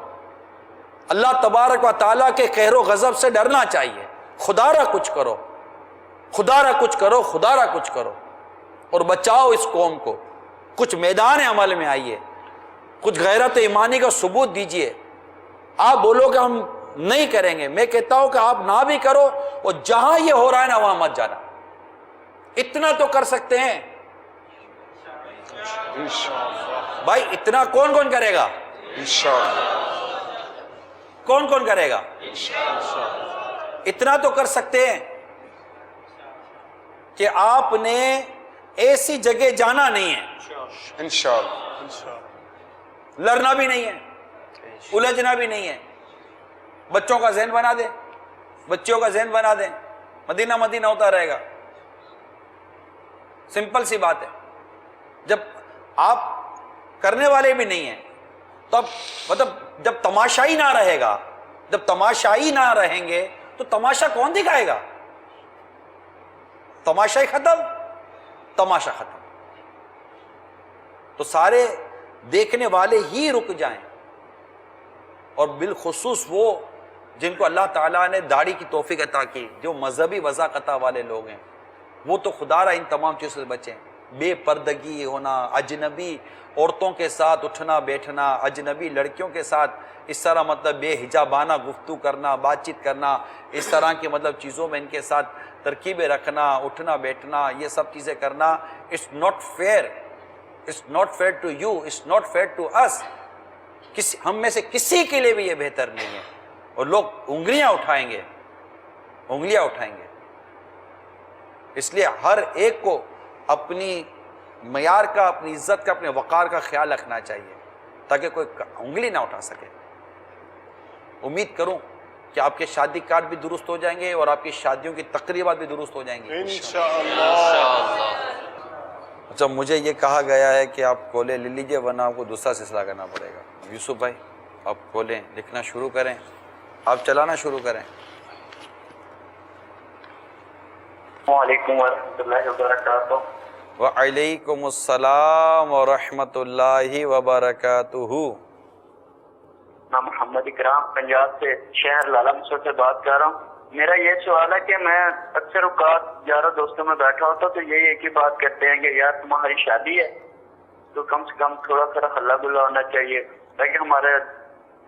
اللہ تبارک و تعالیٰ کے قہر و غضب سے ڈرنا چاہیے، خدا را کچھ کرو، خدا را کچھ کرو، خدا را کچھ کرو، اور بچاؤ اس قوم کو۔ کچھ میدان عمل میں آئیے، کچھ غیرت ایمانی کا ثبوت دیجئے۔ آپ بولو کہ ہم نہیں کریں گے، میں کہتا ہوں کہ آپ نہ بھی کرو، اور جہاں یہ ہو رہا ہے نا وہاں مت جانا۔ اتنا تو کر سکتے ہیں بھائی، اتنا کون کون کرے گا؟ کون کون کرے گا؟ اتنا تو کر سکتے ہیں کہ آپ نے ایسی جگہ جانا نہیں ہے، انشاءاللہ لڑنا بھی نہیں ہے، الجھنا بھی نہیں ہے، بچوں کا ذہن بنا دیں، بچیوں کا ذہن بنا دیں، مدینہ مدینہ ہوتا رہے گا۔ سمپل سی بات ہے۔ جب آپ کرنے والے بھی نہیں ہیں تو اب مطلب جب تماشائی نہ رہے گا، جب تماشائی نہ رہیں گے تو تماشا کون دکھائے گا؟ تماشائی ختم، تماشا ختم، تو سارے دیکھنے والے ہی رک جائیں، اور بالخصوص وہ جن کو اللہ تعالیٰ نے داڑھی کی توفیق عطا کی، جو مذہبی وضاقتہ والے لوگ ہیں، وہ تو خدا را ان تمام چیزوں سے بچیں۔ بے پردگی ہونا، اجنبی عورتوں کے ساتھ اٹھنا بیٹھنا، اجنبی لڑکیوں کے ساتھ اس طرح مطلب بے حجابانہ گفتگو کرنا، بات چیت کرنا، اس طرح کی مطلب چیزوں میں ان کے ساتھ ترکیبیں رکھنا، اٹھنا بیٹھنا، یہ سب چیزیں کرنا، it's not fair, it's not fair to you, it's not fair to us. ہم میں سے کسی کے لیے بھی یہ بہتر نہیں ہے، اور لوگ انگلیاں اٹھائیں گے، انگلیاں اٹھائیں گے۔ اس لیے ہر ایک کو اپنی معیار کا، اپنی عزت کا، اپنے وقار کا خیال رکھنا چاہیے تاکہ کوئی انگلی نہ اٹھا سکے۔ امید کروں کہ آپ کے شادی کارڈ بھی درست ہو جائیں گے اور آپ کی شادیوں کی تقریبات بھی درست ہو جائیں گے انشاءاللہ۔ اچھا، مجھے یہ کہا گیا ہے کہ آپ کولے لے لیجئے ورنہ آپ کو دوسرا سلسلہ کرنا پڑے گا۔ یوسف بھائی آپ کولیں لکھنا شروع کریں، آپ چلانا شروع کریں۔ وعلیکم ورحمۃ اللہ وبرکاتہ۔ وعلیکم السلام ورحمۃ اللہ وبرکاتہ۔ میں محمد اکرام پنجاب سے شہر لالا مسور سے بات کر رہا ہوں۔ میرا یہ سوال ہے کہ میں اکثر اوقات یاروں دوستوں میں بیٹھا ہوتا تو یہی ایک ہی بات کرتے ہیں کہ یار تمہاری شادی ہے تو کم سے کم تھوڑا سا ہلا گلا ہونا چاہیے تاکہ ہمارے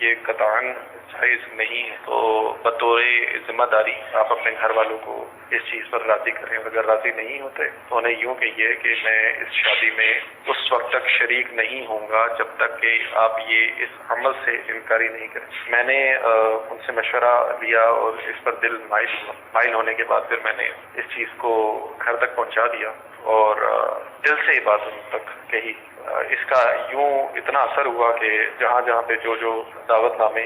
یہ قطعاً جائز نہیں ہے. تو بطور ذمہ داری آپ اپنے گھر والوں کو اس چیز پر راضی کریں. اگر راضی نہیں ہوتے تو انہیں یوں کہیے کہ میں اس شادی میں اس وقت تک شریک نہیں ہوں گا جب تک کہ آپ یہ اس عمل سے انکاری نہیں کریں. میں نے ان سے مشورہ لیا اور اس پر دل مائل ہونے کے بعد پھر میں نے اس چیز کو گھر تک پہنچا دیا اور دل سے یہ بات ان تک کہی. اس کا یوں اتنا اثر ہوا کہ جہاں جہاں پہ جو دعوت نامے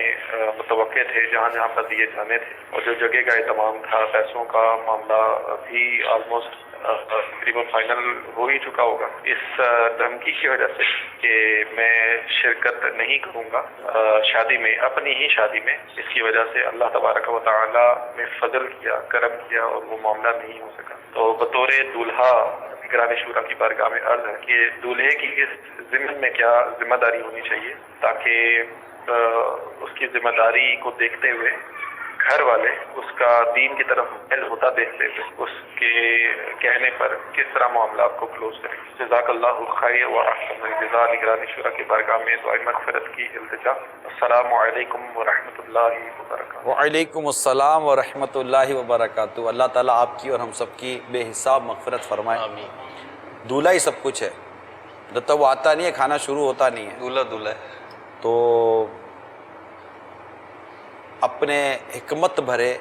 متوقع تھے، جہاں جہاں پر دیے جانے تھے اور جو جگہ کا اہتمام تھا، پیسوں کا معاملہ بھی آلموسٹ تقریباً فائنل ہو ہی چکا ہوگا. اس دھمکی کی وجہ سے کہ میں شرکت نہیں کروں گا شادی میں، اپنی ہی شادی میں، اس کی وجہ سے اللہ تبارک و تعالی نے فضل کیا، کرم کیا اور وہ معاملہ نہیں ہو سکا. تو بطور دولہا نگران شورا کی بارگاہ میں عرض ہے کہ دولہے کی اس ضمن میں کیا ذمہ داری ہونی چاہیے تاکہ اس کی ذمہ داری کو دیکھتے ہوئے گھر والے اس کا دین کی طرف میل ہوتا دیکھتے ہوئے اس کے کہنے پر کس طرح معاملات کو کلوز کریں. جزاک اللہ خیر و احسن الجزاء. نگران شورا کی بارگاہ میں دعائے مغفرت کی التجا. السلام علیکم ورحمۃ اللہ وبرکاتہ. وعلیکم السلام ورحمۃ اللہ وبرکاتہ. اللہ تعالیٰ آپ کی اور ہم سب کی بے حساب مغفرت فرمائے. دولہا ہی سب کچھ ہے، جب تک وہ آتا نہیں ہے کھانا شروع ہوتا نہیں ہے. دولہا ہے تو اپنے حکمت بھرے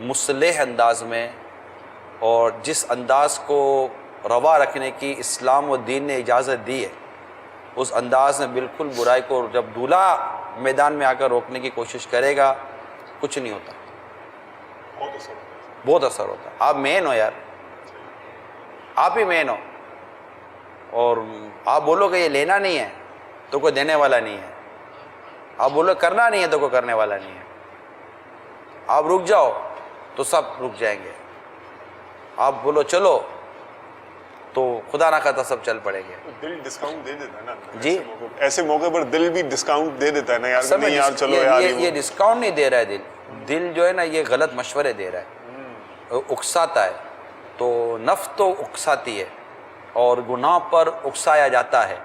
مصلح انداز میں اور جس انداز کو روا رکھنے کی اسلام و دین نے اجازت دی ہے اس انداز میں بالکل برائی کو، جب دولہا میدان میں آ کر روکنے کی کوشش کرے گا کچھ نہیں ہوتا، بہت اثر ہوتا. آپ مین ہو یار، آپ ہی مین ہو، اور آپ بولو کہ یہ لینا نہیں ہے تو کوئی دینے والا نہیں ہے. آپ بولو کرنا نہیں ہے تو کوئی کرنے والا نہیں ہے. آپ رک جاؤ تو سب رک جائیں گے. آپ بولو چلو تو خدا نہ خواستہ سب چل پڑیں گے. دل ڈسکاؤنٹ دے دیتا ہے نا جی، ایسے موقع پر دل بھی ڈسکاؤنٹ دے دیتا ہے نا یار، نہیں یار چلو یار. یہ ڈسکاؤنٹ نہیں دے رہا ہے دل جو ہے نا یہ غلط مشورے دے رہا ہے، اکساتا ہے. تو نفس تو اکساتی ہے اور گناہ پر اکسایا جاتا ہے.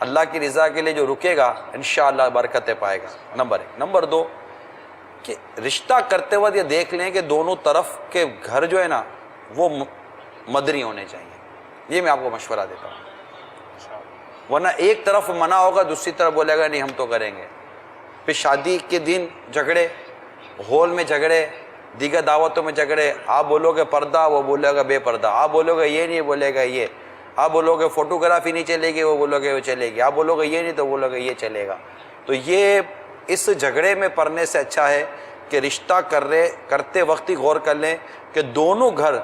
اللہ کی رضا کے لیے جو رکے گا انشاءاللہ برکتیں پائے گا. نمبر 1. نمبر 2 کہ رشتہ کرتے وقت یہ دیکھ لیں کہ دونوں طرف کے گھر جو ہے نا وہ مدنی ہونے چاہیے. یہ میں آپ کو مشورہ دیتا ہوں، ورنہ ایک طرف منع ہوگا دوسری طرف بولے گا نہیں ہم تو کریں گے. پھر شادی کے دن جھگڑے، ہال میں جھگڑے، دیگر دعوتوں میں جھگڑے. آپ بولو گے پردہ، وہ بولے گا بے پردہ. آپ بولو گے یہ نہیں، بولے گا یہ. آپ بولو گے فوٹوگرافی نہیں چلے گی، وہ بولو گے وہ چلے گی. آپ بولو گے یہ نہیں تو بولو گے یہ چلے گا. تو یہ اس جھگڑے میں پڑنے سے اچھا ہے کہ رشتہ کرتے وقت ہی غور کر لیں کہ دونوں گھر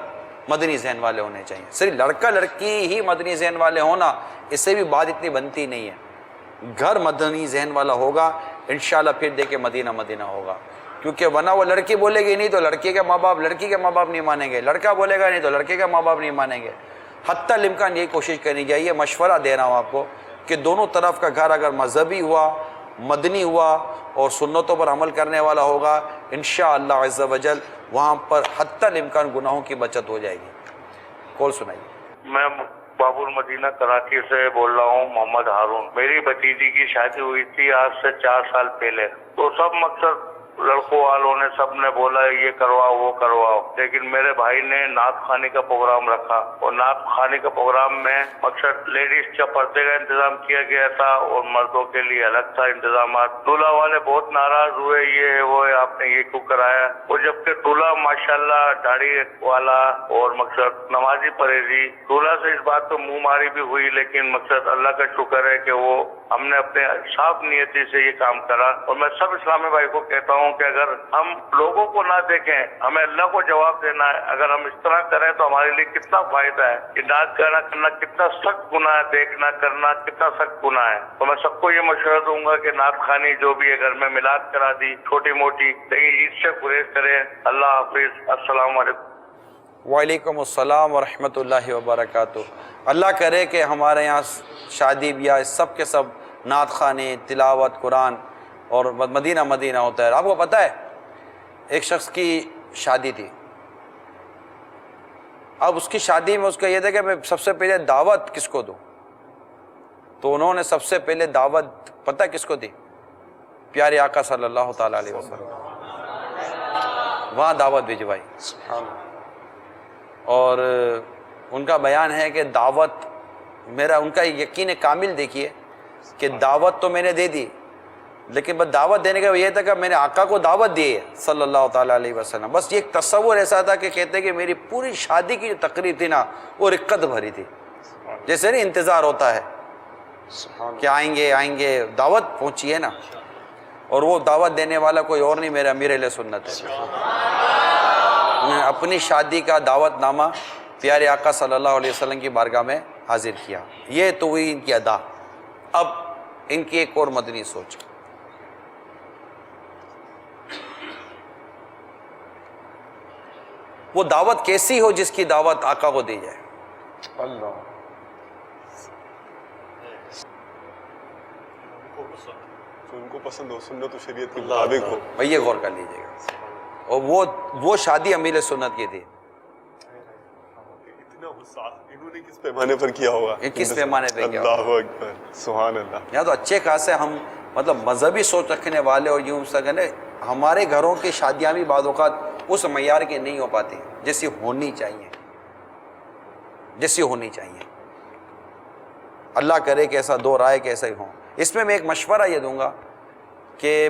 مدنی ذہن والے ہونے چاہیے. صرف لڑکا لڑکی ہی مدنی ذہن والے ہونا اس سے بھی بات اتنی بنتی نہیں ہے. گھر مدنی ذہن والا ہوگا انشاءاللہ پھر دیکھیں مدینہ مدینہ ہوگا. کیونکہ ورنہ وہ لڑکی بولے گی نہیں تو لڑکی کے ماں باپ نہیں مانیں گے، لڑکا بولے گا نہیں تو لڑکے کے ماں باپ نہیں مانیں گے. حتی الامکان یہی کوشش کرنی چاہیے. مشورہ دے رہا ہوں آپ کو کہ دونوں طرف کا گھر اگر مذہبی ہوا، مدنی ہوا اور سنتوں پر عمل کرنے والا ہوگا انشاءاللہ عز و جل وہاں پر حتی الامکان گناہوں کی بچت ہو جائے گی. کال سنائیے. میں باب المدینہ کراچی سے بول رہا ہوں، محمد ہارون. میری بھتیجی کی شادی ہوئی تھی آج سے 4 سال پہلے. تو سب مقصد لڑکوں والوں نے سب نے بولا یہ کرواؤ وہ کرواؤ، لیکن میرے بھائی نے نعت خوانی کا پروگرام رکھا اور نعت خوانی کا پروگرام میں مقصد لیڈیز کا پردے کا انتظام کیا گیا تھا اور مردوں کے لیے الگ تھا انتظامات. دولہا والے بہت ناراض ہوئے، یہ ہے وہ ہے، آپ نے یہ کیوں کرایا. اور جبکہ دولہا ماشاءاللہ داڑھی والا اور مقصد نمازی پرہیزی. دولہا سے اس بات پہ منہ ماری بھی ہوئی، لیکن مقصد اللہ کا شکر ہے کہ وہ ہم نے اپنے صاف نیتی سے یہ کام کرا. اور میں سب اسلامی بھائی کو کہتا ہوں کہ اگر ہم لوگوں کو نہ دیکھیں، ہمیں اللہ کو جواب دینا ہے. اگر ہم اس طرح کریں تو ہمارے لیے کتنا فائدہ ہے. کہ نعت گانا کرنا کتنا سخت گناہ ہے، دیکھنا کرنا کتنا سخت گناہ ہے. تو میں سب کو یہ مشورہ دوں گا کہ نعت خوانی جو بھی ہے گھر میں میلاد کرا دی چھوٹی موٹی، لیکن عید سے گریز کریں. اللہ حافظ. السلام علیکم. وعلیکم السلام ورحمۃ اللہ وبرکاتہ. اللہ کرے کہ ہمارے یہاں شادی بیاہ سب کے سب نعت خوانی، تلاوت قرآن اور مدینہ مدینہ ہوتا ہے. آپ کو پتہ ہے ایک شخص کی شادی تھی، اب اس کی شادی میں اس کا یہ تھا کہ میں سب سے پہلے دعوت کس کو دوں. تو انہوں نے سب سے پہلے دعوت پتہ کس کو دی؟ پیارے آقا صلی اللہ تعالیٰ علیہ وسلم، وہاں دعوت بھجوائی. اور ان کا بیان ہے کہ دعوت میرا ان کا یقین کامل دیکھیے کہ دعوت تو میں نے دے دی، لیکن بس دعوت دینے کا یہ تھا کہ میں نے آقا کو دعوت دی ہے صلی اللہ تعالیٰ علیہ وسلم. بس یہ ایک تصور ایسا تھا کہ کہتے کہ میری پوری شادی کی جو تقریب تھی نا وہ رقت بھری تھی، جیسے نا انتظار ہوتا ہے کہ آئیں گے، دعوت پہنچی ہے نا. اور وہ دعوت دینے والا کوئی اور نہیں، میرا امیر اہل سنت ہے. انہوں نے اپنی شادی کا دعوت نامہ پیارے آقا صلی اللہ علیہ وسلم کی بارگاہ میں حاضر کیا. یہ تو ہوئی ان کی ادا. اب ان کی ایک اور مدنی سوچ، وہ دعوت کیسی ہو جس کی دعوت آقا کو دی جائے. اللہ ان کو پسند ہو، سنت و شریعت کے مطابق ہو. بھئی یہ غور کر لیجئے گا. اور وہ شادی امیر سنت کی تھی. اتنا غصہ انہوں نے کس پیمانے پر کیا ہوگا؟ کس پیمانے پہ کیا ہوگا؟ اللہ اکبر، سبحان اللہ. یہاں تو اچھے خاصے ہم مطلب مذہبی سوچ رکھنے والے اور یوں سکنے ہمارے گھروں کی شادیاں بھی بعض اوقات اس معیار کی نہیں ہو پاتی جیسی ہونی چاہیے، جیسی ہونی چاہیے. اللہ کرے کہ ایسا دو رائے کیسے ہوں. اس میں ایک مشورہ یہ دوں گا کہ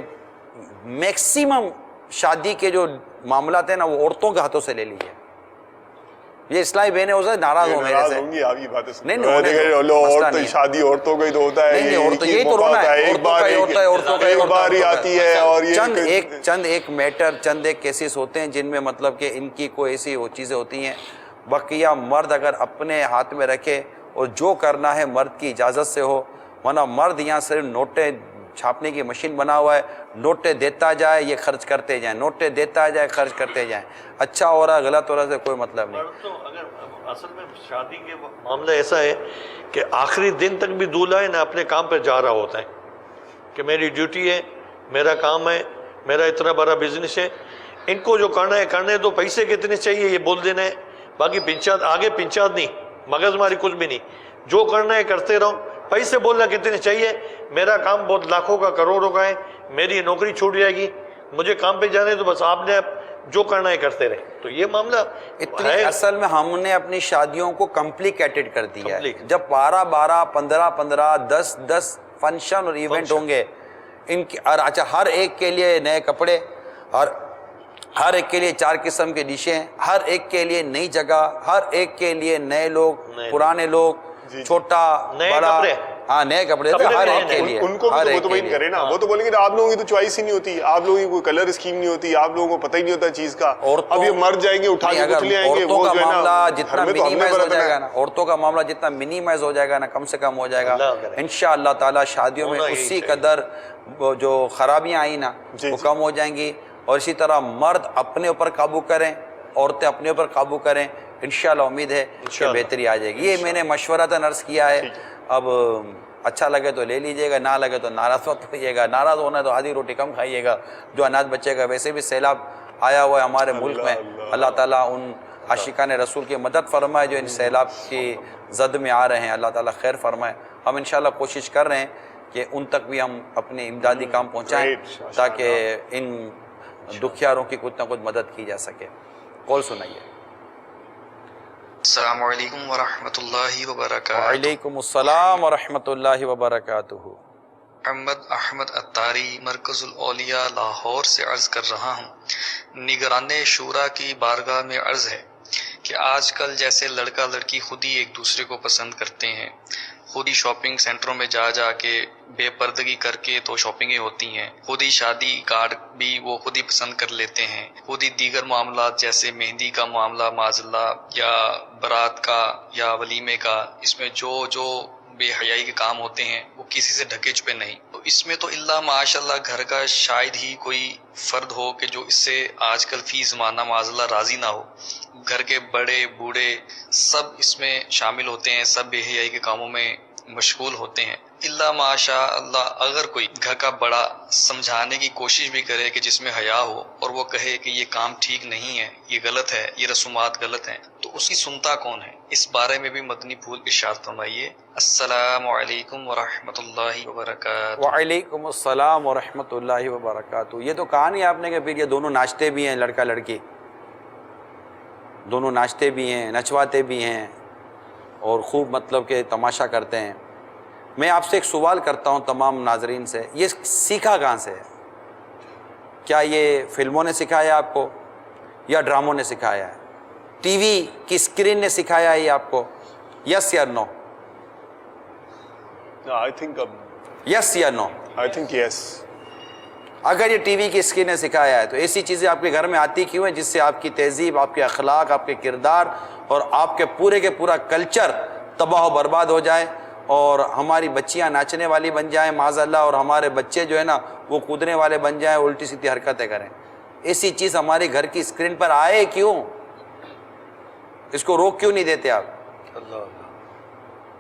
میکسیمم شادی کے جو معاملات ہیں نا وہ عورتوں کے ہاتھوں سے لے لیجیے. یہ اسلامی بہنیں ہو سکتے ناراض ہو میرے سے، نہیں شادی عورتوں کا ہی تو ہوتا ہے، یہی تو رونا ہے، ایک بار ہی آتی ہے. اور چند ایک میٹر، چند ایک کیسز ہوتے ہیں جن میں مطلب کہ ان کی کوئی ایسی وہ چیزیں ہوتی ہیں. بقیہ مرد اگر اپنے ہاتھ میں رکھے اور جو کرنا ہے مرد کی اجازت سے ہو، ورنہ مرد یہاں صرف نوٹیں چھاپنے کی مشین بنا ہوا ہے، نوٹیں دیتا جائے یہ خرچ کرتے جائیں، نوٹیں دیتا جائے خرچ کرتے جائیں. اچھا ہو رہا غلط ہو رہا سے کوئی مطلب نہیں. تو اگر اصل میں شادی کے معاملہ ایسا ہے کہ آخری دن تک بھی دولہا ہے نا اپنے کام پہ جا رہا ہوتا ہے کہ میری ڈیوٹی ہے، میرا کام ہے، میرا اتنا بڑا بزنس ہے، ان کو جو کرنا ہے کرنے دو، پیسے کتنے چاہیے یہ بول دینا ہے، باقی پنچات آگے پنچات نہیں، مغز ماری کچھ بھی نہیں، جو کرنا ہے کرتے رہو. پیسے بولنا کتنے چاہیے، میرا کام بہت لاکھوں کا کروڑوں کا ہے، میری نوکری چھوٹ جائے گی، مجھے کام پہ جانے تو بس آپ نے جو کرنا ہے کرتے رہے. تو یہ معاملہ اتنی اصل میں ہم نے اپنی شادیوں کو کمپلیکیٹڈ کر دیا ہے. جب 12 15 10 فنکشن اور ایونٹ ہوں گے ان کی، اچھا ہر ایک کے لیے نئے کپڑے، ہر ایک کے لیے 4 قسم کے ڈشیں، ہر ایک کے لیے نئی جگہ، ہر ایک کے لیے نئے لوگ، پرانے لوگ، چھوٹا بڑا، ہاں نئے کپڑے ہر ایک کے لیے. ان کو بھی تو مطمئن کرے نا. وہ تو بولیں گے آپ لوگوں کی تو چوائس ہی نہیں ہوتی، آپ لوگوں کی کوئی کلر اسکیم نہیں ہوتی، آپ لوگوں کو پتہ ہی نہیں ہوتا چیز کا. اب یہ مر جائیں گے اٹھا کے کچھ لے آئیں گے. عورتوں کا معاملہ جتنا منیمائز ہو جائے گا نا، عورتوں کا معاملہ جتنا منیمائز ہو جائے گا نا، کم سے کم ہو جائے گا انشاءاللہ تعالی. شادیوں میں اسی قدر جو خرابیاں آئی نا وہ کم ہو جائیں گی. اور اسی طرح مرد اپنے اوپر قابو کریں، عورتیں اپنے اوپر قابو کریں، انشاءاللہ امید ہے کہ بہتری آ جائے گی. یہ میں نے مشورہ عرض کیا ہے. اب اچھا لگے تو لے لیجئے گا، نہ لگے تو ناراض مت ہوئیے گا. ناراض ہونا ہے تو آدھی روٹی کم کھائیے گا، جو اناج بچے گا. ویسے بھی سیلاب آیا ہوا ہے ہمارے ملک میں. اللہ تعالیٰ ان عاشقان رسول کی مدد فرمائے جو ان سیلاب کی زد میں آ رہے ہیں. اللہ تعالیٰ خیر فرمائے. ہم انشاءاللہ کوشش کر رہے ہیں کہ ان تک بھی ہم اپنے امدادی کام پہنچائیں تاکہ ان دکھیاروں کی کچھ نہ کچھ مدد کی جا سکے. کال سنائیے. السلام علیکم ورحمۃ اللہ وبرکاتہ. وعلیکم السلام ورحمۃ اللہ وبرکاتہ. محمد احمد اتاری مرکز الاولیاء لاہور سے عرض کر رہا ہوں. نگران شورا کی بارگاہ میں عرض ہے کہ آج کل جیسے لڑکا لڑکی خود ہی ایک دوسرے کو پسند کرتے ہیں، خود ہی شاپنگ سینٹروں میں جا جا کے بے پردگی کر کے تو شاپنگیں ہوتی ہیں، خود ہی شادی کارڈ بھی وہ خود ہی پسند کر لیتے ہیں، خود ہی دیگر معاملات جیسے مہندی کا معاملہ معاذ اللہ یا برات کا یا ولیمے کا، اس میں جو بے حیائی کے کام ہوتے ہیں وہ کسی سے ڈھکے چھپے نہیں. تو اس میں تو اللہ ماشاء اللہ گھر کا شاید ہی کوئی فرد ہو کہ جو اس سے آج کل فی زمانہ معاذ اللہ راضی نہ ہو. گھر کے بڑے بوڑھے سب اس میں شامل ہوتے ہیں، سب بے حیائی کے کاموں میں مشغول ہوتے ہیں. اللہ ماشاء اللہ اگر کوئی گھر کا بڑا سمجھانے کی کوشش بھی کرے کہ جس میں حیا ہو اور وہ کہے کہ یہ کام ٹھیک نہیں ہے، یہ غلط ہے، یہ رسومات غلط ہیں، تو اس کی سنتا کون ہے؟ اس بارے میں بھی مدنی پھول ارشاد فرمائیے۔ السلام علیکم ورحمۃ اللہ وبرکاتہ۔ وعلیکم السلام ورحمۃ اللہ وبرکاتہ۔ یہ تو کہا نہیں آپ نے کہ پھر یہ دونوں ناچتے بھی ہیں، لڑکا لڑکی دونوں ناچتے بھی ہیں، نچواتے بھی ہیں اور خوب مطلب کہ تماشا کرتے ہیں۔ میں آپ سے ایک سوال کرتا ہوں تمام ناظرین سے، یہ سیکھا کہاں سے ہے؟ کیا یہ فلموں نے سکھایا آپ کو یا ڈراموں نے سکھایا ہے؟ ٹی وی کی اسکرین نے سکھایا ہے یہ آپ کو؟ یس یا نو؟ I think یس یا نو؟ I think yes. اگر یہ ٹی وی کی اسکرین نے سکھایا ہے تو ایسی چیزیں آپ کے گھر میں آتی کیوں ہیں جس سے آپ کی تہذیب، آپ کے اخلاق، آپ کے کردار اور آپ کے پورا کلچر تباہ و برباد ہو جائے اور ہماری بچیاں ناچنے والی بن جائیں معاذ اللہ، اور ہمارے بچے جو ہے نا وہ کودنے والے بن جائیں، الٹی سیدھی حرکتیں کریں؟ ایسی چیز ہمارے گھر کی اسکرین پر آئے کیوں؟ اس کو روک کیوں نہیں دیتے آپ؟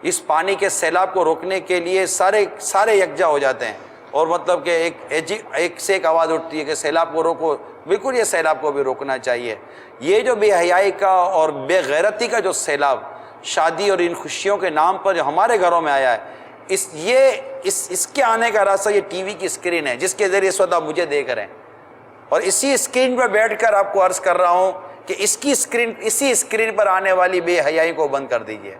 اس پانی کے سیلاب کو روکنے کے لیے سارے یکجا ہو جاتے ہیں اور مطلب کہ ایک سے ایک آواز اٹھتی ہے کہ سیلاب کو روکو۔ بالکل یہ سیلاب کو بھی روکنا چاہیے۔ یہ جو بے حیائی کا اور بے غیرتی کا جو سیلاب شادی اور ان خوشیوں کے نام پر جو ہمارے گھروں میں آیا ہے، اس کے آنے کا راستہ یہ ٹی وی کی اسکرین ہے جس کے ذریعے اس وقت آپ مجھے دیکھ رہے ہیں، اور اسی اسکرین پر بیٹھ کر آپ کو عرض کر رہا ہوں کہ اسی اسکرین پر آنے والی بے حیائی کو بند کر دیجئے۔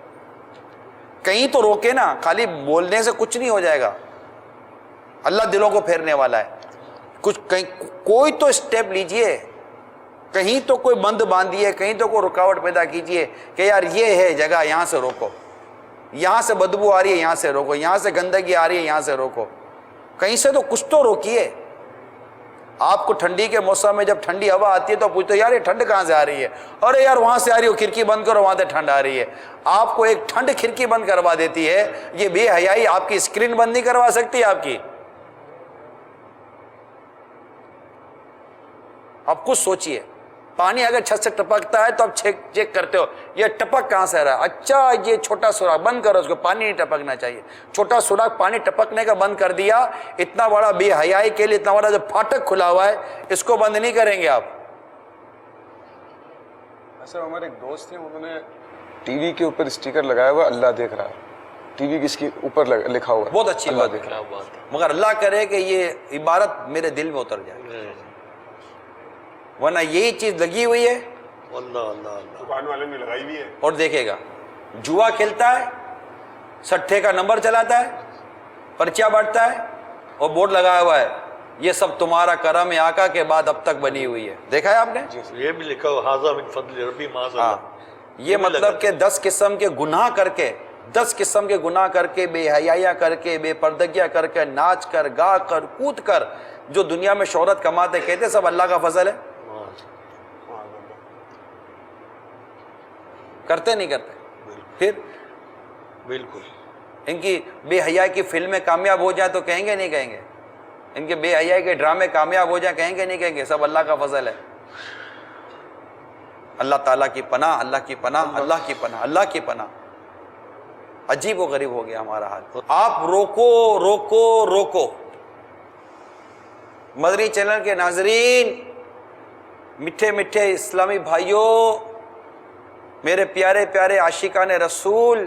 کہیں تو روکے نا، خالی بولنے سے کچھ نہیں ہو جائے گا، اللہ دلوں کو پھیرنے والا ہے۔ کوئی تو اسٹیپ لیجئے، کہیں تو کوئی بند باندھیے، کہیں تو کوئی رکاوٹ پیدا کیجئے کہ یار یہ ہے جگہ، یہاں سے روکو، یہاں سے بدبو آ رہی ہے یہاں سے روکو، یہاں سے گندگی آ رہی ہے یہاں سے روکو، کہیں سے تو کچھ تو روکیے۔ آپ کو ٹھنڈی کے موسم میں جب ٹھنڈی ہوا آتی ہے تو پوچھتے یار یہ ٹھنڈ کہاں سے آ رہی ہے؟ ارے یار وہاں سے آ رہی ہے، کھڑکی بند کرو، وہاں سے ٹھنڈ آ رہی ہے۔ آپ کو ایک ٹھنڈ کھڑکی بند کروا دیتی ہے، یہ بے حیائی آپ کی اسکرین بند نہیں کروا سکتی آپ کی؟ آپ کچھ سوچئے، پانی اگر چھت سے ٹپکتا ہے تو آپ چیک کرتے ہو یہ ٹپک کہاں سے رہا ہے، اچھا یہ چھوٹا سوراخ بند کرو، اس کو پانی نہیں ٹپکنا چاہیے، چھوٹا سوراخ پانی ٹپکنے کا بند کر دیا، اتنا بڑا بے حیائی کے لیے اتنا بڑا جو پھاٹک کھلا ہوا ہے اس کو بند نہیں کریں گے آپ؟ ایسا ہمارے ایک دوست ہیں، انہوں نے ٹی وی کے اوپر اسٹیکر لگایا ہوا اللہ دیکھ رہا ہے، ٹی وی کے اوپر لکھا ہوا ہے بہت اچھی اللہ بات دیکھ رہا ہے، مگر اللہ کرے کہ یہ عبارت میرے دل میں اتر جائے، ورنہ یہی چیز لگی ہوئی ہے دکان والے نے لگائی بھی ہے، اور دیکھے گا جوا کھیلتا ہے، سٹھے کا نمبر چلاتا ہے، پرچہ بانٹتا ہے اور بورڈ لگایا ہوا ہے یہ سب تمہارا کرم آقا کے بعد اب تک بنی ہوئی ہے۔ دیکھا ہے آپ نے؟ یہ بھی لکھا ہوا ھذا من فضل ربی معاذ اللہ۔ یہ مطلب کہ 10 قسم کے گناہ کر کے بے حیائی کر کے بے پردگیاں کر کے ناچ کر گا کر کود کر جو دنیا میں شہرت کماتے کہتے سب اللہ کا فضل ہے؟ کرتے نہیں کرتے؟ پھر بالکل ان کی بے حیائی کی فلمیں کامیاب ہو جائیں تو کہیں گے نہیں کہیں گے؟ ان کے بے حیائی کے ڈرامے کامیاب ہو جائیں کہیں گے نہیں کہیں گے؟ سب اللہ کا فضل ہے۔ اللہ تعالیٰ کی پناہ، اللہ کی پناہ، اللہ کی پناہ، اللہ کی پناہ۔ عجیب و غریب ہو گیا ہمارا حال۔ آپ روکو روکو روکو۔ مدنی چینل کے ناظرین، میٹھے میٹھے اسلامی بھائیوں، میرے پیارے پیارے عاشقان رسول،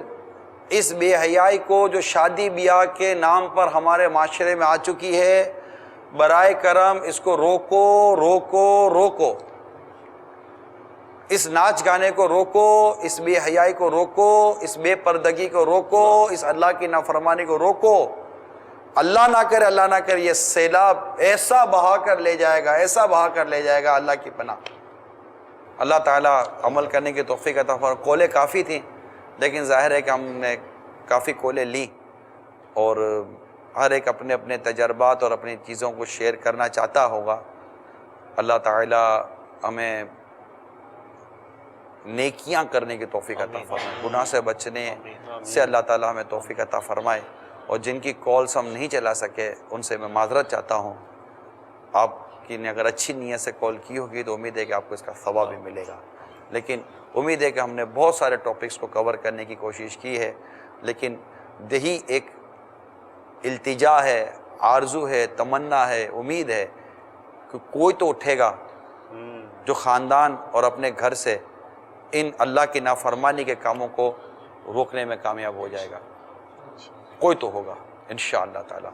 اس بے حیائی کو جو شادی بیاہ کے نام پر ہمارے معاشرے میں آ چکی ہے، برائے کرم اس کو روکو روکو روکو۔ اس ناچ گانے کو روکو، اس بے حیائی کو روکو، اس بے پردگی کو روکو، اس اللہ کی نافرمانی کو روکو۔ اللہ نہ کرے یہ سیلاب ایسا بہا کر لے جائے گا، ایسا بہا کر لے جائے گا، اللہ کی پناہ۔ اللہ تعالیٰ عمل کرنے کی توفیق عطا فرمائے۔ کولیں کافی تھیں لیکن ظاہر ہے کہ ہم نے کافی کولیں لیں اور ہر ایک اپنے اپنے تجربات اور اپنی چیزوں کو شیئر کرنا چاہتا ہوگا۔ اللہ تعالیٰ ہمیں نیکیاں کرنے کی توفیق عطا فرمائے، گناہ سے بچنے سے اللہ تعالیٰ ہمیں توفیق عطا فرمائے، اور جن کی کالز ہم نہیں چلا سکے ان سے میں معذرت چاہتا ہوں۔ آپ کی نے اگر اچھی نیت سے کال کی ہوگی تو امید ہے کہ آپ کو اس کا ثواب بھی ملے گا، لیکن امید ہے کہ ہم نے بہت سارے ٹاپکس کو کور کرنے کی کوشش کی ہے، لیکن یہی ایک التجا ہے, آرزو ہے, تمنا ہے, امید ہے کہ کوئی تو اٹھے گا جو خاندان اور اپنے گھر سے ان اللہ کی نافرمانی کے کاموں کو روکنے میں کامیاب ہو جائے گا. کوئی تو ہوگا انشاءاللہ تعالی.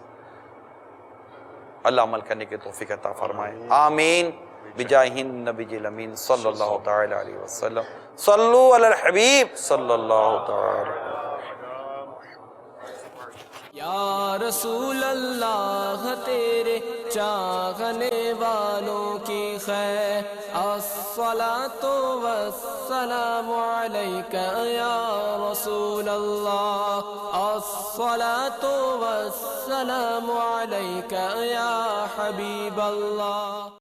اللہ عمل کرنے کی توفیق عطا فرمائے. آمین بجاہ النبی الامین صلی اللہ تعالی علیہ وسلم. صلو علی الحبیب صلی اللہ تعالی. یا رسول اللہ تیرے چاہنے والوں کی خیر, الصلاۃ والسلام علیک یا رسول اللہ, الصلاۃ والسلام علیک یا حبیب اللہ.